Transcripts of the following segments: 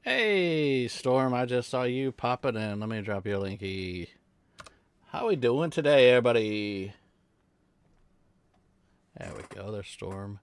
Hey, Storm, I just saw you popping in. Let me drop you a linky. How we doing today, everybody? There we go. There's Storm.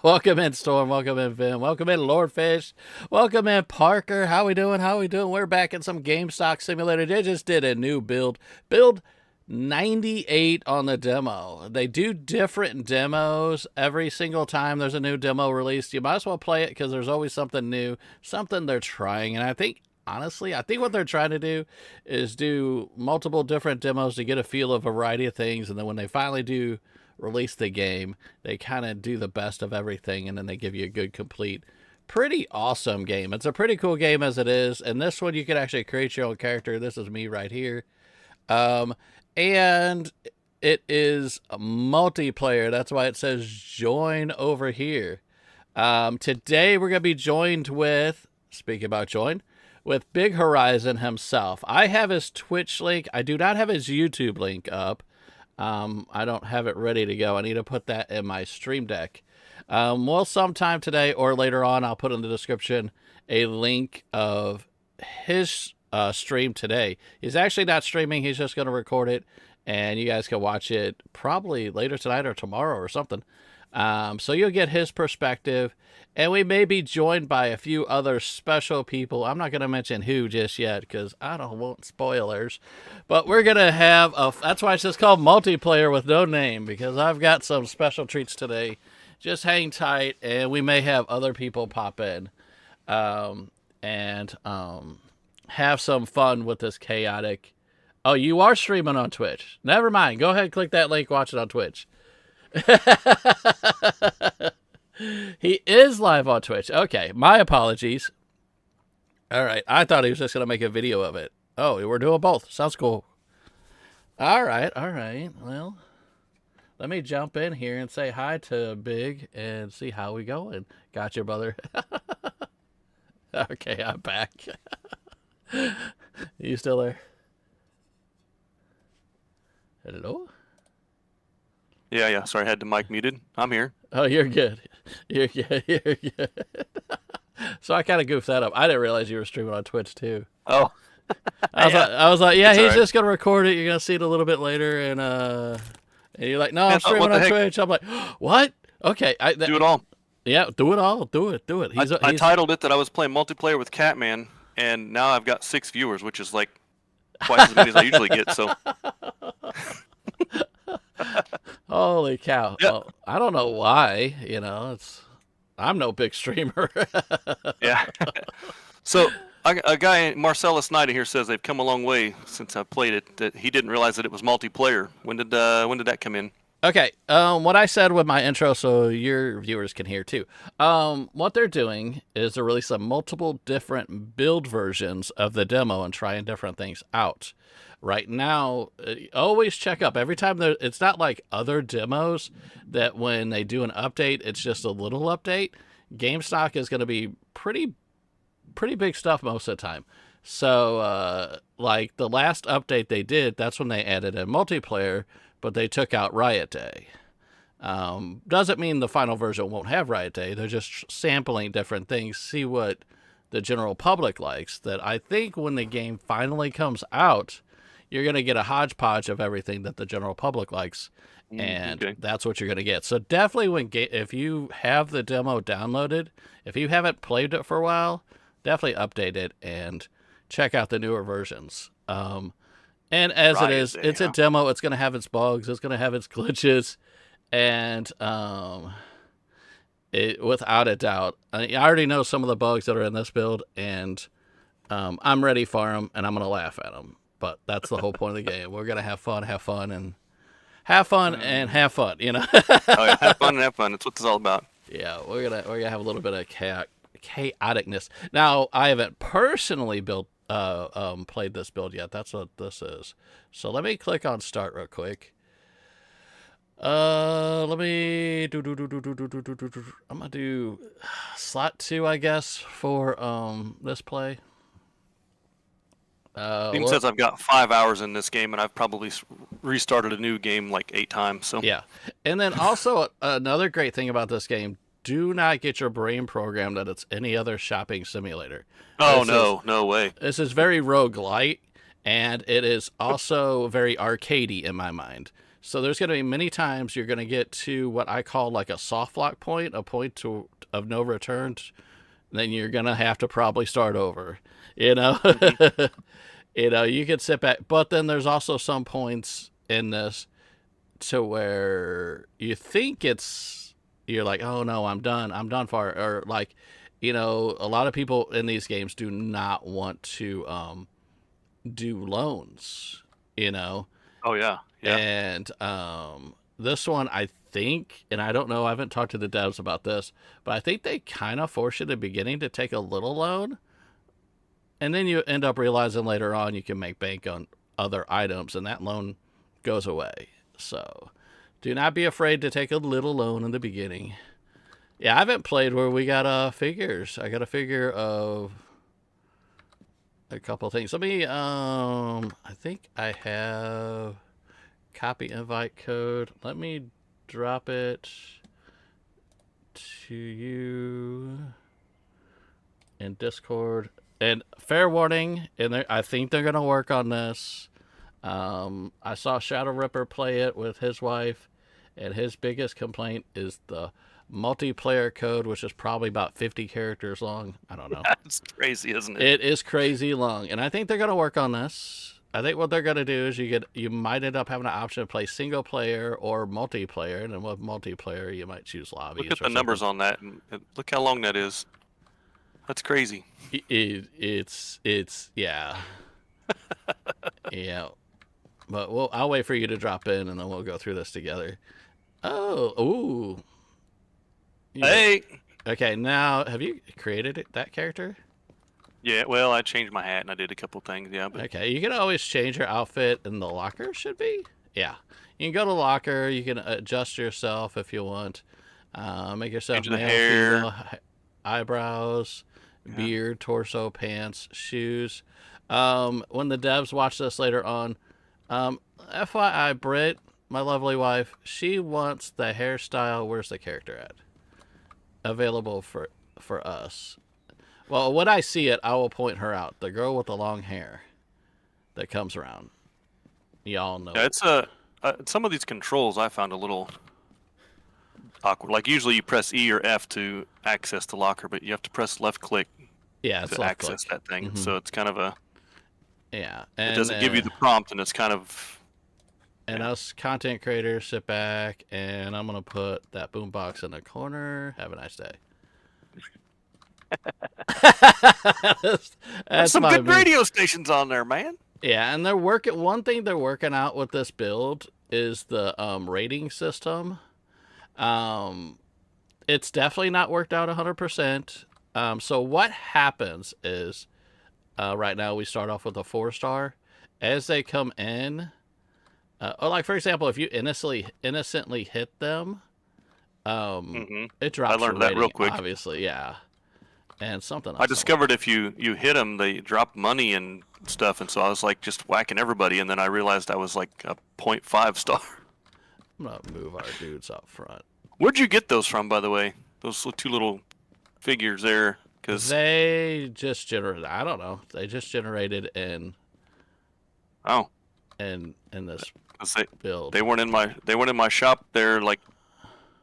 Welcome in, Storm. Welcome in, Vin. Welcome in, Lordfish. Welcome in, Parker. How we doing? How we doing? We're back in some GameStonk Simulator. They just did a new build. Build 98 on the demo. They do different demos every single time there's a new demo released. You might as well play it because there's always something new, something they're trying. And I think, honestly, what they're trying to do is do multiple different demos to get a feel of a variety of things. And then when they finally do release the game, they kind of do the best of everything. And then they give you a good, complete, pretty awesome game. It's a pretty cool game as it is. And this one, you can actually create your own character. This is me right here. And it is a multiplayer. That's why it says join over here. Today we're going to be joined with, speaking about join, with Big Horizon himself. I have his Twitch link. I do not have his YouTube link up. I don't have it ready to go. I need to put that in my Stream Deck. Well, sometime today or later on, I'll put in the description a link of his stream today. He's actually not streaming. He's just going to record it, and you guys can watch it probably later tonight or tomorrow or something. So you'll get his perspective, and we may be joined by a few other special people. I'm not going to mention who just yet because I don't want spoilers, but we're going to have that's why it's just called multiplayer with no name, because I've got some special treats today. Just hang tight, and we may have other people pop in, and have some fun with this chaotic. Oh, you are streaming on Twitch. Never mind. Go ahead and click that link. Watch it on Twitch. He is live on Twitch. Okay, my apologies. All right, I thought he was just going to make a video of it. Oh, we're doing both. Sounds cool. All right. Well, let me jump in here and say hi to Big and see how we going. Gotcha, brother. Okay, I'm back. You still there? Hello? Yeah. Sorry, I had the mic muted. I'm here. Oh, you're good. You're good. So I kind of goofed that up. I didn't realize you were streaming on Twitch too. Oh. I was like, yeah, It's he's all right. just gonna record it. You're gonna see it a little bit later, and you're like, no, I'm streaming on Twitch. I'm like, what? Okay, Do it all. Yeah, do it all. Do it. I titled it that I was playing multiplayer with Catman, and now I've got 6 viewers, which is like twice as many as I usually get. So. Holy cow! Yeah. Well, I don't know why. I'm no big streamer. Yeah. So a guy, Marcellus Snyder here, says they've come a long way since I played it. That he didn't realize that it was multiplayer. When did that come in? Okay, what I said with my intro, so your viewers can hear too. What they're doing is they're releasing multiple different build versions of the demo and trying different things out. Right now, always check up. Every time it's not like other demos that when they do an update, it's just a little update. GameStonk is going to be pretty big stuff most of the time. So, like the last update they did, that's when they added a multiplayer, but they took out Riot Day. Doesn't mean the final version won't have Riot Day. They're just sampling different things, see what the general public likes. That I think when the game finally comes out, you're going to get a hodgepodge of everything that the general public likes, and that's what you're going to get. So definitely if you have the demo downloaded, if you haven't played it for a while, definitely update it and check out the newer versions. And as Riot it is, it's a demo. It's going to have its bugs. It's going to have its glitches. And without a doubt, I already know some of the bugs that are in this build, and I'm ready for them, and I'm going to laugh at them. But that's the whole point of the game. We're going to have fun, and have fun. Oh, yeah, have fun and have fun. That's what it's all about. Yeah, we're gonna have a little bit of chaoticness. Now, I haven't personally played this build yet. That's what this is. So let me click on start real quick. Let me I'm gonna do slot 2, I guess, for this play. It says I've got 5 hours in this game, and I've probably restarted a new game like 8 times. So yeah, and then also another great thing about this game, do not get your brain programmed that it's any other shopping simulator. Oh, This no, no way. This is very roguelite, and it is also very arcadey in my mind. So there's going to be many times you're going to get to what I call like a soft lock point, a point of no return. Then you're going to have to probably start over. You know, you know, you can sit back, but then there's also some points in this to where you think you're like, oh no, I'm done for it. Or like, you know, a lot of people in these games do not want to do loans, you know. Oh yeah, yeah. And this one, I think, and I don't know, I haven't talked to the devs about this, but I think they kind of force you at the beginning to take a little loan, and then you end up realizing later on you can make bank on other items, and that loan goes away. So do not be afraid to take a little loan in the beginning. Yeah, I haven't played where we got figures. I got a figure of a couple things. Let me I think I have copy invite code. Let me drop it to you in Discord. And fair warning, I think they're gonna work on this. I saw Shadow Ripper play it with his wife, and his biggest complaint is the multiplayer code, which is probably about 50 characters long. I don't know. It's crazy, isn't it? It is crazy long, and I think they're gonna work on this. I think what they're gonna do is you might end up having an option to play single player or multiplayer, and then with multiplayer you might choose lobbies. Look at the numbers on that, and look how long that is. That's crazy. It's yeah, yeah. But I'll wait for you to drop in, and then we'll go through this together. Oh, ooh. Hey. Okay, now have you created that character? Yeah, well, I changed my hat and I did a couple things. Yeah. But... Okay, you can always change your outfit in the locker. Should be. Yeah, you can go to locker. You can adjust yourself if you want. Make yourself change the male, hair, female, eyebrows, beard, torso, pants, shoes. When the devs watch this later on, FYI, Britt, my lovely wife, she wants the hairstyle. Where's the character at? Available for us. Well, when I see it, I will point her out. The girl with the long hair that comes around. Y'all know. Yeah, it's some of these controls I found a little awkward. Like usually you press E or F to access the locker, but you have to press left click to access that thing. Mm-hmm. So it's kind of a and it doesn't give you the prompt, and it's kind of. And us content creators sit back, and I'm gonna put that boombox in the corner. Have a nice day. That's some good radio stations on there, man. Yeah, and they're working. One thing they're working out with this build is the rating system. It's definitely not worked out 100%. So what happens is, right now we start off with a 4-star. As they come in, or like for example, if you innocently hit them, it drops. I learned that real quick. Obviously, yeah. And something else. I discovered if you hit them, they drop money and stuff, and so I was like just whacking everybody, and then I realized I was like a 0.5 star. I'm gonna move our dudes up front. Where'd you get those from, by the way? Those two little figures there, because they just generated. I don't know. They just generated in. Oh. In this build. They weren't in my shop there like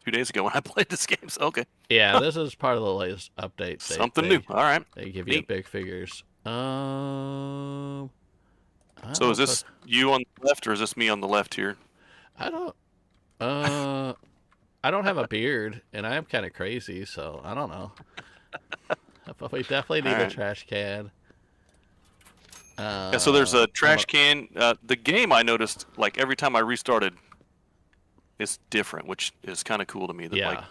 2 days ago when I played this game. So okay. Yeah, this is part of the latest update. Something new. All right. They give you big figures. So is this you on the left, or is this me on the left here? I don't have a beard, and I am kind of crazy, so I don't know. But we definitely need a trash can. Yeah, so there's a trash can. The game, I noticed, like every time I restarted, it's different, which is kind of cool to me. That, like,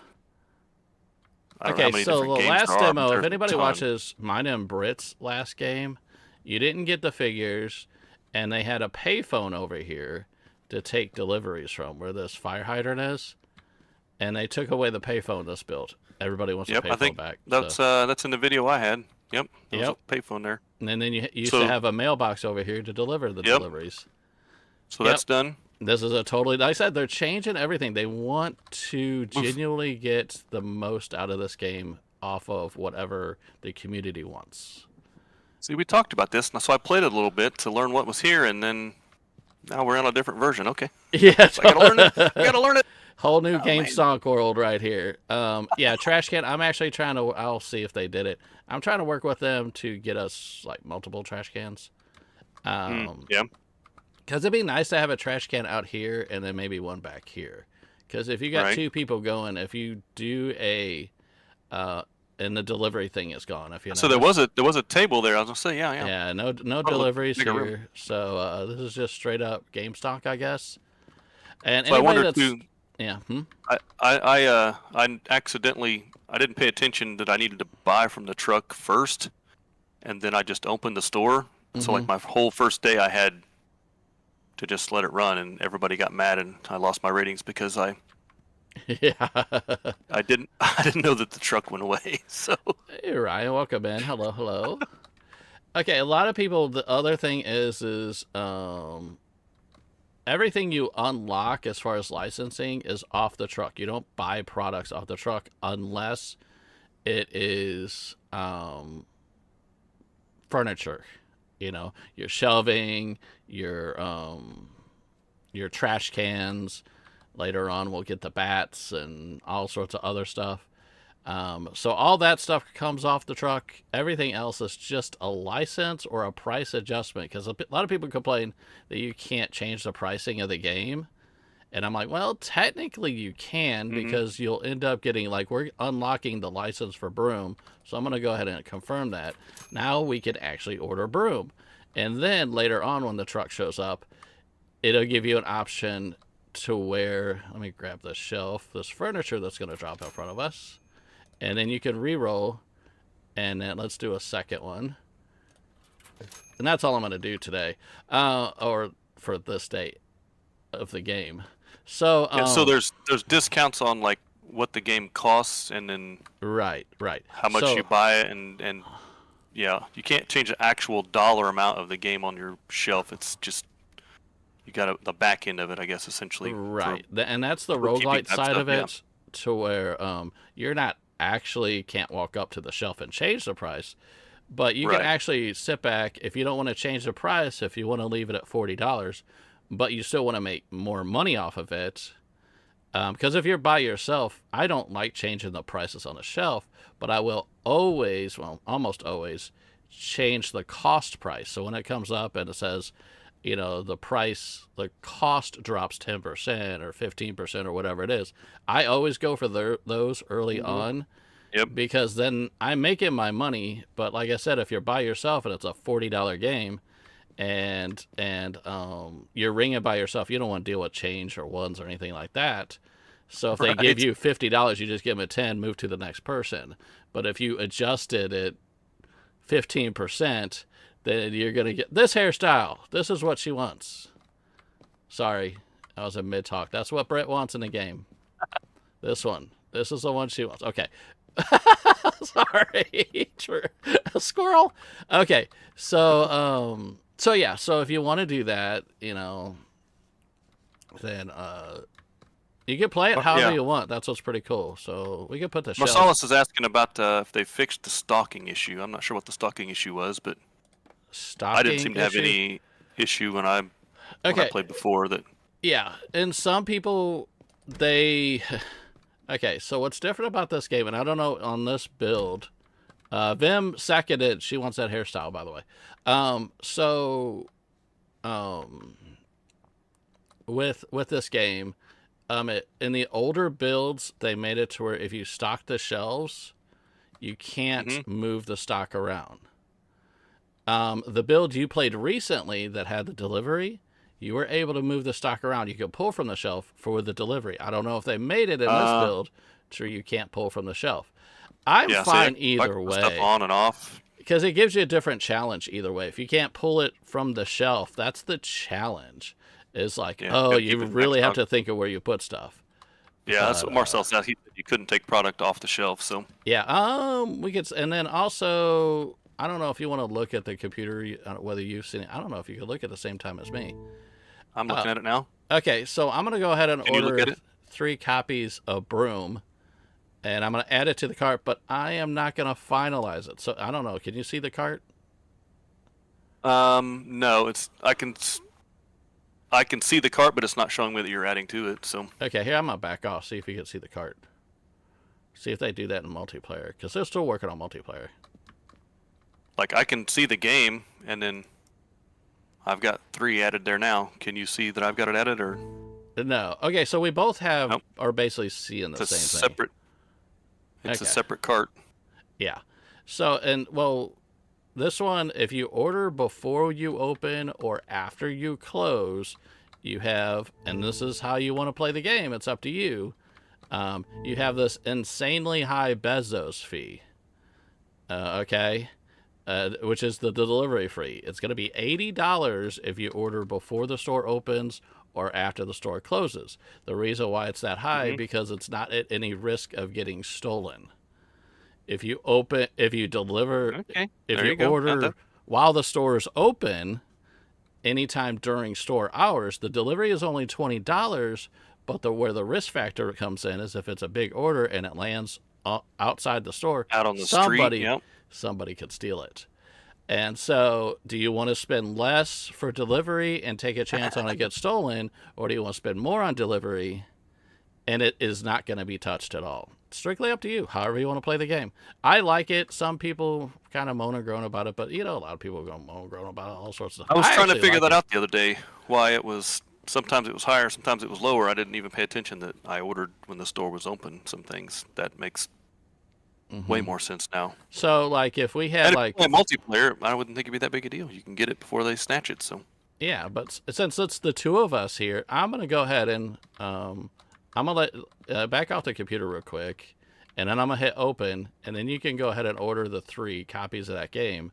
okay, so the last demo, if anybody watches mine and Britt's last game, you didn't get the figures, and they had a payphone over here to take deliveries from, where this fire hydrant is, and they took away the payphone this built. Everybody wants a payphone back. That's in the video I had. Yep. There's a payphone there. And then you used to have a mailbox over here to deliver the deliveries. So that's done. This is a totally, like I said, they're changing everything. They want to genuinely get the most out of this game off of whatever the community wants. See, we talked about this, so I played it a little bit to learn what was here, and then now we're on a different version. Okay. Yeah. So I gotta learn it. I gotta learn it. Whole new GameStonk world right here. Yeah, Trash Can. I'm actually trying to, I'll see if they did it. I'm trying to work with them to get us like multiple trash cans. Yeah. Because it'd be nice to have a trash can out here and then maybe one back here. Because if you got two people going, if you do a, and the delivery thing is gone. If you know. So there was a table there. I was gonna say, yeah. Yeah, no deliveries here. So this is just straight up GameStonk, I guess. And so anybody that's yeah. I accidentally I didn't pay attention that I needed to buy from the truck first, and then I just opened the store. So like my whole first day, I had to just let it run, and everybody got mad, and I lost my ratings because I didn't know that the truck went away. So hey Ryan, welcome in. Hello. Okay, a lot of people. The other thing is everything you unlock as far as licensing is off the truck. You don't buy products off the truck unless it is furniture. You know, your shelving, your trash cans. Later on, we'll get the bats and all sorts of other stuff. So all that stuff comes off the truck. Everything else is just a license or a price adjustment, because a lot of people complain that you can't change the pricing of the game. And I'm like, well, technically you can, because you'll end up getting, like, we're unlocking the license for Broom. So I'm going to go ahead and confirm that. Now we can actually order Broom. And then later on when the truck shows up, it'll give you an option to where, let me grab this shelf, this furniture that's going to drop in front of us. And then you can re-roll, and then let's do a second one. And that's all I'm going to do today, or for this day of the game. So so there's discounts on like what the game costs, and then right how much you buy it, and yeah, you can't change the actual dollar amount of the game on your shelf. It's just you got the back end of it, I guess, essentially. Right, and that's the roguelite side of it, to where you're not actually can't walk up to the shelf and change the price, but you can actually sit back if you don't want to change the price, if you want to leave it at $40, but you still want to make more money off of it. Because if you're by yourself, I don't like changing the prices on the shelf, but I will always, well, almost always, change the cost price. So when it comes up and it says, you know, the cost drops 10% or 15% or whatever it is, I always go for those early on. Yep. Because then I'm making my money. But like I said, if you're by yourself and it's a $40 game, and you're ringing by yourself, you don't want to deal with change or ones or anything like that. So if they give you $50, you just give them a 10, move to the next person. But if you adjusted it 15%, then you're going to get this hairstyle. This is what she wants. Sorry, I was in mid-talk. That's what Brett wants in the game. This one. This is the one she wants. Okay. Sorry. A squirrel. Okay. So yeah, so if you want to do that, you know, then you can play it however you want. That's what's pretty cool. So we can put the Marsalis is asking about if they fixed the stalking issue. I'm not sure what the stalking issue was, but I didn't seem to have any issue when I played before. That and some people okay, so what's different about this game, and I don't know on this build, Vim seconded, she wants that hairstyle, by the way. With this game, in the older builds, they made it to where if you stock the shelves, you can't move the stock around. The build you played recently that had the delivery, you were able to move the stock around. You could pull from the shelf for the delivery. I don't know if they made it in this build so you can't pull from the shelf. I'm fine either way. Stuff on and off. Because it gives you a different challenge either way. If you can't pull it from the shelf, that's the challenge. It's like, you really have to think of where you put stuff. Yeah, that's what Marcel said. He said you couldn't take product off the shelf. So yeah, we could, and then also, I don't know if you want to look at the computer, whether you've seen it. I don't know if you could look at the same time as me. I'm looking at it now. Okay, so I'm going to go ahead and order 3 copies of Broom, and I'm going to add it to the cart, but I am not going to finalize it. So I don't know. Can you see the cart? No, I can see the cart, but it's not showing me that you're adding to it. So okay, here I'm going to back off, see if you can see the cart. See if they do that in multiplayer, because they're still working on multiplayer. Like, I can see the game, and then I've got 3 added there now. Can you see that I've got it added, or? No. Okay, so we both have are basically seeing the same thing. It's a separate cart. Yeah. So, and well, this one, if you order before you open or after you close, you have, and this is how you want to play the game, it's up to you. You have this insanely high Bezos fee. Okay. Which is the delivery fee. It's going to be $80 if you order before the store opens or after the store closes. The reason why it's that high, because it's not at any risk of getting stolen. If you order while the store is open, anytime during store hours, the delivery is only $20, but where the risk factor comes in is if it's a big order and it lands outside the store, out on the street, somebody could steal it. And so, do you want to spend less for delivery and take a chance on it gets stolen, or do you want to spend more on delivery and it is not going to be touched at all? Strictly up to you, however you want to play the game. I like it. Some people kind of moan and groan about it, but you know, a lot of people go moan and groan about all sorts of stuff. I was trying to figure that out the other day, why it was, sometimes it was higher, sometimes it was lower. I didn't even pay attention that I ordered when the store was open some things. That makes way more sense now. So, like, if we had, like, multiplayer, I wouldn't think it'd be that big a deal. You can get it before they snatch it, so. Yeah, but since it's the 2 of us here, I'm going to go ahead and, I'm going to let, back off the computer real quick, and then I'm going to hit open, and then you can go ahead and order the 3 copies of that game,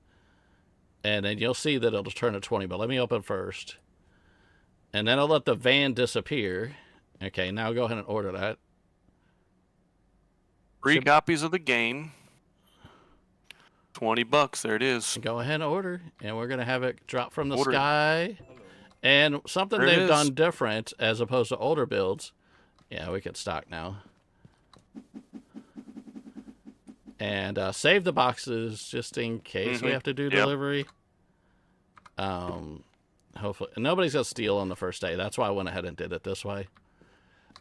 and then you'll see that it'll turn to 20, but let me open first. And then I'll let the van disappear. Okay, now go ahead and order that. 3 copies of the game. $20. There it is. Go ahead and order, and we're going to have it drop from the sky. And something they've done different as opposed to older builds. Yeah, we can stock now. And save the boxes just in case we have to do delivery. Hopefully nobody's gonna steal on the first day. That's why I went ahead and did it this way.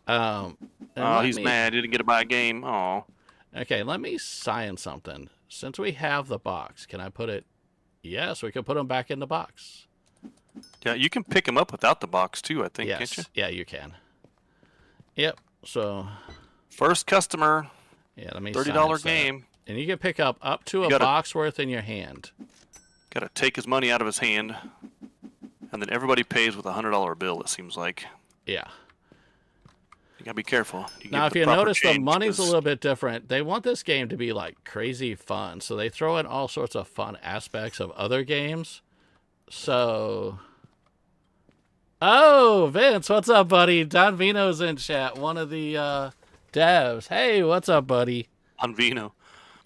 He's mad. He didn't get to buy a game. Oh. Okay, let me sign something. Since we have the box, can I put it? Yes, we can put them back in the box. Yeah, you can pick them up without the box too, I think, can't you? Yeah, you can. Yep, so... First customer. Yeah, let me $30 game. And you can pick up to a box worth in your hand. Got to take his money out of his hand. And then everybody pays with a $100 bill, it seems like. Yeah. You got to be careful. Now, if you notice, the money's a little bit different. They want this game to be, like, crazy fun. So they throw in all sorts of fun aspects of other games. So... Oh, Vince, what's up, buddy? Don Vino's in chat, one of the devs. Hey, what's up, buddy? Don Vino.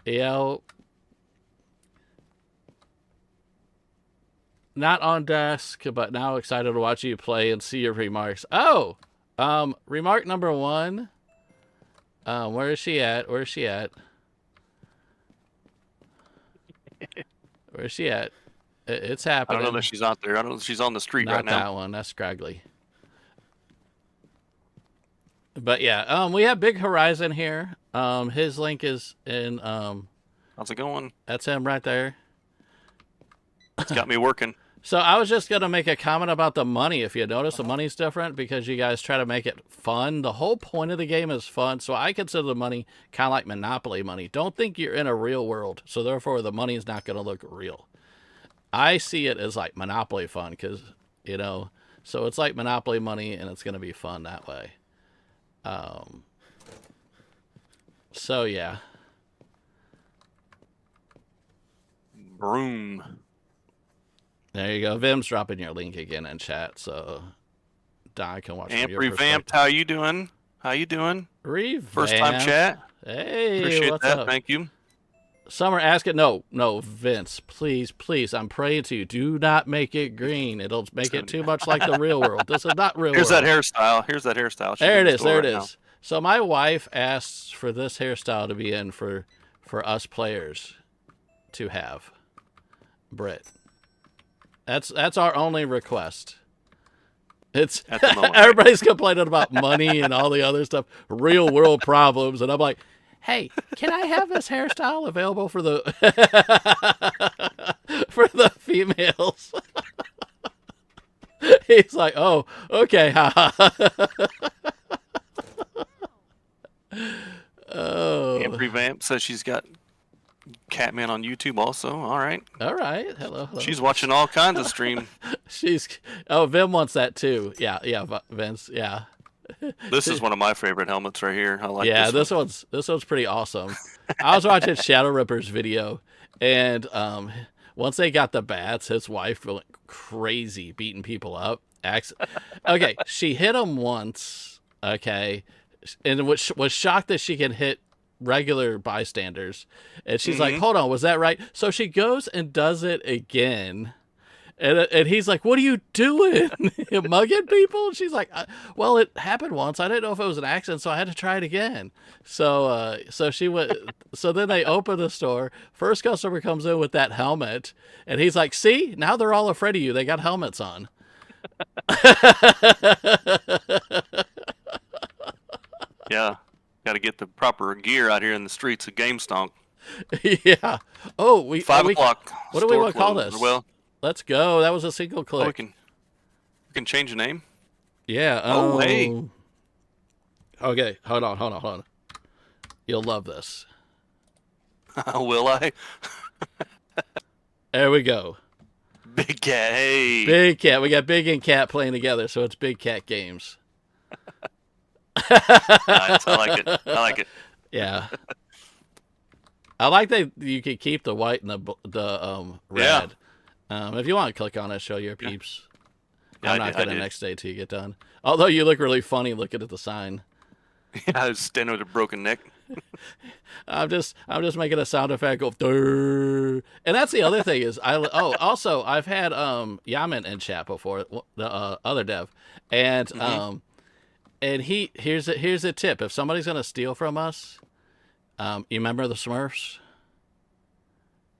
Yeah. Not on desk, but now excited to watch you play and see your remarks. Oh, remark number 1. Where is she at? Where is she at? Where is she at? It's happening. I don't know that she's out there. I don't know if she's on the street right now. Not that one. That's scraggly. But yeah, we have Big Horizon here. His link is in. How's it going? That's him right there. It's got me working. So I was just going to make a comment about the money. If you notice, the money's different because you guys try to make it fun. The whole point of the game is fun. So I consider the money kind of like Monopoly money. Don't think you're in a real world. So therefore, the money is not going to look real. I see it as like Monopoly fun because, you know, so it's like Monopoly money and it's going to be fun that way. So, yeah. Broom. There you go. Vim's dropping your link again in chat, so Don can watch. Amp Revamped, how you doing? How you doing? Revamped. First time chat. Hey, appreciate what's that. Up? Thank you. Summer, ask it. No, Vince, please, I'm praying to you. Do not make it green. It'll make it too much like the real world. This is not real Here's world. that hairstyle. Here's that hairstyle. There it is. There it is. So my wife asks for this hairstyle to be in for us players to have. Britt. That's our only request. It's everybody's complaining about money and all the other stuff, real world problems, and I'm like, hey, can I have this hairstyle available for the for the females? He's like, oh, okay. Oh. Amp Revamp says she's got Catman on YouTube also. All right. Hello. She's watching all kinds of stream. Vim wants that too. Yeah, Vince. Yeah. This is one of my favorite helmets right here. I like this one's pretty awesome. I was watching Shadow Ripper's video, and once they got the bats, his wife went crazy beating people up. Okay, she hit him once. Okay, and was shocked that she can hit regular bystanders, and she's like, hold on, was that right? So she goes and does it again, and he's like, what are you doing? You mugging people? And she's like, well, it happened once, I didn't know if it was an accident, so I had to try it again. So she went. So then they open the store, first customer comes in with that helmet, and he's like, see, now they're all afraid of you, they got helmets on. Yeah. Got to get the proper gear out here in the streets of GameStonk. Yeah. Oh, 5 o'clock. What do we want to call this? Well, let's go. That was a single click. We can change the name. Yeah. Hey. Okay. Hold on. You'll love this. Will I? There we go. Big Cat. Hey. Big Cat. We got Big and Cat playing together, so it's Big Cat Games. Nice. I like it. Yeah. I like that you can keep the white and the red. Yeah. If you want to click on it, show your peeps. Yeah. I'm not going to next day till you get done. Although you look really funny looking at the sign. Yeah, I was standing with a broken neck. I'm just making a sound effect go Durr. And that's the other thing is also I've had Yaman in chat before, the other dev, and and here's a tip: if somebody's gonna steal from us, you remember the Smurfs?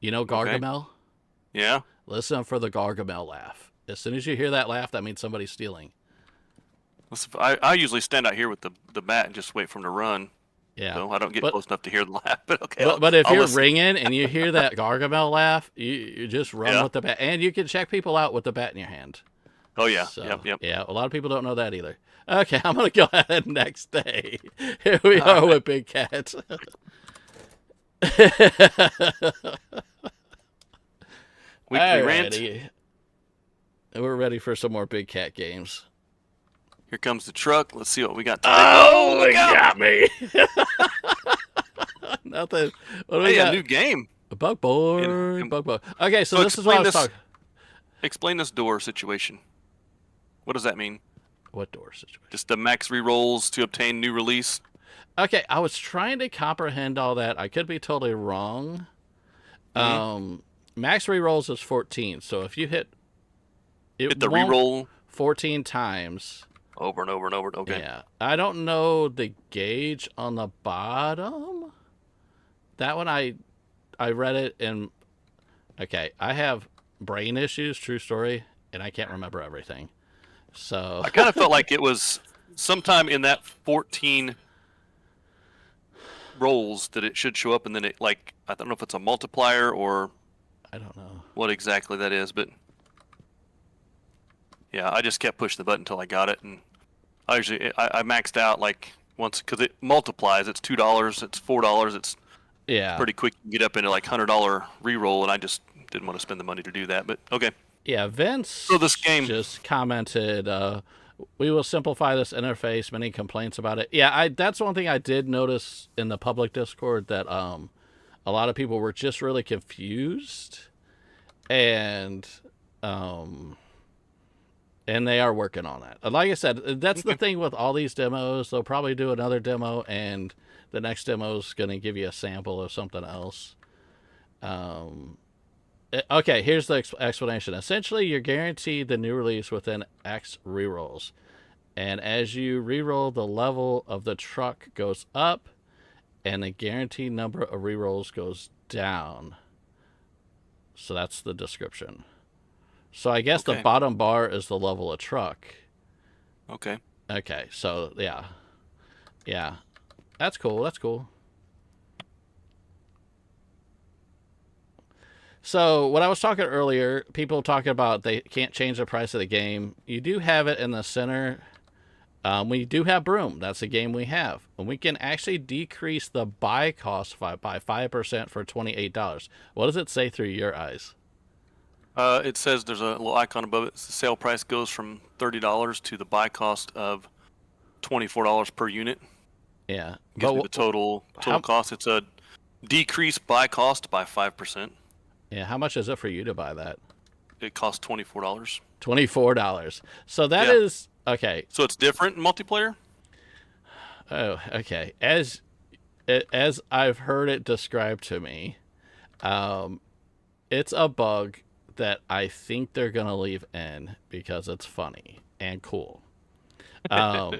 You know Gargamel? Okay. Yeah. Listen for the Gargamel laugh. As soon as you hear that laugh, that means somebody's stealing. I usually stand out here with the bat and just wait for him to run. Yeah. So I don't get close enough to hear the laugh, but okay. But if you're ringing and you hear that Gargamel laugh, you just run with the bat. And you can check people out with the bat in your hand. Oh, yeah. So, yep. Yeah, a lot of people don't know that either. Okay, I'm going to go ahead next day. Here we are with Big Cat. Weekly rant. We're ready for some more Big Cat games. Here comes the truck. Let's see what we got today. Oh, they got me. Nothing. What do we got? A new game. A Bug Boy. Bug Boy. Okay, so this is what I was talking. Explain this door situation. What does that mean? What door situation? Just the max rerolls to obtain new release. Okay, I was trying to comprehend all that. I could be totally wrong. Max rerolls is 14, so if you hit the reroll 14 times over and over and over. Okay. Yeah, I don't know the gauge on the bottom. That one I read it and okay, I have brain issues, true story, and I can't remember everything. So I kind of felt like it was sometime in that 14 rolls that it should show up, and then it like I don't know if it's a multiplier or I don't know what exactly that is, but yeah, I just kept pushing the button until I got it, and I maxed out like once because it multiplies. It's $2, it's $4, it's pretty quick. You get up into like $100 reroll, and I just didn't want to spend the money to do that. But okay. Yeah, Vince. So this game just commented, "We will simplify this interface." Many complaints about it. Yeah, that's one thing I did notice in the public Discord that a lot of people were just really confused, and they are working on that. Like I said, that's the thing with all these demos. They'll probably do another demo, and the next demo is going to give you a sample of something else. Okay, here's the explanation. Essentially, you're guaranteed the new release within X rerolls. And as you reroll, the level of the truck goes up, and the guaranteed number of rerolls goes down. So that's the description. So I guess the bottom bar is the level of truck. Okay. Okay, so yeah. Yeah. That's cool. That's cool. So what I was talking earlier, people talking about they can't change the price of the game. You do have it in the center. We do have Broom. That's the game we have. And we can actually decrease the buy cost by 5% for $28. What does it say through your eyes? It says there's a little icon above it. The sale price goes from $30 to the buy cost of $24 per unit. Yeah. Gives me the total cost. It's a decreased buy cost by 5%. Yeah, how much is it for you to buy that? It costs $24. $24. So that is okay. So it's different in multiplayer? Oh, okay. As I've heard it described to me, it's a bug that I think they're gonna leave in because it's funny and cool. Well,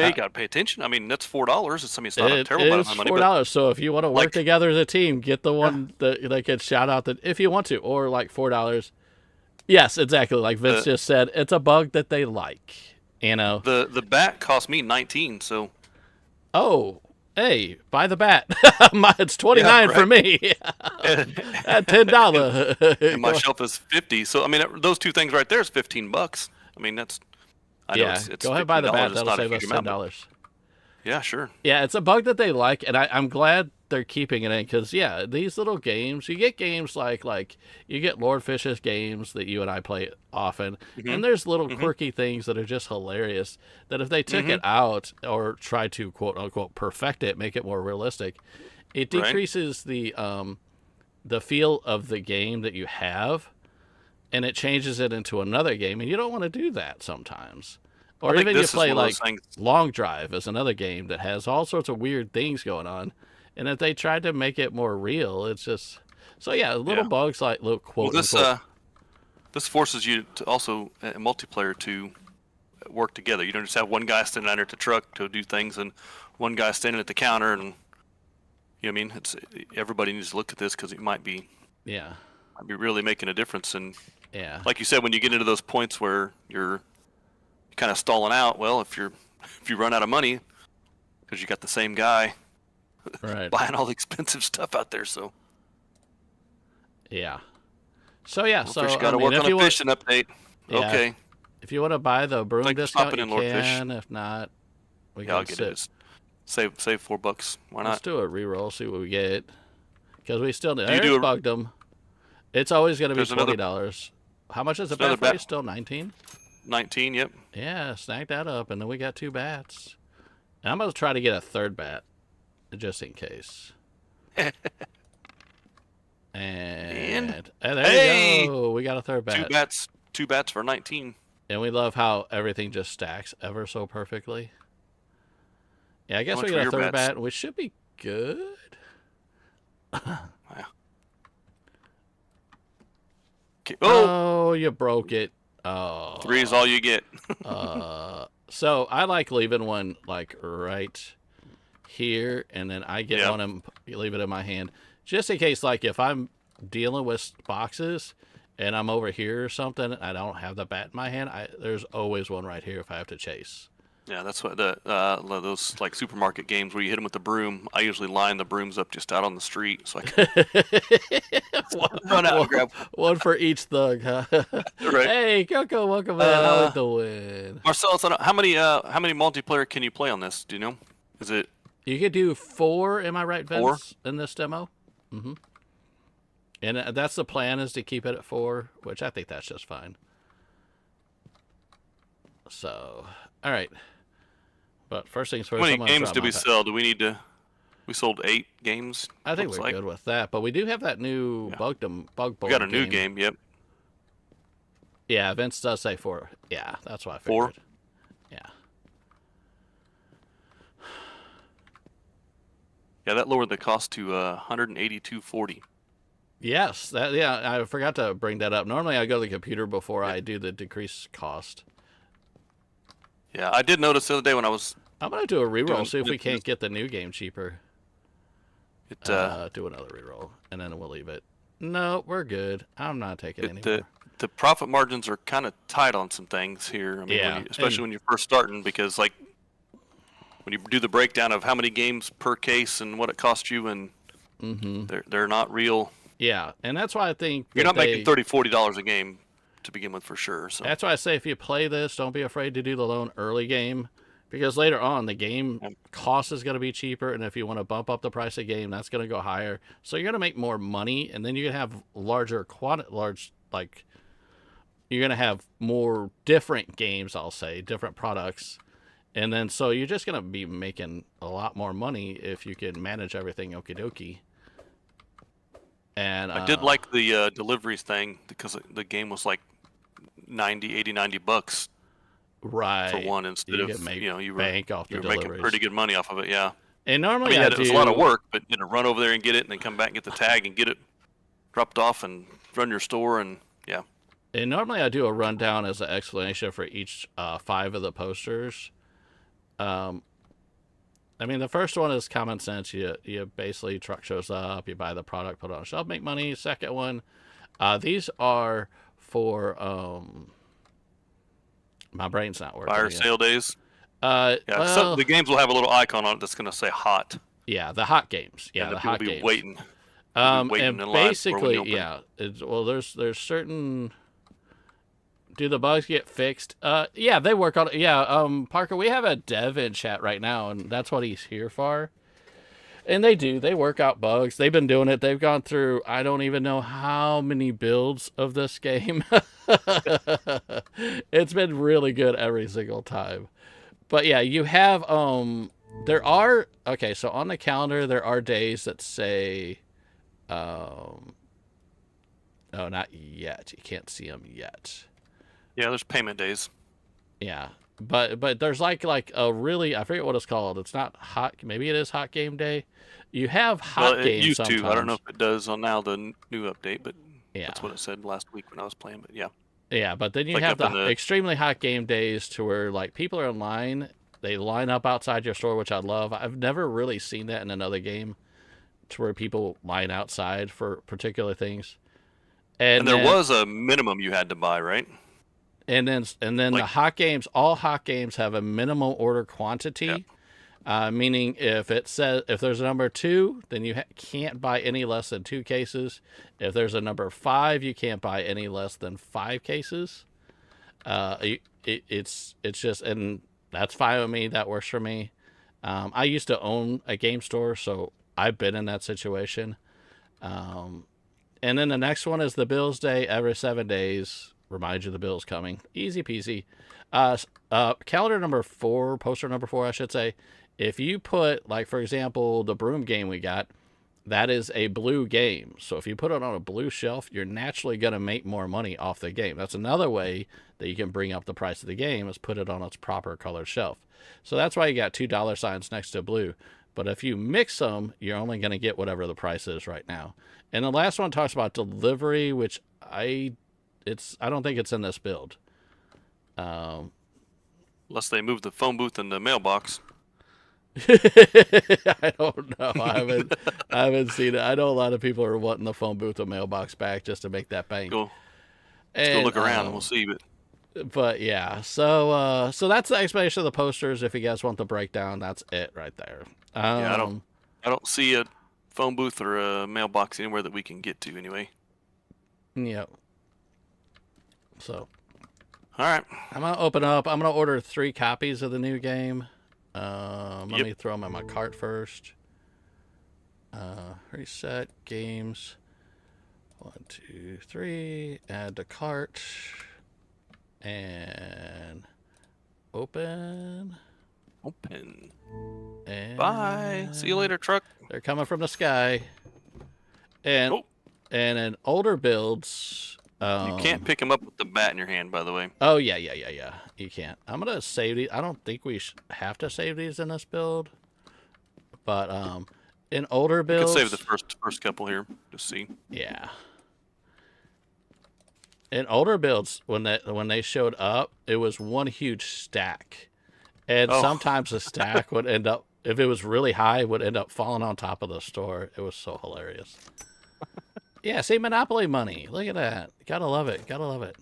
you gotta pay attention. I mean, that's $4. It's not a terrible amount of money. $4. So if you want to work together as a team, get the one that can shout out that if you want to, or like $4. Yes, exactly. Like Vince just said, it's a bug that they like. You know, the bat cost me $19. So, hey, buy the bat. It's $29 for me. At $10. And my shelf is $50. So I mean, those two things right there is $15. I mean, that's. I know it's go ahead and buy the bat. That'll save us $10. Yeah, sure. Yeah, it's a bug that they like, and I'm glad they're keeping it in because these little games. You get games like you get Lord Fish's games that you and I play often, and there's little quirky things that are just hilarious. That if they took it out or tried to quote unquote perfect it, make it more realistic, it decreases the feel of the game that you have. And it changes it into another game, and you don't want to do that sometimes. Or even you play like Long Drive is another game that has all sorts of weird things going on. And if they tried to make it more real, it's just little bugs like little quote. Well, this forces you to also in multiplayer to work together. You don't just have one guy standing under the truck to do things, and one guy standing at the counter, and you know what I mean. It's everybody needs to look at this because it might be really making a difference. And like you said, when you get into those points where you're kind of stalling out, well, if you run out of money because you got the same guy buying all the expensive stuff out there, so so Fish got to work on a fishing update. Okay, if you want to buy the Broom discount, you can. If not, I'll get it. Save $4. Why not? Let's do a reroll, see what we get, because we still bugged them. It's always going to be $20. How much is the bat price? Still 19? 19, yep. Yeah, snag that up, and then we got 2 bats. And I'm going to try to get a 3rd bat, just in case. and there you go. We got a 3rd bat. 2 bats for 19. And we love how everything just stacks ever so perfectly. Yeah, I guess we got a 3rd bat, which should be good. Oh, you broke it. Oh. 3 is all you get. So I like leaving one like right here, and then I get one and leave it in my hand. Just in case, like if I'm dealing with boxes and I'm over here or something, I don't have the bat in my hand, there's always one right here if I have to chase. Yeah, that's what those like supermarket games where you hit them with the broom. I usually line the brooms up just out on the street so I can run out and grab one for each thug, huh? Right. Hey, Coco, welcome in. How we doing? Marcellus, how many multiplayer can you play on this? Do you know? Is it? You could do 4. Am I right, Vince? 4 in this demo. And that's the plan, is to keep it at 4, which I think that's just fine. So, all right. But first things first. How many games did we sell? Do we need to? We sold 8 games. I think we're good with that. But we do have that new bug bowl. We got a new game. Yep. Yeah, Vince does say 4. Yeah, that's why I figured. 4. Yeah. Yeah, that lowered the cost to $182.40. Yes, I forgot to bring that up. Normally I go to the computer before I do the decreased cost. Yeah, I did notice the other day when I was... I'm going to do a reroll, see if we can't get the new game cheaper. Do another reroll, and then we'll leave it. No, we're good. I'm not taking any more. The profit margins are kind of tight on some things here. I mean, especially when you're first starting, because like when you do the breakdown of how many games per case and what it costs you, and they're not real. Yeah, and that's why I think you're not making $30-$40 a game to begin with for sure. So that's why I say if you play this, don't be afraid to do the loan early game, because later on the game cost is going to be cheaper, and if you want to bump up the price of the game, that's going to go higher. So you're going to make more money, and then you're going to have you're going to have more different games, I'll say, different products. And then so you're just going to be making a lot more money if you can manage everything okie dokie. And I did like the deliveries thing, because the game was like $90 right for one, instead of you were making pretty good money off of it. Yeah. And normally it was a lot of work, but run over there and get it, and then come back and get the tag and get it dropped off and run your store, and yeah. And normally I do a rundown as an explanation for each 5 of the posters. I mean, the first one is common sense. You basically, truck shows up, you buy the product, put it on a shelf, make money. Second one, these are for my brain's not working. Fire sale days. Well, the games will have a little icon on it that's going to say hot. Yeah, the hot games. Yeah, the hot games. Waiting. And basically, there's certain. Do the bugs get fixed? Yeah, they work on it. Yeah, Parker, we have a dev in chat right now, and that's what he's here for. And they do. They work out bugs. They've been doing it. They've gone through, I don't even know how many builds of this game. It's been really good every single time. But yeah, you have, so on the calendar, there are days that say, oh, not yet. You can't see them yet. Yeah, there's payment days. Yeah, but there's like a really, I forget what it's called. It's not hot. Maybe it is hot game day. You have hot games. It used sometimes. To. I don't know if it does on now the new update, but that's what it said last week when I was playing. But yeah. Yeah, but then you have the extremely hot game days to where like people are in line. They line up outside your store, which I love. I've never really seen that in another game, to where people line outside for particular things. And there was a minimum you had to buy, right? And then the hot games, all hot games have a minimum order quantity, meaning if there's a number 2, then you can't buy any less than 2 cases. If there's a number 5, you can't buy any less than 5 cases. It's just, and that's fine with me. That works for me. I used to own a game store, so I've been in that situation. And then the next one is the Bills Day every 7 days. Remind you the bill's coming. Easy peasy. Calendar number 4, poster number 4, I should say. If you put, like, for example, the broom game we got, that is a blue game. So if you put it on a blue shelf, you're naturally going to make more money off the game. That's another way that you can bring up the price of the game, is put it on its proper colored shelf. So that's why you got $2 signs next to blue. But if you mix them, you're only going to get whatever the price is right now. And the last one talks about delivery, which I don't think it's in this build. Unless they move the phone booth in the mailbox. I don't know. I haven't seen it. I know a lot of people are wanting the phone booth and mailbox back just to make that bank. Cool. Let's go look around and we'll see. But yeah, so that's the explanation of the posters. If you guys want the breakdown, that's it right there. I don't see a phone booth or a mailbox anywhere that we can get to anyway. Yep. So, all right. I'm gonna open up. I'm gonna order 3 copies of the new game. Let me throw them in my cart first. Reset games. 1, 2, 3. Add to cart. And open. And bye. See you later, truck. They're coming from the sky. And in older builds. You can't pick them up with the bat in your hand, by the way. Oh, yeah. You can't. I'm going to save these. I don't think we have to save these in this build. But In older builds, you can save the first couple here. Just see. Yeah. In older builds, when they showed up, it was one huge stack, and sometimes the stack would end up, if it was really high, would end up falling on top of the store. It was so hilarious. Yeah, see, Monopoly money. Look at that. Gotta love it. Gotta love it.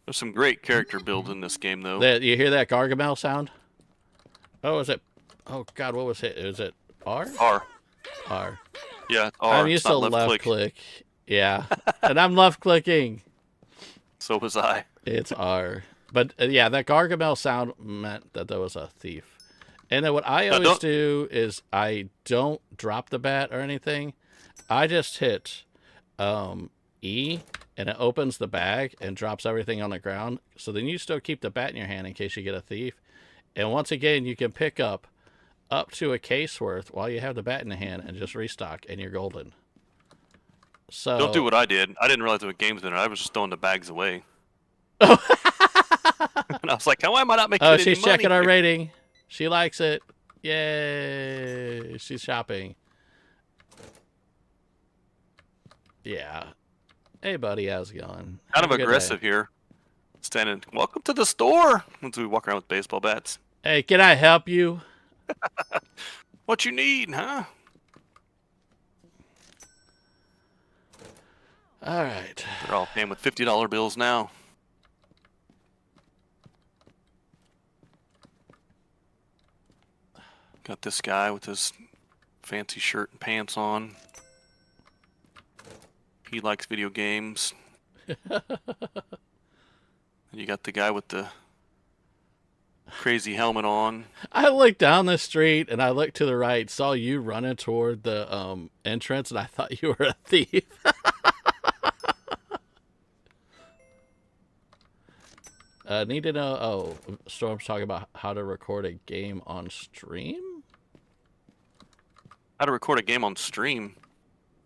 There's some great character builds in this game, though. You hear that Gargamel sound? Oh, is it? Oh, God, what was it? Is it R? R. R. Yeah, R. I'm used to left click. Yeah, and I'm left clicking. So was I. It's R. But, yeah, that Gargamel sound meant that there was a thief. And then what I always do is I don't drop the bat or anything. I just hit E, and it opens the bag and drops everything on the ground. So then you still keep the bat in your hand in case you get a thief. And once again, you can pick up to a case worth while you have the bat in the hand and just restock, and you're golden. So don't do what I did. I didn't realize there were games in it. I was just throwing the bags away. Oh. And I was like, why am I not making any money? Oh, she's checking our rating. She likes it. Yay. She's shopping. Yeah. Hey, buddy. How's it going? Kind of aggressive here. Standing, welcome to the store. Once we walk around with baseball bats. Hey, can I help you? What you need, huh? All right. They're all paying with $50 bills now. Got this guy with his fancy shirt and pants on. He likes video games. You got the guy with the crazy helmet on. I looked down the street and I looked to the right, saw you running toward the entrance, and I thought you were a thief. Need to know. Oh, Storm's talking about how to record a game on stream. How to record a game on stream?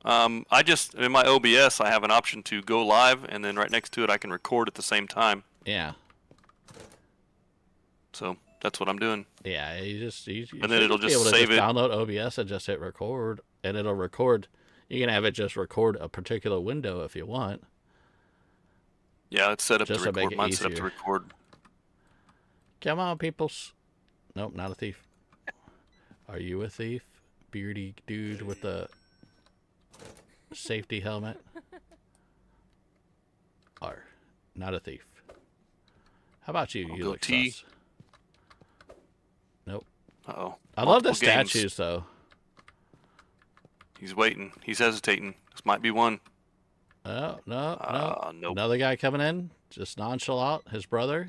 I just, in my OBS, I have an option to go live, and then right next to it, I can record at the same time. Yeah. So that's what I'm doing. Yeah, you and then it'll just save it. Download OBS and just hit record, and it'll record. You can have it just record a particular window if you want. Yeah, it's set up just to record. Mine's set up to record. Come on, peoples. Nope, not a thief. Are you a thief? Beardy dude with the safety helmet. R. Not a thief. How about you? You look sus. Nope. Uh-oh. I love the statues, though. He's waiting. He's hesitating. This might be one. Oh, no. Nope. Another guy coming in. Just nonchalant. His brother.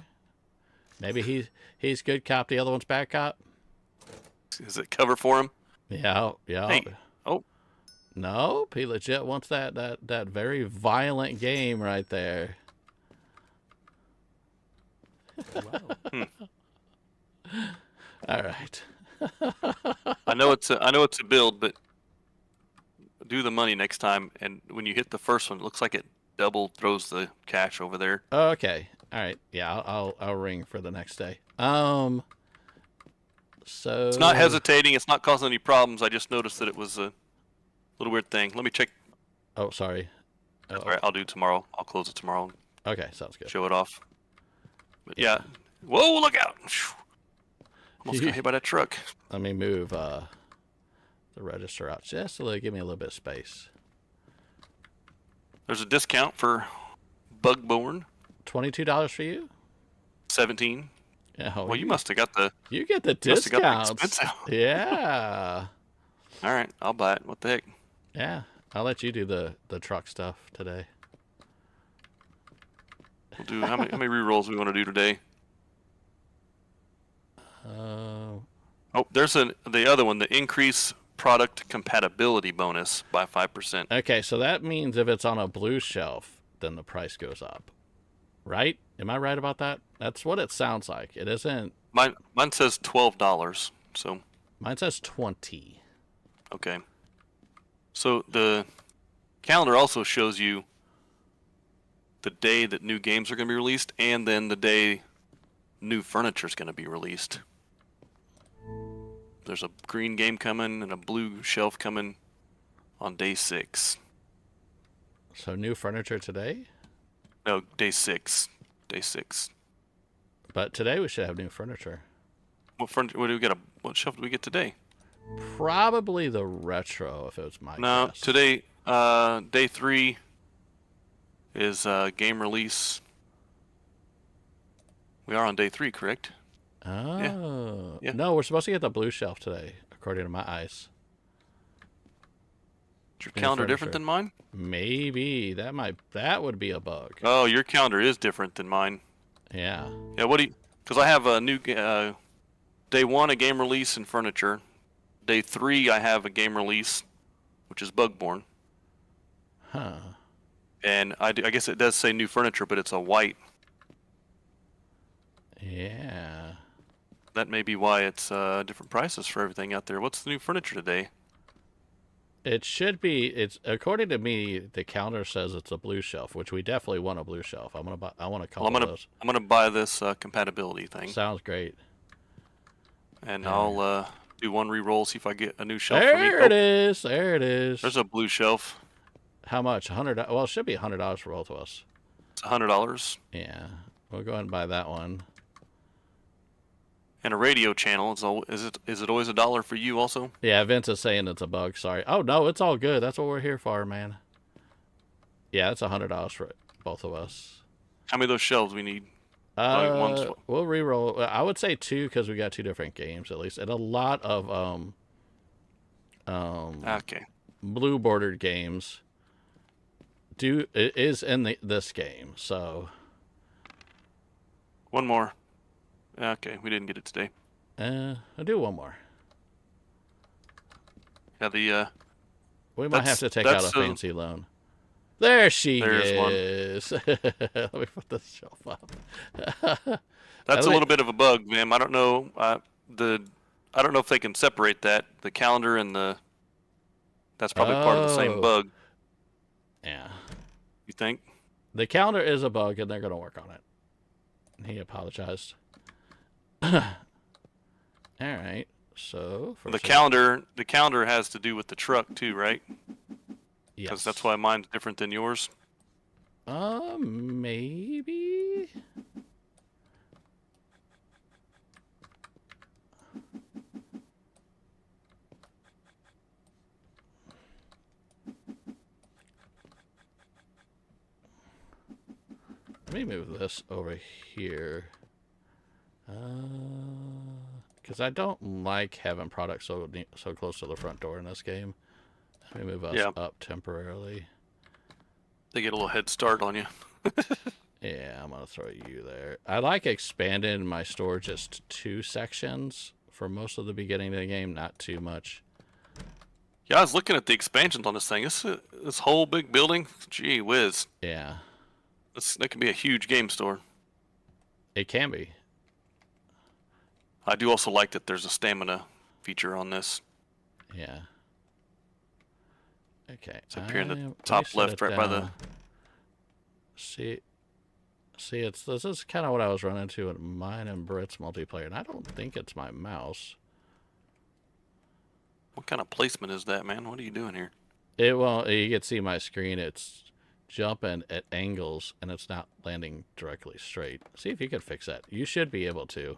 Maybe he's good cop. The other one's bad cop. Is it cover for him? Yeah. Hey. Oh. Nope. He legit wants that very violent game right there. Wow. All right. I know it's a build, but do the money next time, and when you hit the first one, it looks like it double throws the cash over there. Okay. All right. Yeah, I'll ring for the next day. So it's not hesitating. It's not causing any problems. I just noticed that it was a little weird thing. Let me check. Oh, sorry. That's all right. I'll do it tomorrow. I'll close it tomorrow. Okay, sounds good. Show it off. But yeah. Whoa! Look out! Almost got hit by that truck. Let me move the register out just a little. Give me a little bit of space. There's a discount for Bugborn. $22 for you. 17. Yeah. Well, you must have got the. You get the discounts. Expensive. Yeah. All right, I'll buy it. What the heck? Yeah, I'll let you do the truck stuff today. We'll do how many rerolls we want to do today? Oh, there's the other one, the increase product compatibility bonus by 5%. Okay, so that means if it's on a blue shelf, then the price goes up, right? Am I right about that? That's what it sounds like. It isn't. Mine says $12. So. Mine says 20. Okay. So the calendar also shows you the day that new games are going to be released, and then the day new furniture is going to be released. There's a green game coming and a blue shelf coming on day 6. So new furniture today? No, day 6. Day 6. But today we should have new furniture. What furniture? What do we get? What shelf do we get today? Probably the retro, if it was my No, guess. today, day 3 is game release. We are on day 3, correct? Oh. Yeah. No, we're supposed to get the blue shelf today, according to my eyes. Is your calendar different than mine? Maybe. That would be a bug. Oh, your calendar is different than mine. Yeah. Yeah, what do you... Because I have a new... day 1, a game release and furniture. Day 3, I have a game release, which is Bugborn. Huh. And I guess it does say new furniture, but it's a white. Yeah. That may be why it's different prices for everything out there. What's the new furniture today? It should be. It's according to me. The calendar says it's a blue shelf, which we definitely want a blue shelf. I want a couple of those. I'm gonna buy this compatibility thing. Sounds great. And I'll do one re-roll, see if I get a new shelf. There it is. There it is. There's a blue shelf. How much? $100. Well, it should be $100 for both of us. It's $100. Yeah, we'll go ahead and buy that one. And a radio channel. Is it always $1 for you also? Yeah, Vince is saying it's a bug. Sorry. Oh no, it's all good. That's what we're here for, man. Yeah, it's $100 for both of us. How many of those shelves we need? We'll re-roll. I would say 2 because we got 2 different games at least, and a lot of okay, blue bordered games. Is in this game, so one more. Okay, we didn't get it today. I'll do one more. Yeah, we might have to take out a fancy loan. There she is. Let me put this shelf up. That's a little bit of a bug, man. I don't know. I don't know if they can separate that. The calendar and that's probably part of the same bug. Yeah. You think? The calendar is a bug, and they're going to work on it. He apologized. All right. So the calendar has to do with the truck too, right? Yes. Because that's why mine's different than yours. Maybe. Let me move this over here. Because I don't like having products so close to the front door in this game. Let me move us up temporarily. They get a little head start on you. Yeah, I'm going to throw you there. I like expanding my store just 2 sections for most of the beginning of the game, not too much. Yeah, I was looking at the expansions on this thing. This whole big building, gee whiz. Yeah. That could be a huge game store. It can be. I do also like that there's a stamina feature on this. Yeah. Okay. It's up here in the top left, right by the... See, this is kind of what I was running into at mine and Britt's multiplayer, and I don't think it's my mouse. What kind of placement is that, man? What are you doing here? You can see my screen. It's jumping at angles, and it's not landing directly straight. See if you can fix that. You should be able to.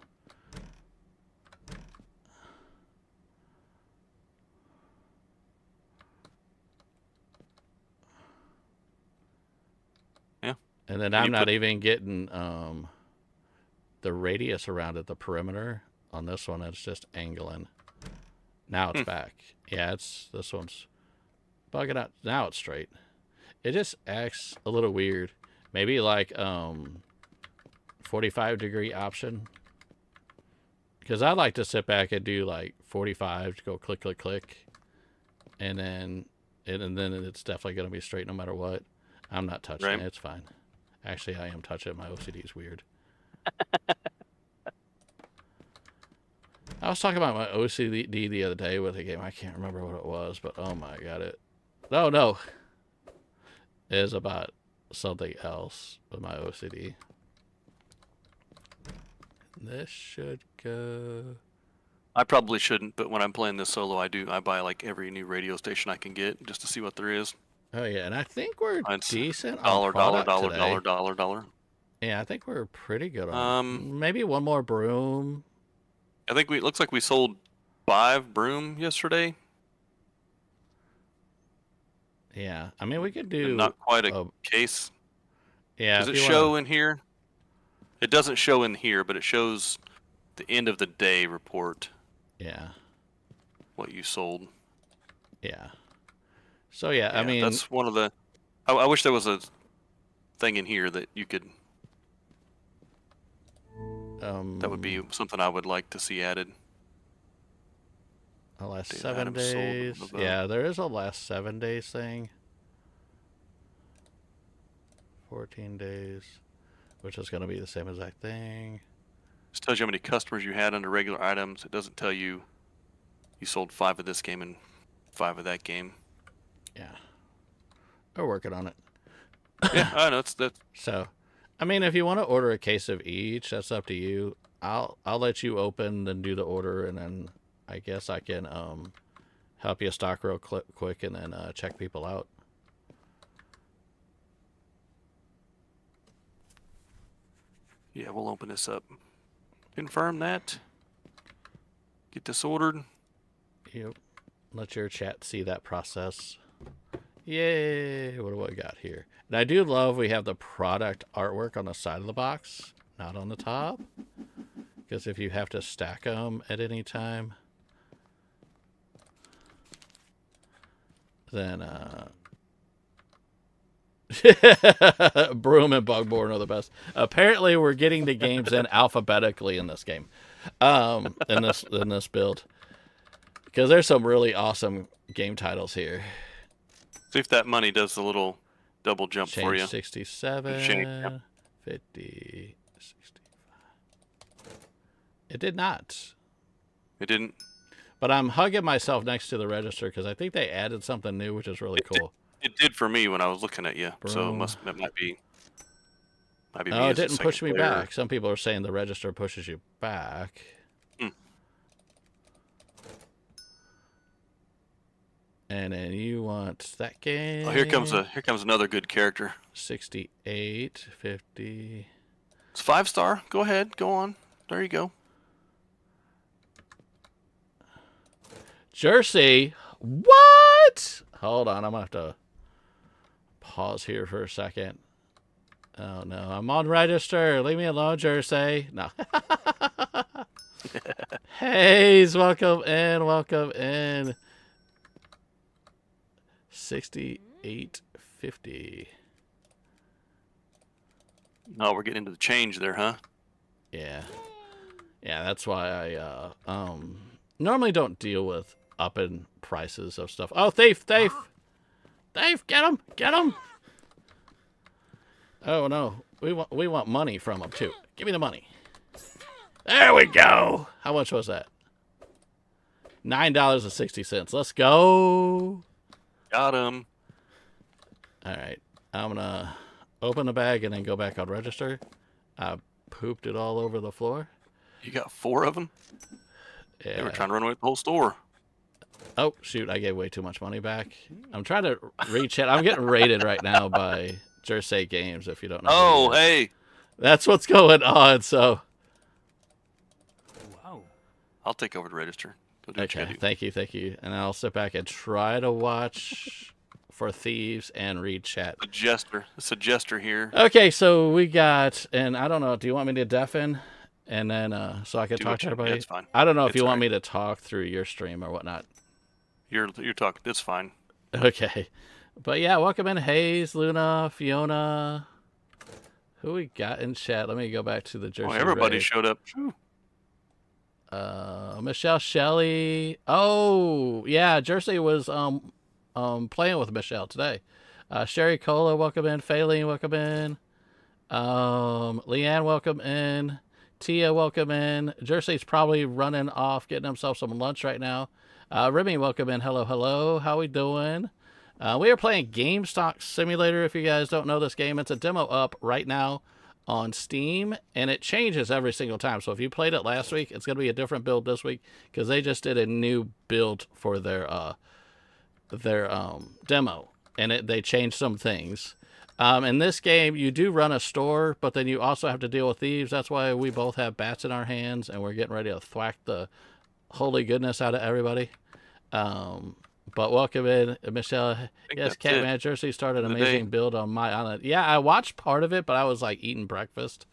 And then I'm not even getting the radius around it, the perimeter. On this one, it's just angling. Now it's back. Yeah, this one's bugging out. Now it's straight. It just acts a little weird. Maybe like 45-degree option. Because I like to sit back and do like 45 to go click, click, click. And then it's definitely going to be straight no matter what. I'm not touching it. It's fine. Actually, I am touching it. My OCD is weird. I was talking about my OCD the other day with a game. I can't remember what it was, but oh my god, no. It is about something else with my OCD. This should go I probably shouldn't, but when I'm playing this solo, I do. I buy like every new radio station I can get just to see what there is. Oh yeah, and I think we're decent dollar, on product dollar, today. dollar. Yeah, I think we're pretty good on. Maybe one more broom. I think it looks like we sold 5 broom yesterday. Yeah, I mean we could do and not quite a case. Yeah. Does it show in here? It doesn't show in here, but it shows the end of the day report. Yeah. What you sold. Yeah. So yeah, I mean that's one of the. I wish there was a thing in here that you could. That would be something I would like to see added. The last 7 days. Yeah, there is a last 7 days thing. 14 days, which is going to be the same exact thing. Just tells you how many customers you had under regular items. It doesn't tell you you sold 5 of this game and 5 of that game. Yeah, we're working on it. Yeah, I know that's. So, I mean, if you want to order a case of each, that's up to you. I'll let you open and do the order, and then I guess I can help you stock real quick and then check people out. Yeah, we'll open this up. Confirm that. Get this ordered. Yep. Let your chat see that process. Yay! What do I got here? And I do love we have the product artwork on the side of the box, not on the top. Because if you have to stack them at any time, then Broom and Bugborn are the best. Apparently, we're getting the games in alphabetically in this game, in this build, because there's some really awesome game titles here. See if that money does the little double jump Change for you. 67, Change, 50, 65. It did not. It didn't. But I'm hugging myself next to the register because I think they added something new, which is really cool. It did for me when I was looking at you, so it might be. Me oh, it didn't push me back. Some people are saying the register pushes you back. And then you want that game. Oh, here comes another good character. 68, 50. It's 5-star. Go ahead. Go on. There you go. Jersey. What? Hold on. I'm going to have to pause here for a second. Oh, no. I'm on register. Leave me alone, Jersey. No. Hayes, welcome in. Welcome in. 68.50. Oh, we're getting into the change there, huh? Yeah. Yeah, that's why I normally don't deal with upping prices of stuff. Oh, thief! Get him! Oh no, we want money from him too. Give me the money. There we go. How much was that? $9.60. Let's go. Got him. All right, I'm gonna open the bag and then go back on register. I pooped it all over the floor. You got 4 of them? Yeah. They were trying to run away with the whole store. Oh, shoot. I gave way too much money back. I'm trying to reach it. I'm getting rated right now by Jersey Games, if you don't know. Oh, hey. That's what's going on, so. Wow. I'll take over the register. Okay, thank you. And I'll sit back and try to watch for thieves and read chat. It's a jester here. Okay, so we got, and I don't know, do you want me to deafen? And then, so I can talk to everybody? Yeah, it's fine. I don't know if you want me to talk through your stream or whatnot. You're talking, it's fine. Okay. But yeah, welcome in Hayes, Luna, Fiona. Who we got in chat? Let me go back to the Jersey. Oh, everybody showed up. Michelle Shelley. Oh, yeah, Jersey was playing with Michelle today. Sherry Cola, welcome in. Faylene, welcome in. Leanne, welcome in. Tia, welcome in. Jersey's probably running off, getting himself some lunch right now. Remy, welcome in. Hello. How we doing? We are playing GameStonk Simulator. If you guys don't know this game, it's a demo up right now on Steam, and it changes every single time. So if you played it last week, it's going to be a different build this week because they just did a new build for their demo, and they changed some things. In this game, you do run a store, but then you also have to deal with thieves. That's why we both have bats in our hands, and we're getting ready to thwack the holy goodness out of everybody. But welcome in, Michelle. Yes, Catman Jersey started an amazing build on my island. Yeah, I watched part of it, but I was like eating breakfast.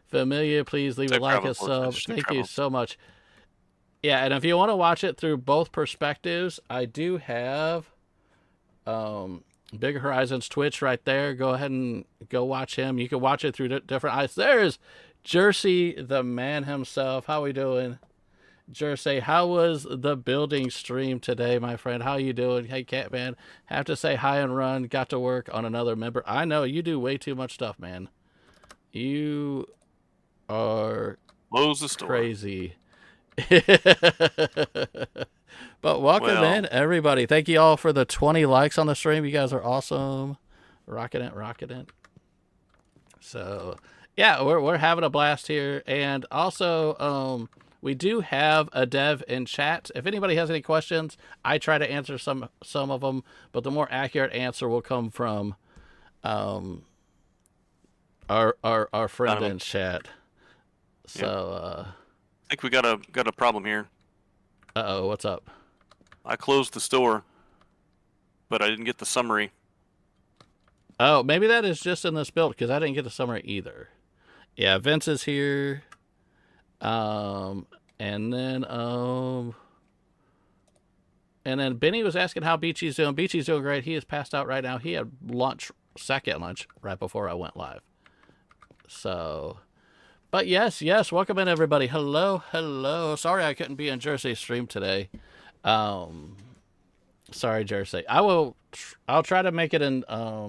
Familia, please leave a like and sub. Thank you so much. Yeah, and if you want to watch it through both perspectives, I do have Big Horizons Twitch right there. Go ahead and go watch him. You can watch it through different eyes. There's Jersey, the man himself. How we doing? Jersey, how was the building stream today, my friend? How you doing? Hey, Catman. Have to say hi and run. Got to work on another member. I know you do way too much stuff, man. You are crazy. But welcome in, everybody. Thank you all for the 20 likes on the stream. You guys are awesome. Rocking it. So, yeah, we're having a blast here. And also, we do have a dev in chat. If anybody has any questions, I try to answer some of them, but the more accurate answer will come from our friend in chat. So I think we got a problem here. Uh-oh, what's up? I closed the store, but I didn't get the summary. Oh, maybe that is just in this build because I didn't get the summary either. Yeah, Vince is here. And then Benny was asking how Beachy's doing. Beachy's doing great. He is passed out right now. He had second lunch right before I went live. So, but yes, welcome in everybody. Hello. Sorry I couldn't be in Jersey stream today. Sorry, Jersey. I'll try to make it in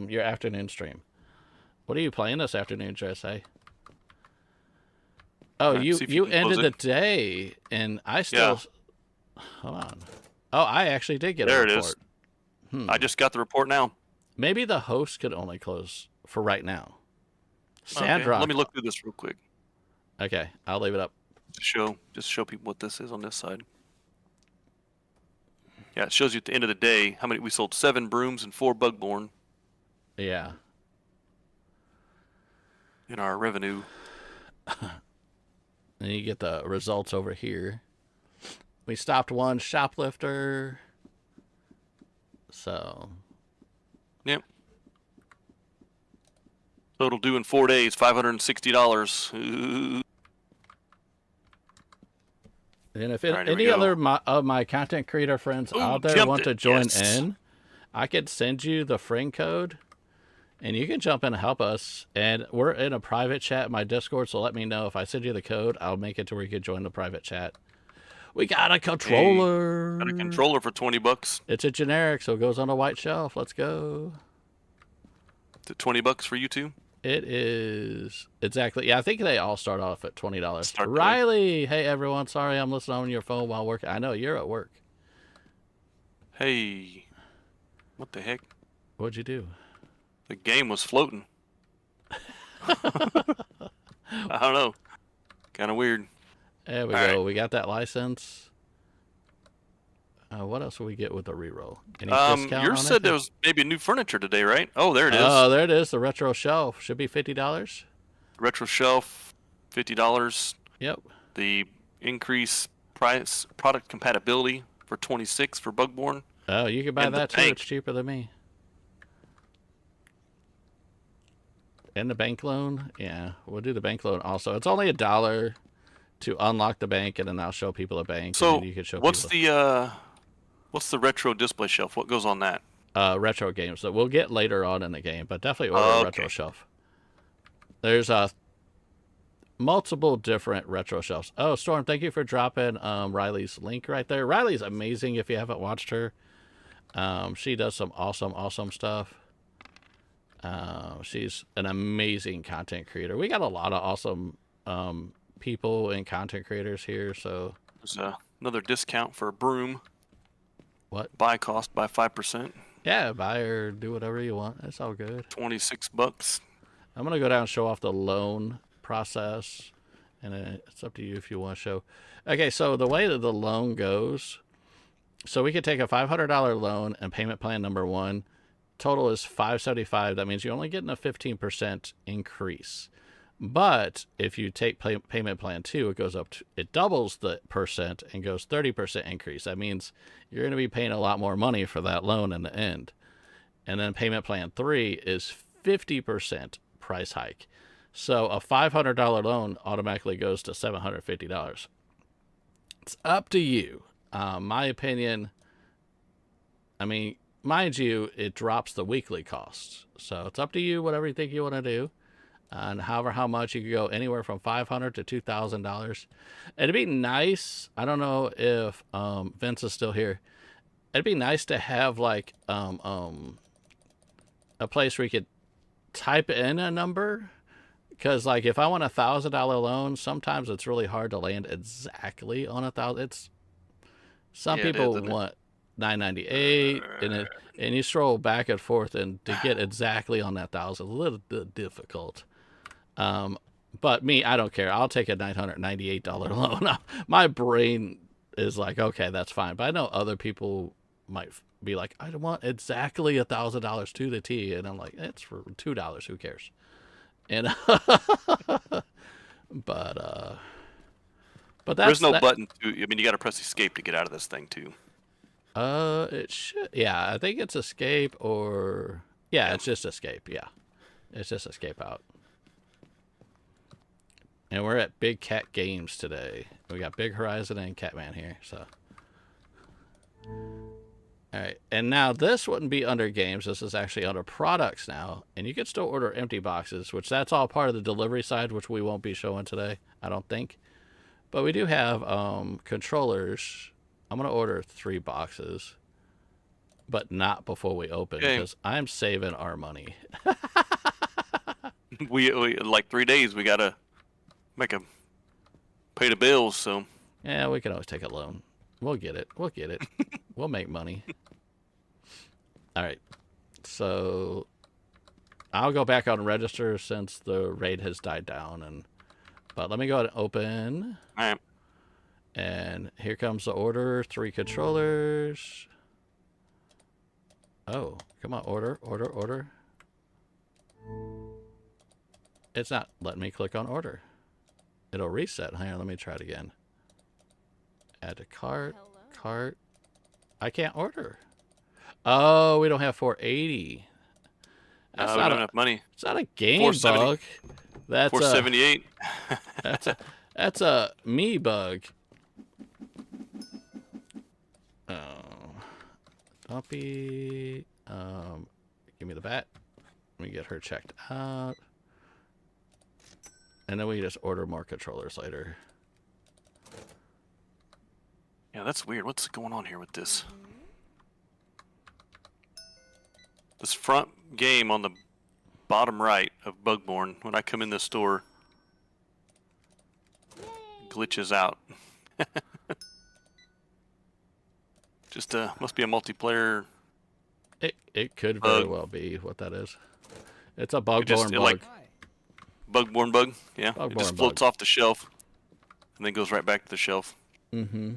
your afternoon stream. What are you playing this afternoon, Jersey? Oh, you ended the day, and I still... Yeah. Hold on. Oh, I actually did get a report. There it is. I just got the report now. Maybe the host could only close for right now. Sandrock. Okay. Let me look through this real quick. Okay, I'll leave it up. Just show people what this is on this side. Yeah, it shows you at the end of the day how many we sold: 7 brooms and 4 bugborn. Yeah. In our revenue. And you get the results over here. We stopped 1 shoplifter. So. Yep. Total due in 4 days, $560. Ooh. And if any other of my content creator friends out there want to join in, I could send you the friend code. And you can jump in and help us. And we're in a private chat in my Discord, so let me know. If I send you the code, I'll make it to where you can join the private chat. We got a controller. Got a controller for $20. It's a generic, so it goes on a white shelf. Let's go. Is it $20 for you too? It is. Exactly. Yeah, I think they all start off at $20. Riley! Hey, everyone. Sorry I'm listening on your phone while working. I know, you're at work. Hey. What the heck? What'd you do? The game was floating. I don't know. Kind of weird. There we go. Right. We got that license. What else will we get with the reroll? Any discount yours said there was maybe new furniture today, right? Oh, there it is. Oh, there it is. The retro shelf should be $50. Retro shelf, $50. Yep. The increase price product compatibility for $26 for Bugborn. Oh, you can buy that too. It's cheaper than me. And the bank loan, yeah, we'll do the bank loan also. It's only $1 to unlock the bank, and then I'll show people a bank. So, and you can show what's the retro display shelf? What goes on that? Retro games that we'll get later on in the game, but definitely order a retro shelf. There's multiple different retro shelves. Oh, Storm, thank you for dropping Riley's link right there. Riley's amazing if you haven't watched her. She does some awesome stuff. She's an amazing content creator. We got a lot of awesome people and content creators here. So there's another discount for a broom. What? Buy cost by 5%. Yeah, buy or do whatever you want. It's all good. $26. I'm going to go down and show off the loan process. And it's up to you if you want to show. Okay, so the way that the loan goes, so we could take a $500 loan and payment plan number 1. Total is $575. That means you're only getting a 15% increase. But if you take payment plan 2, it goes up to, it doubles the percent and goes 30% increase. That means you're going to be paying a lot more money for that loan in the end. And then payment plan 3 is 50% price hike. So a $500 loan automatically goes to $750. It's up to you. My opinion, I mean, mind you, it drops the weekly costs. So it's up to you, whatever you think you want to do. And however how much, you could go anywhere from $500 to $2,000. It'd be nice. I don't know if Vince is still here. It'd be nice to have like a place where you could type in a number. Because like if I want $1,000 loan, sometimes it's really hard to land exactly on $1,000. Some people want $998, and you scroll back and forth, and to get exactly on that $1,000 is a little bit difficult. But me, I don't care. I'll take a $998 loan. My brain is like, okay, that's fine. But I know other people might be like, I want exactly $1,000 to the T, and I'm like, it's for $2. Who cares? And but that's, there's no button to. I mean, you got to press escape to get out of this thing too. It should. Yeah, I think it's escape or yeah, it's just escape. Yeah, it's just escape out. And we're at Big Cat Games today. We got Big Horizon and Catman here. So, all right. And now this wouldn't be under games. This is actually under products now. And you can still order empty boxes, which that's all part of the delivery side, which we won't be showing today, I don't think. But we do have controllers. I'm going to order 3 boxes, but not before we open because I'm saving our money. we like 3 days. We got to pay the bills. So yeah, we can always take a loan. We'll get it. We'll make money. All right. So I'll go back on register since the raid has died down. But let me go ahead and open. All right. And here comes the order. 3 controllers. Oh, come on. Order. It's not letting me click on order. It'll reset. Hang on, let me try it again. Add to cart. Hello? Cart. I can't order. Oh, we don't have 480. That's we not don't have money. It's not a game bug. That's 478. That's a me bug. Oh, Dumpy. Give me the bat. Let me get her checked out. And then we just order more controllers later. Yeah, that's weird. What's going on here with this? This front game on the bottom right of Bugborn, when I come in the store, glitches out. Just must be a multiplayer. It could very well be what that is. It's a Bugborn bug. Like, Bugborn bug, yeah. Bugborn it just floats off the shelf and then goes right back to the shelf. Mm-hmm.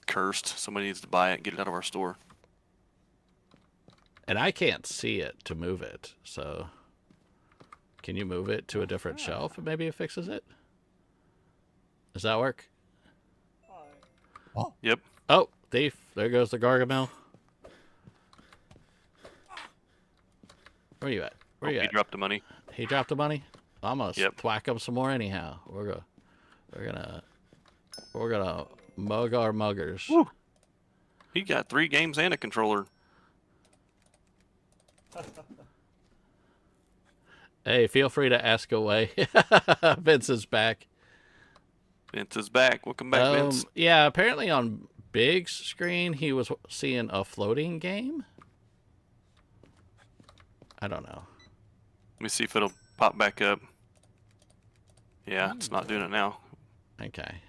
Cursed. Somebody needs to buy it and get it out of our store. And I can't see it to move it, so can you move it to a different shelf and maybe it fixes it? Does that work? Oh. Yep. Oh, thief. There goes the Gargamel. Where are you at? Where you at? He dropped the money. He dropped the money? I'm gonna thwack him some more anyhow. We're gonna mug our muggers. Woo. He got 3 games and a controller. Hey, feel free to ask away. Vince is back. Vince is back. Welcome back, Vince. Yeah, apparently on Big's screen he was seeing a floating game. I don't know. Let me see if it'll pop back up. Yeah, it's not doing it now. Okay.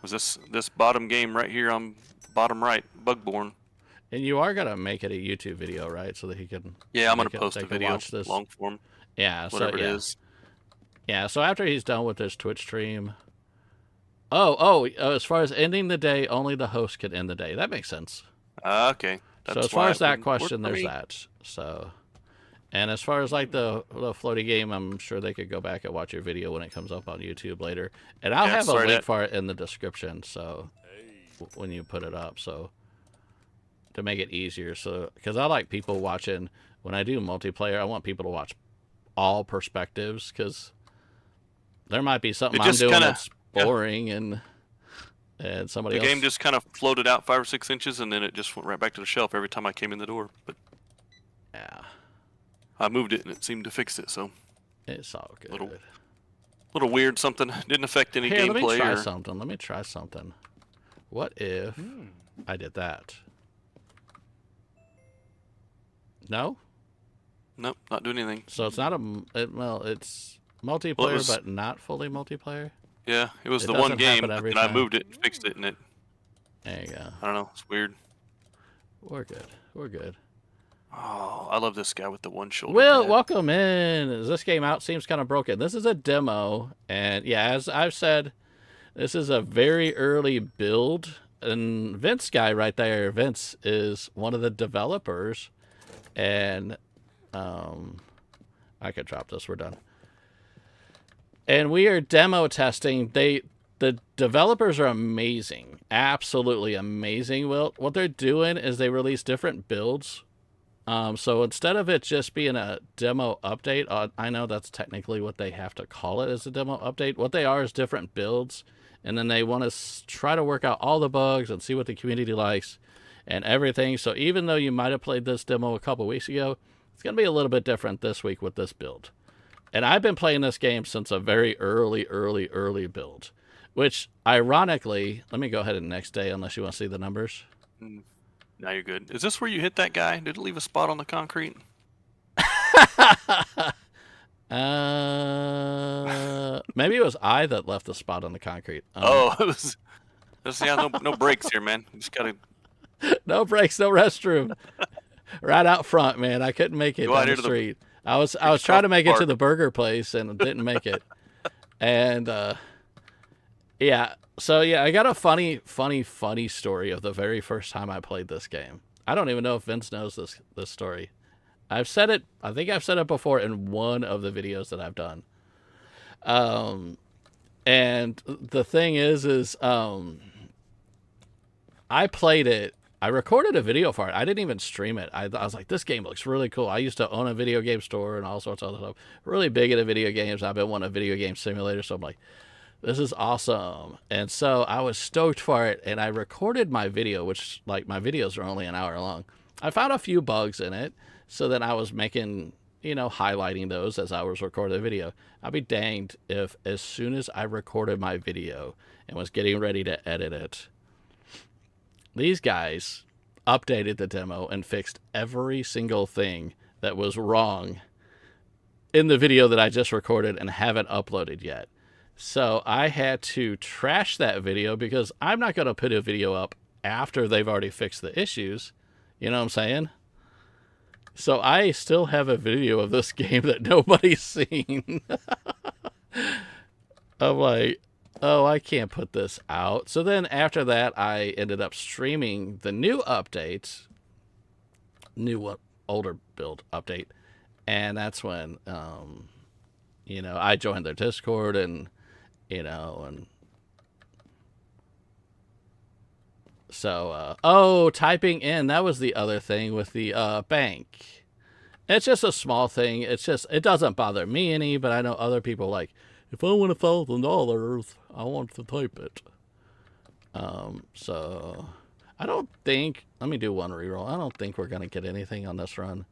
Was this bottom game right here on bottom right, Bugborn? And you are gonna make it a YouTube video, right? So that he can. Yeah, I'm gonna post a video, long form. Yeah, whatever it is. Yeah, so after he's done with his Twitch stream. Oh, as far as ending the day, only the host can end the day. That makes sense. Okay. So as far as that question, there's that. So, and as far as like the floaty game, I'm sure they could go back and watch your video when it comes up on YouTube later. And I'll have a link for it in the description. So when you put it up, so to make it easier. So because I like people watching when I do multiplayer, I want people to watch all perspectives because there might be something I'm doing that's boring and somebody else. The game just kind of floated out 5 or 6 inches and then it just went right back to the shelf every time I came in the door. But yeah, I moved it and it seemed to fix it. So it's all good. Little weird something. Didn't affect any gameplay. Let me try something. Let me try something. What if I did that? No. Nope, not doing anything. So it's not it's multiplayer, but not fully multiplayer. Yeah, it was the one game, and I moved it, fixed it, and it. There you go. I don't know. It's weird. We're good. We're good. Oh, I love this guy with the one shoulder. Will, welcome in. This game out seems kind of broken. This is a demo, and yeah, as I've said, this is a very early build. And Vince guy right there, Vince is one of the developers, and I could drop this. We're done. And we are demo testing. The developers are amazing, absolutely amazing. Well, what they're doing is they release different builds. So instead of it just being a demo update, I know that's technically what they have to call it as a demo update. What they are is different builds, and then they want to try to work out all the bugs and see what the community likes and everything. So even though you might have played this demo a couple weeks ago, it's going to be a little bit different this week with this build. And I've been playing this game since a very early build, which ironically, let me go ahead and next day unless you want to see the numbers. Now you're good. Is this where you hit that guy? Did it leave a spot on the concrete? Maybe it was I that left the spot on the concrete. It was. Yeah, no brakes here, man. You just gotta. No brakes, no restroom. Right out front, man. I couldn't make it down the street. I was trying to make it to the burger place and didn't make it. And yeah, so yeah, I got a funny story of the very first time I played this game. I don't even know if Vince knows this story. I've said it. I think I've said it before in one of the videos that I've done. And the thing is I played it. I recorded a video for it. I didn't even stream it. I was like, this game looks really cool. I used to own a video game store and all sorts of other stuff. Really big into video games. I've been wanting a video game simulator. So I'm like, this is awesome. And so I was stoked for it. And I recorded my video, which like my videos are only an hour long. I found a few bugs in it. So then I was making, highlighting those as I was recording the video. I'll be danged if as soon as I recorded my video and was getting ready to edit it, these guys updated the demo and fixed every single thing that was wrong in the video that I just recorded and haven't uploaded yet. So I had to trash that video because I'm not going to put a video up after they've already fixed the issues. You know what I'm saying? So I still have a video of this game that nobody's seen. I'm like, oh, I can't put this out. So then after that, I ended up streaming the new update, older build update. And that's when, I joined their Discord and so, typing in, that was the other thing with the bank. It's just a small thing. It doesn't bother me any, but I know other people like, if I win $1,000, I want to type it. So I don't think, let me do one reroll. I don't think we're going to get anything on this run.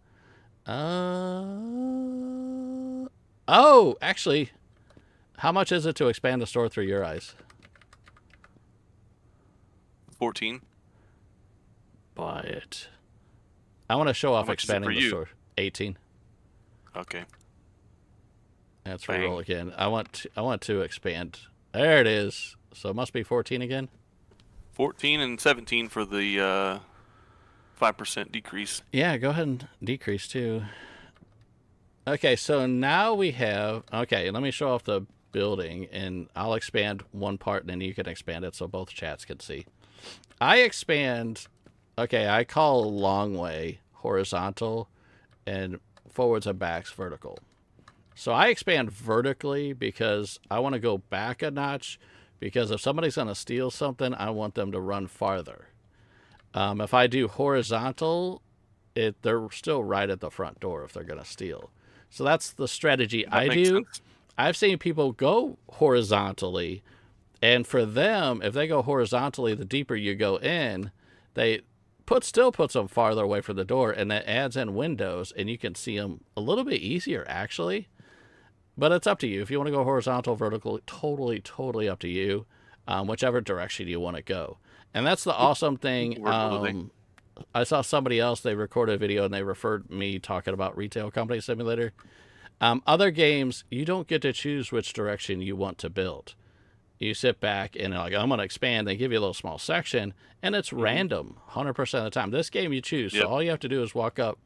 Oh, actually, how much is it to expand the store through your eyes? 14. Buy it. I want to show off expanding the store. 18. Okay. Let's reroll again. I want to expand. There it is. So it must be 14 again. 14 and 17 for the 5% decrease. Yeah, go ahead and decrease too. Okay, so now we have... Okay, let me show off the building, and I'll expand one part, and then you can expand it so both chats can see. I expand... Okay, I call long way horizontal, and forwards and backs vertical. So I expand vertically because I want to go back a notch, because if somebody's going to steal something, I want them to run farther. If I do horizontal, they're still right at the front door if they're going to steal. So that's the strategy I do. Sense. I've seen people go horizontally, and for them, if they go horizontally, the deeper you go in, still puts them farther away from the door, and that adds in windows, and you can see them a little bit easier, actually. But it's up to you. If you want to go horizontal, vertical, totally up to you, whichever direction you want to go. And that's the awesome thing. I saw somebody else, they recorded a video, and they referred me talking about Retail Company Simulator. Other games, you don't get to choose which direction you want to build. You sit back and like, I'm going to expand. They give you a little small section, and it's random 100% of the time. This game you choose. Yep. So all you have to do is walk up,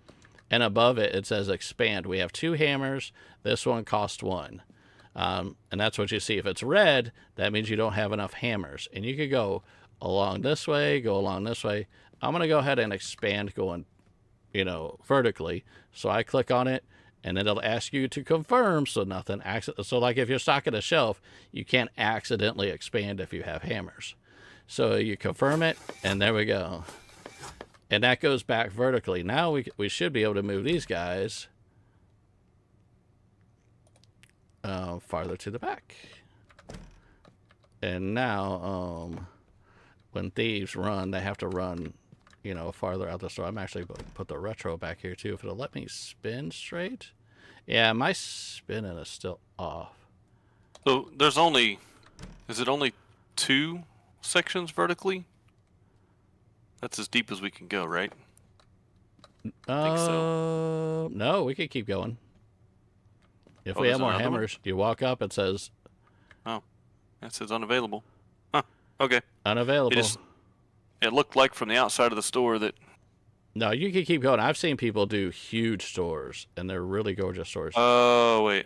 and above it, it says expand. We have 2 hammers. This one costs 1. And that's what you see. If it's red, that means you don't have enough hammers. And you could go along this way, go along this way. I'm going to go ahead and expand going, vertically. So I click on it, and then it'll ask you to confirm, so nothing so like if you're stocking a shelf, you can't accidentally expand if you have hammers. So you confirm it, and there we go. And that goes back vertically. Now we should be able to move these guys farther to the back. And now when thieves run, they have to run farther out the store. I'm actually put the retro back here too, if it'll let me spin straight. Yeah, my spinning is still off. So there's is it only 2 sections vertically? That's as deep as we can go, right? I think so. No, we can keep going. If we have more hammers, you walk up, it says... Oh, it says unavailable. Huh, okay. Unavailable. It looked like from the outside of the store that... No, you can keep going. I've seen people do huge stores, and they're really gorgeous stores. Oh, wait.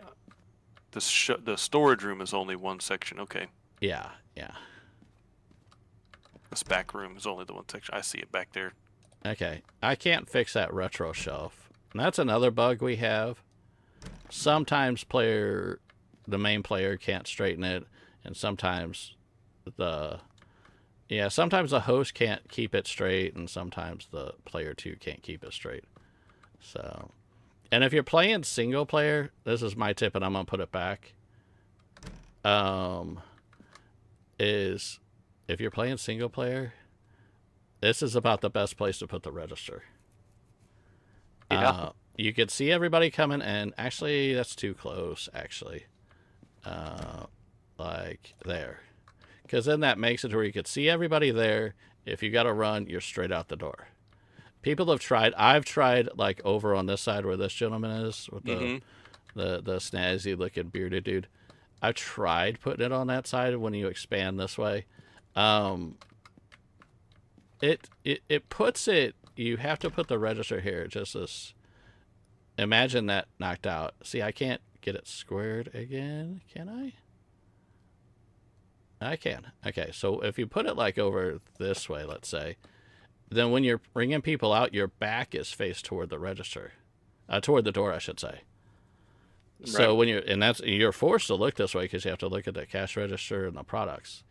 The storage room is only 1 section. Okay. Yeah. This back room is only the 1 section. I see it back there. Okay. I can't fix that retro shelf. And that's another bug we have. Sometimes the main player can't straighten it, and sometimes sometimes the host can't keep it straight, and sometimes the player 2 can't keep it straight. So, and if you're playing single player, this is my tip, and I'm gonna put it back. Is if you're playing single player, this is about the best place to put the register. Yeah. You can see everybody coming in. Actually, that's too close, actually. Like there. Because then that makes it where you could see everybody there. If you got to run, you're straight out the door. People have tried. I've tried, like, over on this side where this gentleman is, with the snazzy-looking bearded dude. I've tried putting it on that side when you expand this way. It puts it... You have to put the register here, just this... Imagine that knocked out. See, I can't get it squared again. Can I? I can. Okay, so if you put it like over this way, let's say, then when you're bringing people out, your back is faced toward the register. Toward the door, I should say. Right. So when you're forced to look this way because you have to look at the cash register and the products.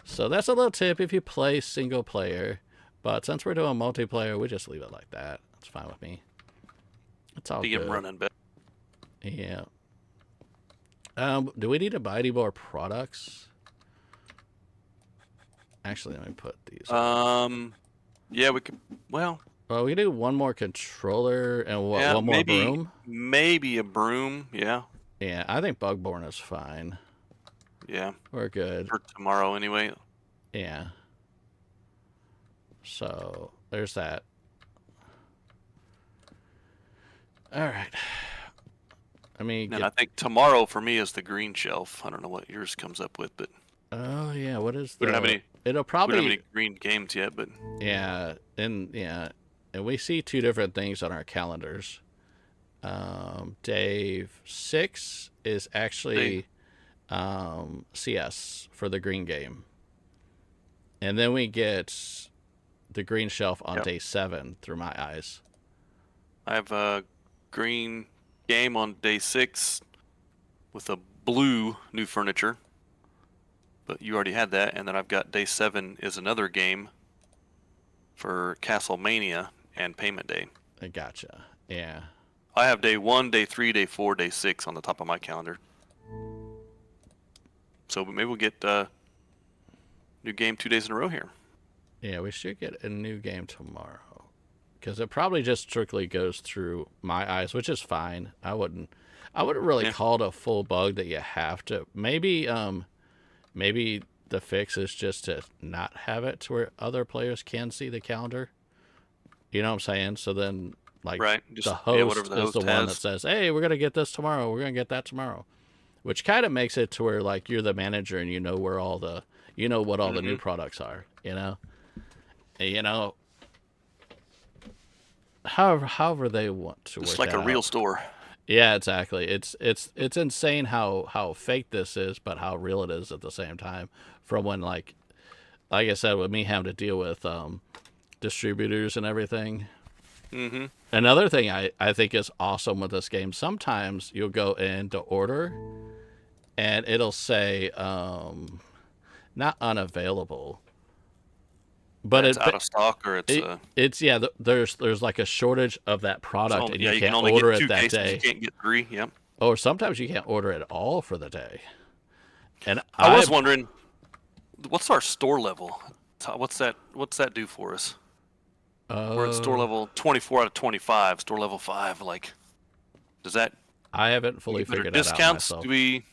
So that's a little tip if you play single player. But since we're doing multiplayer, we just leave it like that. That's fine with me. It's all good. Running better. Yeah. Do we need to buy any more products? Actually, let me put these. Yeah, we could. Well, we can do one more controller and one more broom. Maybe a broom. Yeah. Yeah, I think Bugborn is fine. Yeah. We're good. For tomorrow, anyway. Yeah. So there's that. All right. I mean, and I think tomorrow for me is the green shelf. I don't know what yours comes up with, but oh yeah, what is we don't have any? It'll probably we don't have any green games yet, but yeah, and and we see two different things on our calendars. Day 6 is actually CS for the green game. And then we get the green shelf on day 7 through my eyes. I have a green game on day 6 with a blue new furniture. But you already had that. And then I've got day 7 is another game for Castlemania and Payment Day. I gotcha. Yeah. I have day 1, day 3, day 4, day 6 on the top of my calendar. So maybe we'll get new game 2 days in a row here. Yeah, we should get a new game tomorrow. Because it probably just strictly goes through my eyes, which is fine. I wouldn't really call it a full bug that you have to. Maybe the fix is just to not have it to where other players can see the calendar. You know what I'm saying? So then, like, just, the host is the one that says, hey, we're going to get this tomorrow. We're going to get that tomorrow. Which kind of makes it to where, like, you're the manager and you know where all the, you know what all the new products are, you know? You know, however they want to work it's like that a real out. store. Yeah, exactly. It's insane how fake this is, but how real it is at the same time. From when, like I said, with me having to deal with distributors and everything. Mm-hmm. Another thing I think is awesome with this game, sometimes you'll go in to order, and it'll say not unavailable, but it's out of stock, or it's there's like a shortage of that product, and you can't only order get 2 it that cases, day. You can't get 3. Yep. Or sometimes you can't order it at all for the day. And I was wondering, what's our store level? What's that do for us? We're at store level 24 out of 25. Store level 5, like, does that? I haven't fully figured that out discounts? myself. Do we?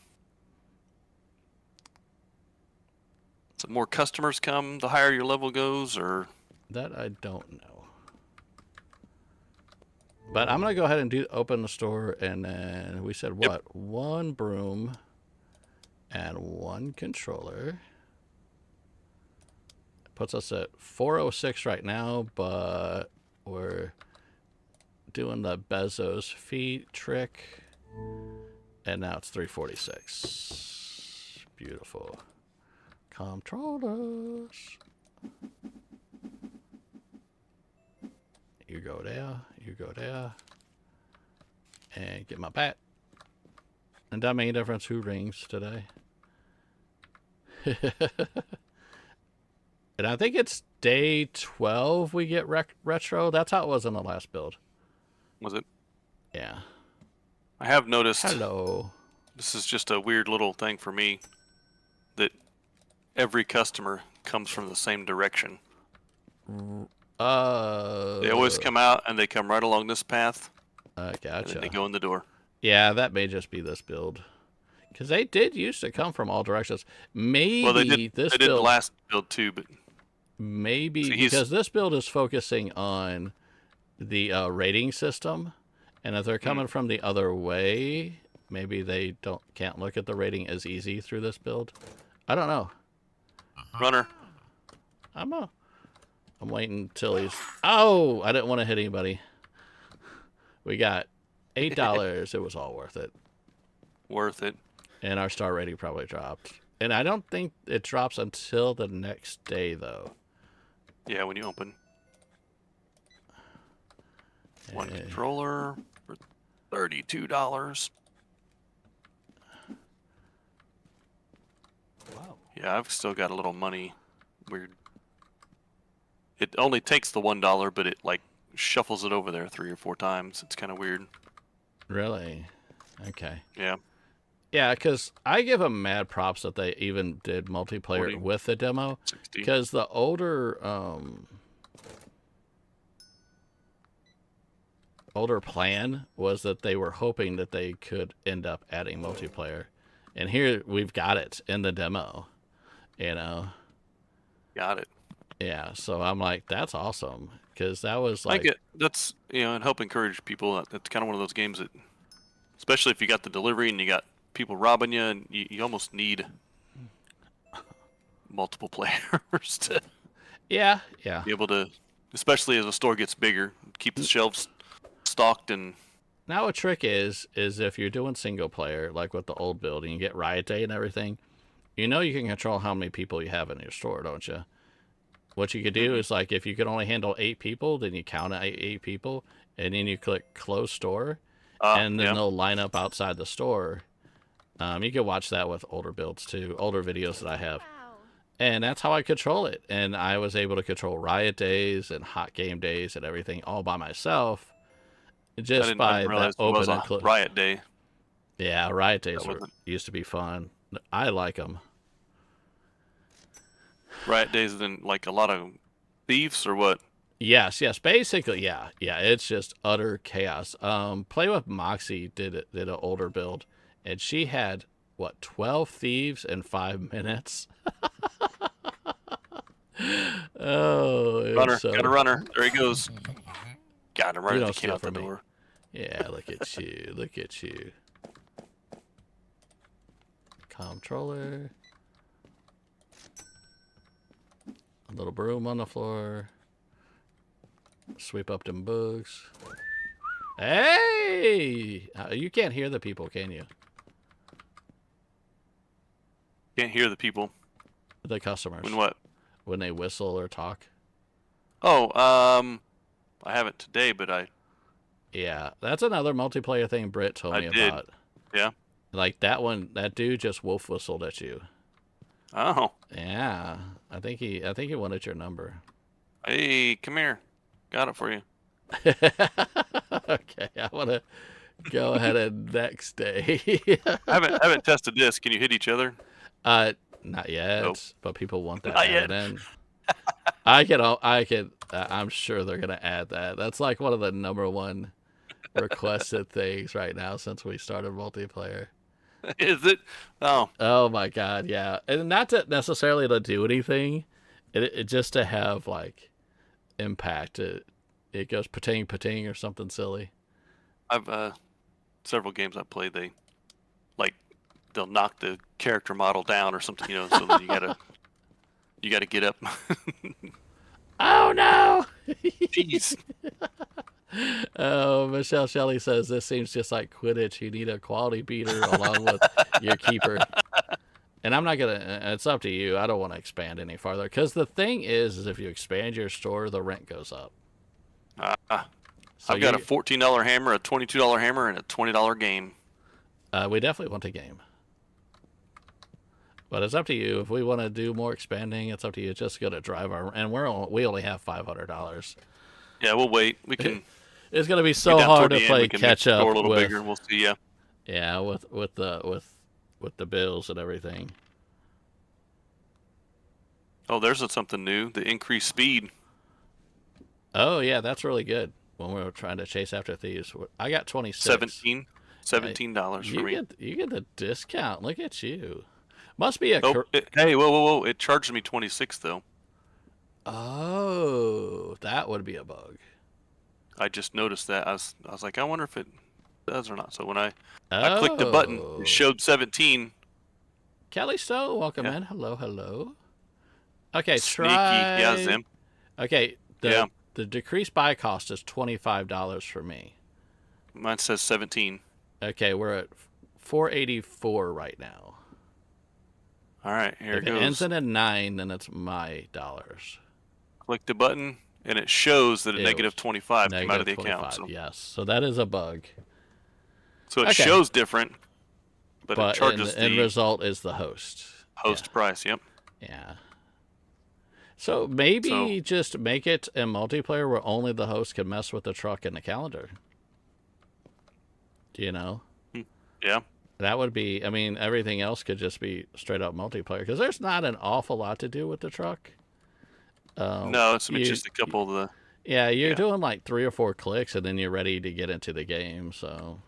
So more customers come, the higher your level goes, or? That I don't know. But I'm gonna go ahead and open the store, and then we said what? 1 broom and 1 controller. Puts us at 406 right now, but we're doing the Bezos feet trick, and now it's 346. Beautiful. Controllers. You go there, and get my bat. And that made a difference who rings today. And I think it's day 12 we get retro. That's how it was in the last build. Was it? Yeah. I have noticed. Hello. This is just a weird little thing for me, that every customer comes from the same direction. They always come out and they come right along this path. Gotcha. And then they go in the door. Yeah, that may just be this build. Because they did used to come from all directions. Maybe they did the last build too, but maybe because this build is focusing on the rating system, and if they're coming from the other way, maybe they can't look at the rating as easy through this build. I don't know. Runner. I'm waiting till he's. Oh, I didn't want to hit anybody. We got $8. It was all worth it. Worth it. And our star rating probably dropped. And I don't think it drops until the next day, though. Yeah, when you open. 1 controller for $32. Wow. Yeah, I've still got a little money. Weird. It only takes the $1, but it like shuffles it over there 3 or 4 times. It's kind of weird. Really? Okay. Yeah. Yeah, because I give them mad props that they even did multiplayer 40, with the demo. 60. Because the older plan was that they were hoping that they could end up adding multiplayer. And here we've got it in the demo, you know. Got it. Yeah, so I'm like, that's awesome. Because that was like... That's, and help encourage people. That's kind of one of those games that, especially if you got the delivery and you got people robbing you, and you almost need multiple players to be able to especially as the store gets bigger. Keep the shelves stocked. And now a trick is if you're doing single player, like with the old build, and you get Riot Day and everything, you can control how many people you have in your store, don't you? What you could do is, like, if you could only handle 8 people, then you count 8 people, and then you click close store, and then they'll line up outside the store. You can watch that with older builds too, older videos that I have. And that's how I control it. And I was able to control Riot Days and Hot Game Days and everything all by myself, just by that open and close. Riot Day. Yeah, Riot Days used to be fun. I like them. Riot Days, then like a lot of thieves or what? Yes. Basically, yeah. It's just utter chaos. Play with Moxie did an older build, and she had 12 thieves in 5 minutes. Runner, got a runner. There he goes. Got him right at the door. Yeah, look at you. Look at you. Controller. A little broom on the floor. Sweep up them bugs. Hey! You can't hear the people, can you? Can't hear the people. The customers. When what? When they whistle or talk. Oh, I haven't today, but Yeah, that's another multiplayer thing Britt told me about. Yeah. Like that one, that dude just wolf whistled at you. Oh. Yeah, I think he wanted your number. Hey, come here. Got it for you. Okay, I want to go ahead and next day. I haven't tested this. Can you hit each other? Not yet. Nope. But people want that Not yet. added in. I can. I'm sure they're gonna add that. That's like one of the #1 requested things right now since we started multiplayer. Is it? Oh. Oh my God, yeah. And not to necessarily to do anything, it just to have like impact. It goes pating or something silly. I've several games I've played. They'll knock the character model down or something, so then you gotta get up. Oh no! Jeez. Oh, Michelle Shelley says this seems just like Quidditch. You need a quality beater along with your keeper. And I'm not gonna. It's up to you. I don't want to expand any farther because the thing is if you expand your store, the rent goes up. So I've got a $14 hammer, a $22 hammer, and a $20 game. We definitely want a game. But it's up to you. If we want to do more expanding, it's up to you. It's just going to drive and we only have $500. Yeah, we'll wait. We can. It's going to be so hard to play catch up. A little bigger, and we'll see. Yeah. Yeah, with the bills and everything. Oh, there's something new. The increased speed. Oh yeah, that's really good. When we were trying to chase after thieves, I got 26. $17 for me. You get the discount. Look at you. Must be a. Hey, whoa! It charged me 26 though. Oh, that would be a bug. I just noticed that. I was like, I wonder if it does or not. So when I clicked the button, it showed 17. Kelly Stowe, welcome in. Hello. Okay, Sneaky. Yeah, Zim. Okay, the decreased buy cost is $25 for me. Mine says 17. Okay, we're at $4.84 right now. All right, here it goes. If it ends in a 9, then it's my dollars. Click the button, and it shows that a negative 25 came out of the account. So. Yes, so that is a bug. So it shows different, but it charges the end result is the host price. Yep. Yeah. So maybe just make it a multiplayer where only the host can mess with the truck and the calendar. Do you know? Yeah. That would be, I mean, everything else could just be straight up multiplayer because there's not an awful lot to do with the truck. No, it's just a couple of the. Yeah, you're doing like 3 or 4 clicks and then you're ready to get into the game. So,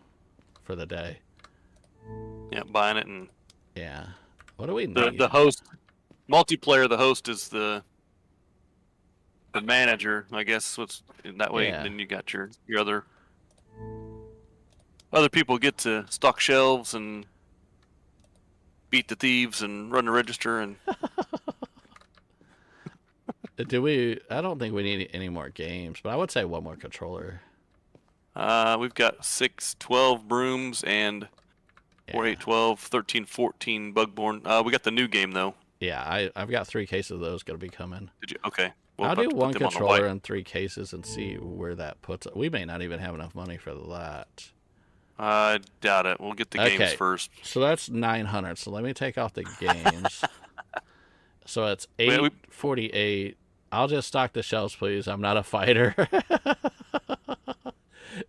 for the day. Yeah, buying it and. Yeah. What do we need? The host, multiplayer. The host is the manager, I guess. What's in that way? Yeah. Then you got your other people get to stock shelves and beat the thieves and run the register and Do we? I don't think we need any more games, but I would say one more controller. We've got 6, 12 brooms and 4, 8, 12, 13, 14 Bugborn. We got the new game though. Yeah, I've got 3 cases of those going to be coming. Did you? Okay. I'll do one controller and 3 cases and see where that puts it. We may not even have enough money for that. I doubt it. We'll get the games first. So that's 900. So let me take off the games. So it's 848. I'll just stock the shelves, please. I'm not a fighter.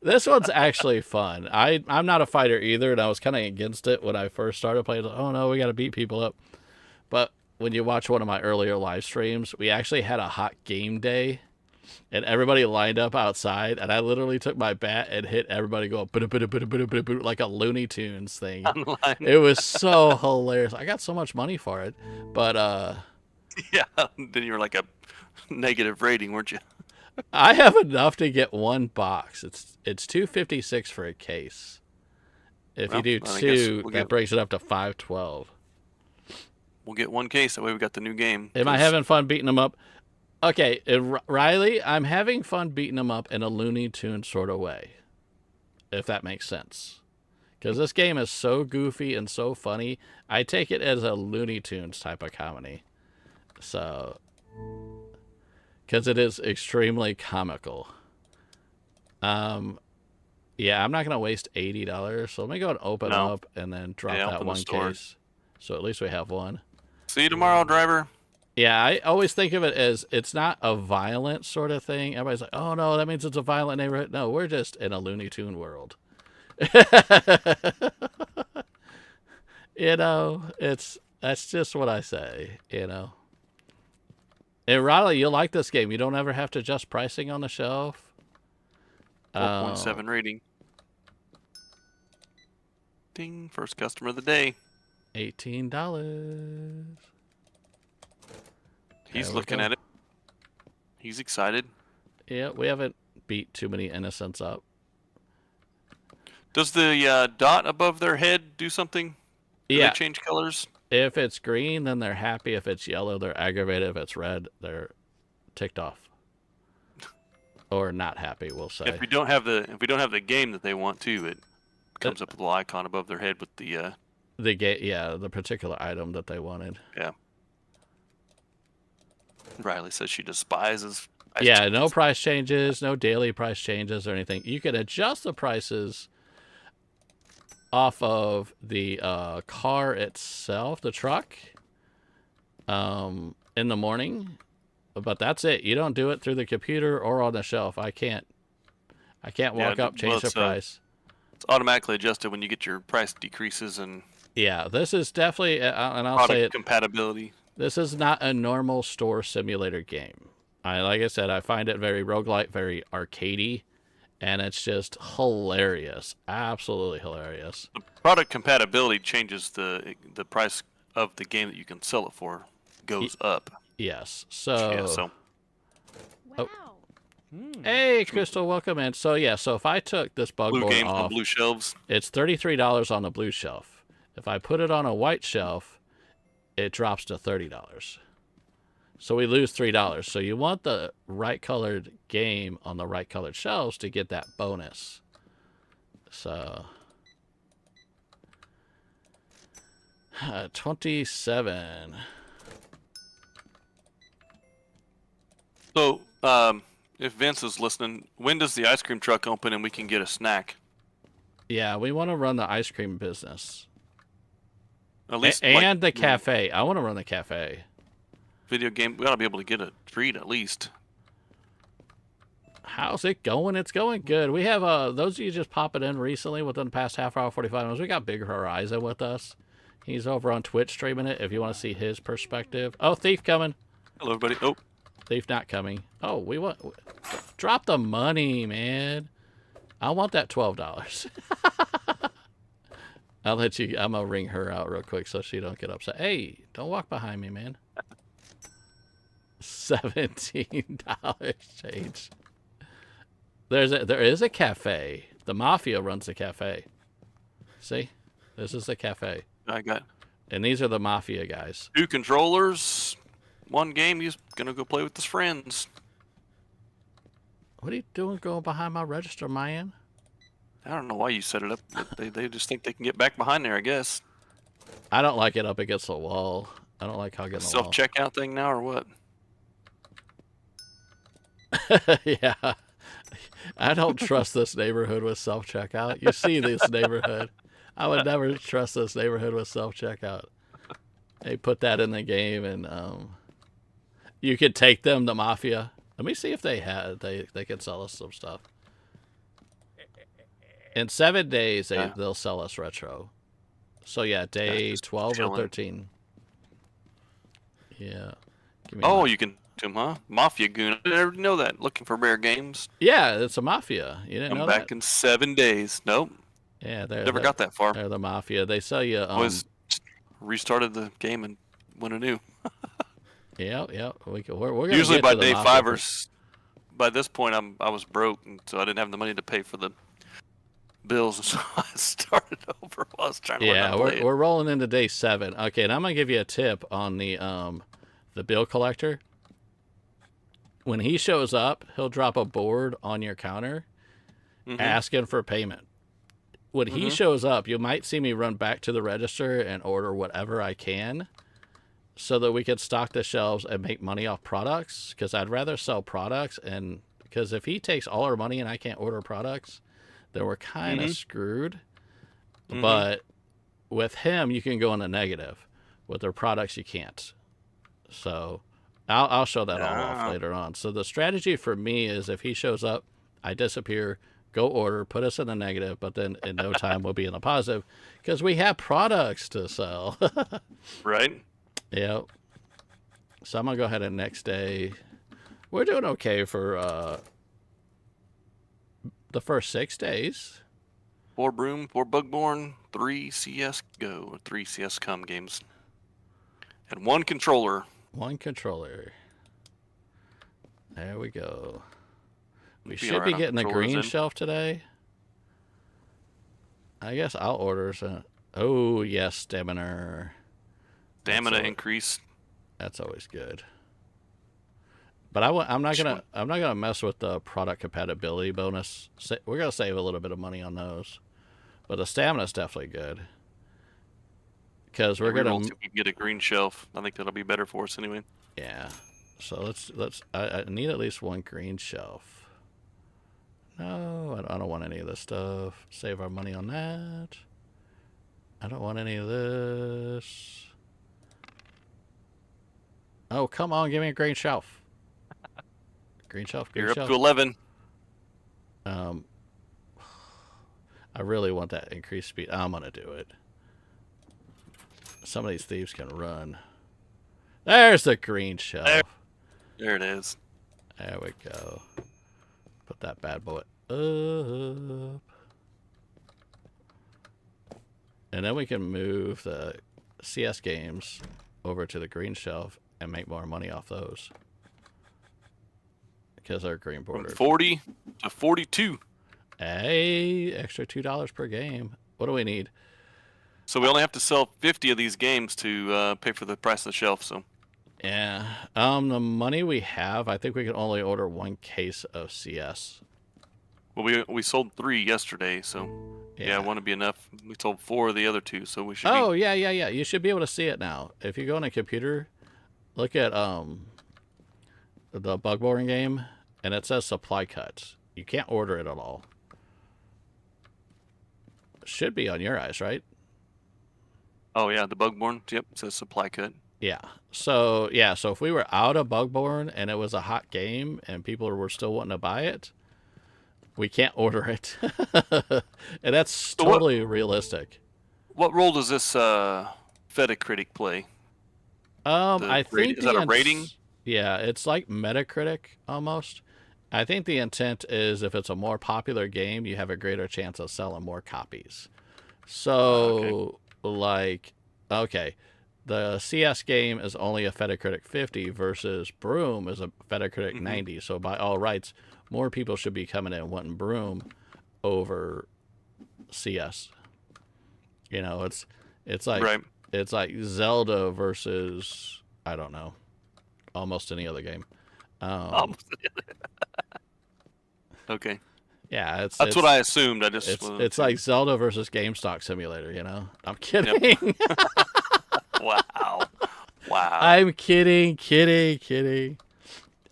This one's actually fun. I'm not a fighter either, and I was kind of against it when I first started playing. Oh no, we got to beat people up. But when you watch one of my earlier live streams, we actually had a hot game day, and everybody lined up outside, and I literally took my bat and hit everybody going like a Looney Tunes thing. It was so hilarious. I got so much money for it, but yeah, then you were like a negative rating, weren't you? I have enough to get 1 box. It's $256 for a case. If you do 2, that brings it up to $512. We'll get 1 case. That way we got the new game. Am I having fun beating them up? Okay, Riley, I'm having fun beating them up in a Looney Tunes sort of way, if that makes sense. Because this game is so goofy and so funny, I take it as a Looney Tunes type of comedy. So, because it is extremely comical. Yeah, I'm not going to waste $80, so let me go and open up and then drop that 1 case. So at least we have 1. See you tomorrow, driver. Yeah, I always think of it as it's not a violent sort of thing. Everybody's like, oh no, that means it's a violent neighborhood. No, we're just in a Looney Tune world. You know, that's just what I say, you know. And Riley, you'll like this game. You don't ever have to adjust pricing on the shelf. 4.7 rating. Ding, first customer of the day. $18. He's looking at it. He's excited. Yeah, we haven't beat too many innocents up. Does the dot above their head do something? Do they change colors? If it's green, then they're happy. If it's yellow, they're aggravated. If it's red, they're ticked off. Or not happy, we'll say. If we don't have the game that they want to, it comes up with a little icon above their head with the the particular item that they wanted. Yeah. Riley says she despises price changes. No price changes, no daily price changes or anything. You can adjust the prices off of the car itself, the truck, in the morning, but that's it. You don't do it through the computer or on the shelf. I can't walk up, change the price. It's automatically adjusted when you get your price decreases and this is definitely, and I'll say it, compatibility. This is not a normal store simulator game. Like I said, I find it very roguelike, very arcadey, and it's just hilarious. Absolutely hilarious. The product compatibility changes the price of the game that you can sell it for goes up. Yes. So. Wow. Oh. Hey, Crystal, welcome in. So if I took this Bugborn off, on blue shelves, it's $33 on the blue shelf. If I put it on a white shelf, it drops to $30. So we lose $3. So you want the right colored game on the right colored shelves to get that bonus. So 27. So if Vince is listening, when does the ice cream truck open and we can get a snack? Yeah, we want to run the ice cream business. At least, and the cafe. I want to run the cafe. Video game. We ought to be able to get a treat at least. How's it going? It's going good. We have those of you just popping in recently within the past half hour, 45 minutes. We got Big Horizon with us. He's over on Twitch streaming it if you want to see his perspective. Oh, Thief coming. Hello, everybody. Oh. Thief not coming. Oh, we want... Drop the money, man. I want that $12. I'll let you... I'm going to ring her out real quick so she don't get upset. Hey, don't walk behind me, man. $17 change. There is a cafe. The Mafia runs the cafe. See? This is the cafe. I got... And these are the Mafia guys. 2 controllers. one game. He's gonna go play with his friends. What are you doing going behind my register, man? I don't know why you set it up. But they just think they can get back behind there, I guess. I don't like it up against the wall. I don't like hugging the wall. Self-checkout thing now, or what? Yeah. I don't trust this neighborhood with self-checkout. You see this neighborhood. I would never trust this neighborhood with self-checkout. They put that in the game, and you could take them to Mafia. Let me see if they could sell us some stuff. In 7 days, they'll sell us retro. So yeah, day 12 or 13. Yeah. Oh, you can do them, huh? Mafia Goon. I didn't ever know that. Looking for rare games. Yeah, it's a Mafia. You didn't know that? Come back in 7 days. Nope. Yeah, never got that far. They're the Mafia. They sell you. Always restarted the game and went anew. Yeah. We're gonna usually get by to day the 5 or by this point I was broke, and so I didn't have the money to pay for the bills, and so I started over while I was trying to learn how to play it. We're rolling into day 7. Okay, and I'm gonna give you a tip on the bill collector. When he shows up, he'll drop a board on your counter asking for payment. When he shows up, you might see me run back to the register and order whatever I can so that we can stock the shelves and make money off products, because I'd rather sell products, and because if he takes all our money and I can't order products, then we're kind of screwed. But with him, you can go in the negative. With their products, you can't. So I'll show that all off later on. So the strategy for me is if he shows up, I disappear, go order, put us in the negative, but then in no time we'll be in the positive because we have products to sell. Right? Yep. So I'm going to go ahead and next day. We're doing okay for the first 6 days. 4 Broom, 4 Bugborn, 3 CS Go, 3 CS Come games. And 1 controller. 1 controller. There we go. We should be getting the green shelf today. I guess I'll order some. Oh, yes, stamina. Stamina increase. That's always good. But I'm not gonna mess with the product compatibility bonus. We're gonna save a little bit of money on those, but the stamina is definitely good. Because we're gonna see if we can get a green shelf. I think that'll be better for us anyway. Yeah. So let's. I need at least 1 green shelf. No, I don't want any of this stuff. Save our money on that. I don't want any of this. Oh, come on, give me a green shelf. Green shelf. You're up to 11. I really want that increased speed. I'm gonna do it. Some of these thieves can run. There's the green shelf. There it is. There we go. Put that bad boy up. And then we can move the CS games over to the green shelf and make more money off those. Because they're green bordered. From 40 to 42. Hey, extra $2 per game. What do we need? So we only have to sell 50 of these games to pay for the price of the shelf. So yeah, the money we have, I think we can only order 1 case of CS. Well, we sold 3 yesterday, so yeah, 1 would be enough. We sold 4 of the other 2, so we should. Oh yeah. You should be able to see it now. If you go on a computer, look at the bug boring game, and it says supply cuts. You can't order it at all. Should be on your eyes, right? Oh yeah, the Bugborn. Yep, it says supply cut. Yeah. So if we were out of Bugborn and it was a hot game and people were still wanting to buy it, we can't order it. And that's totally realistic. What role does this Metacritic play? I think is that a rating? Yeah, it's like Metacritic almost. I think the intent is if it's a more popular game, you have a greater chance of selling more copies. So, the CS game is only a Metacritic 50 versus Broom is a Metacritic 90. So by all rights, more people should be coming in wanting Broom over CS. You know, it's like Zelda versus, I don't know, almost any other game. Okay. Yeah, that's what I assumed. I just it's like Zelda versus GameStonk Simulator. You know, I'm kidding. Yep. Wow. I'm kidding.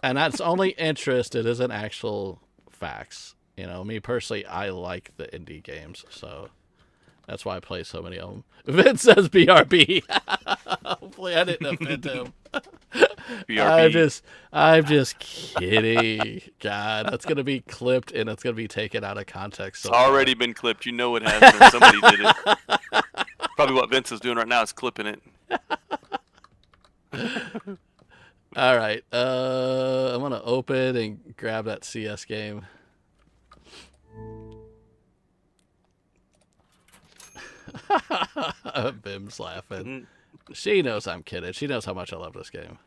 And that's only interest. It isn't actual facts. You know, me personally, I like the indie games, so that's why I play so many of them. Vince says BRB. Hopefully, I didn't offend him. BRB. I'm just kidding. God, that's gonna be clipped and it's gonna be taken out of context. So it's already been clipped. You know it has been. Somebody did it. Probably what Vince is doing right now is clipping it. All right. I'm gonna open and grab that CS game. Bim's laughing. She knows I'm kidding. She knows how much I love this game.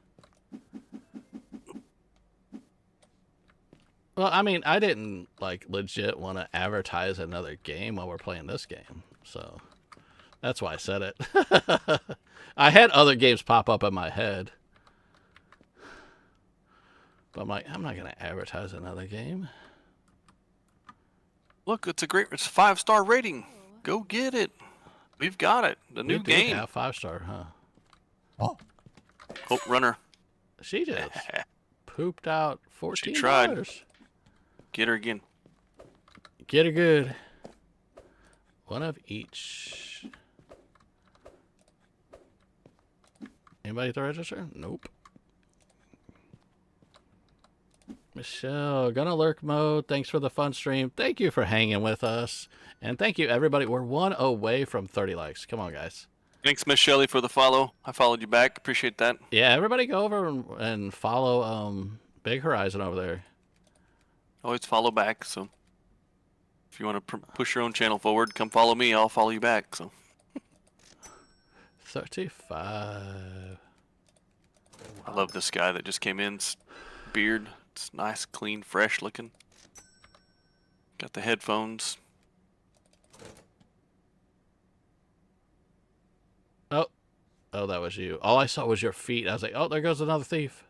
Well, I mean, I didn't like legit want to advertise another game while we're playing this game, so that's why I said it. I had other games pop up in my head, but I'm like, I'm not gonna advertise another game. Look, it's a 5-star rating. Go get it. We've got it. The new game. Yeah, 5-star, huh? Oh, runner. She just pooped out $14. She tried. Get her again. Get her good. One of each. Anybody at the register? Nope. Michelle, gonna lurk mode. Thanks for the fun stream. Thank you for hanging with us. And thank you, everybody. We're 1 away from 30 likes. Come on, guys. Thanks, Miss Shelley, for the follow. I followed you back. Appreciate that. Yeah, everybody go over and follow Big Horizon over there. Always follow back. So if you want to push your own channel forward, come follow me. I'll follow you back. So 35. I love this guy that just came in. Beard. It's nice, clean, fresh looking. Got the headphones. Oh, that was you. All I saw was your feet. I was like, oh, there goes another thief.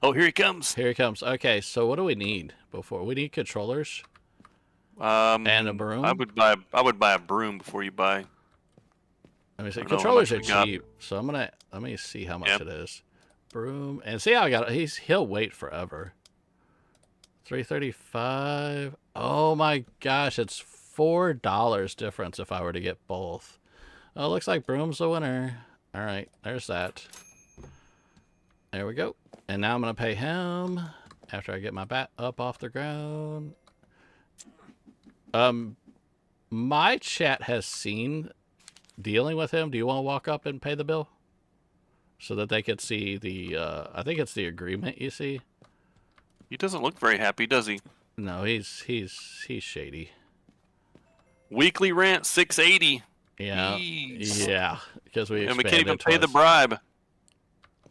Oh, here he comes. Here he comes. Okay, so what do we need before? We need controllers. And a broom. I would buy a broom before you buy. Let me see. Controllers are cheap, so let me see how much it is. Broom, and see how I got it. He'll wait forever. $335. Oh my gosh, it's $4 difference if I were to get both. Oh, looks like broom's the winner. All right, there's that. There we go. And now I'm gonna pay him after I get my bat up off the ground. My chat has seen dealing with him. Do you want to walk up and pay the bill so that they could see the? I think it's the agreement. You see. He doesn't look very happy, does he? No, he's shady. Weekly rent $680. Yeah, Jeez. Yeah, because we and we can't even pay the bribe.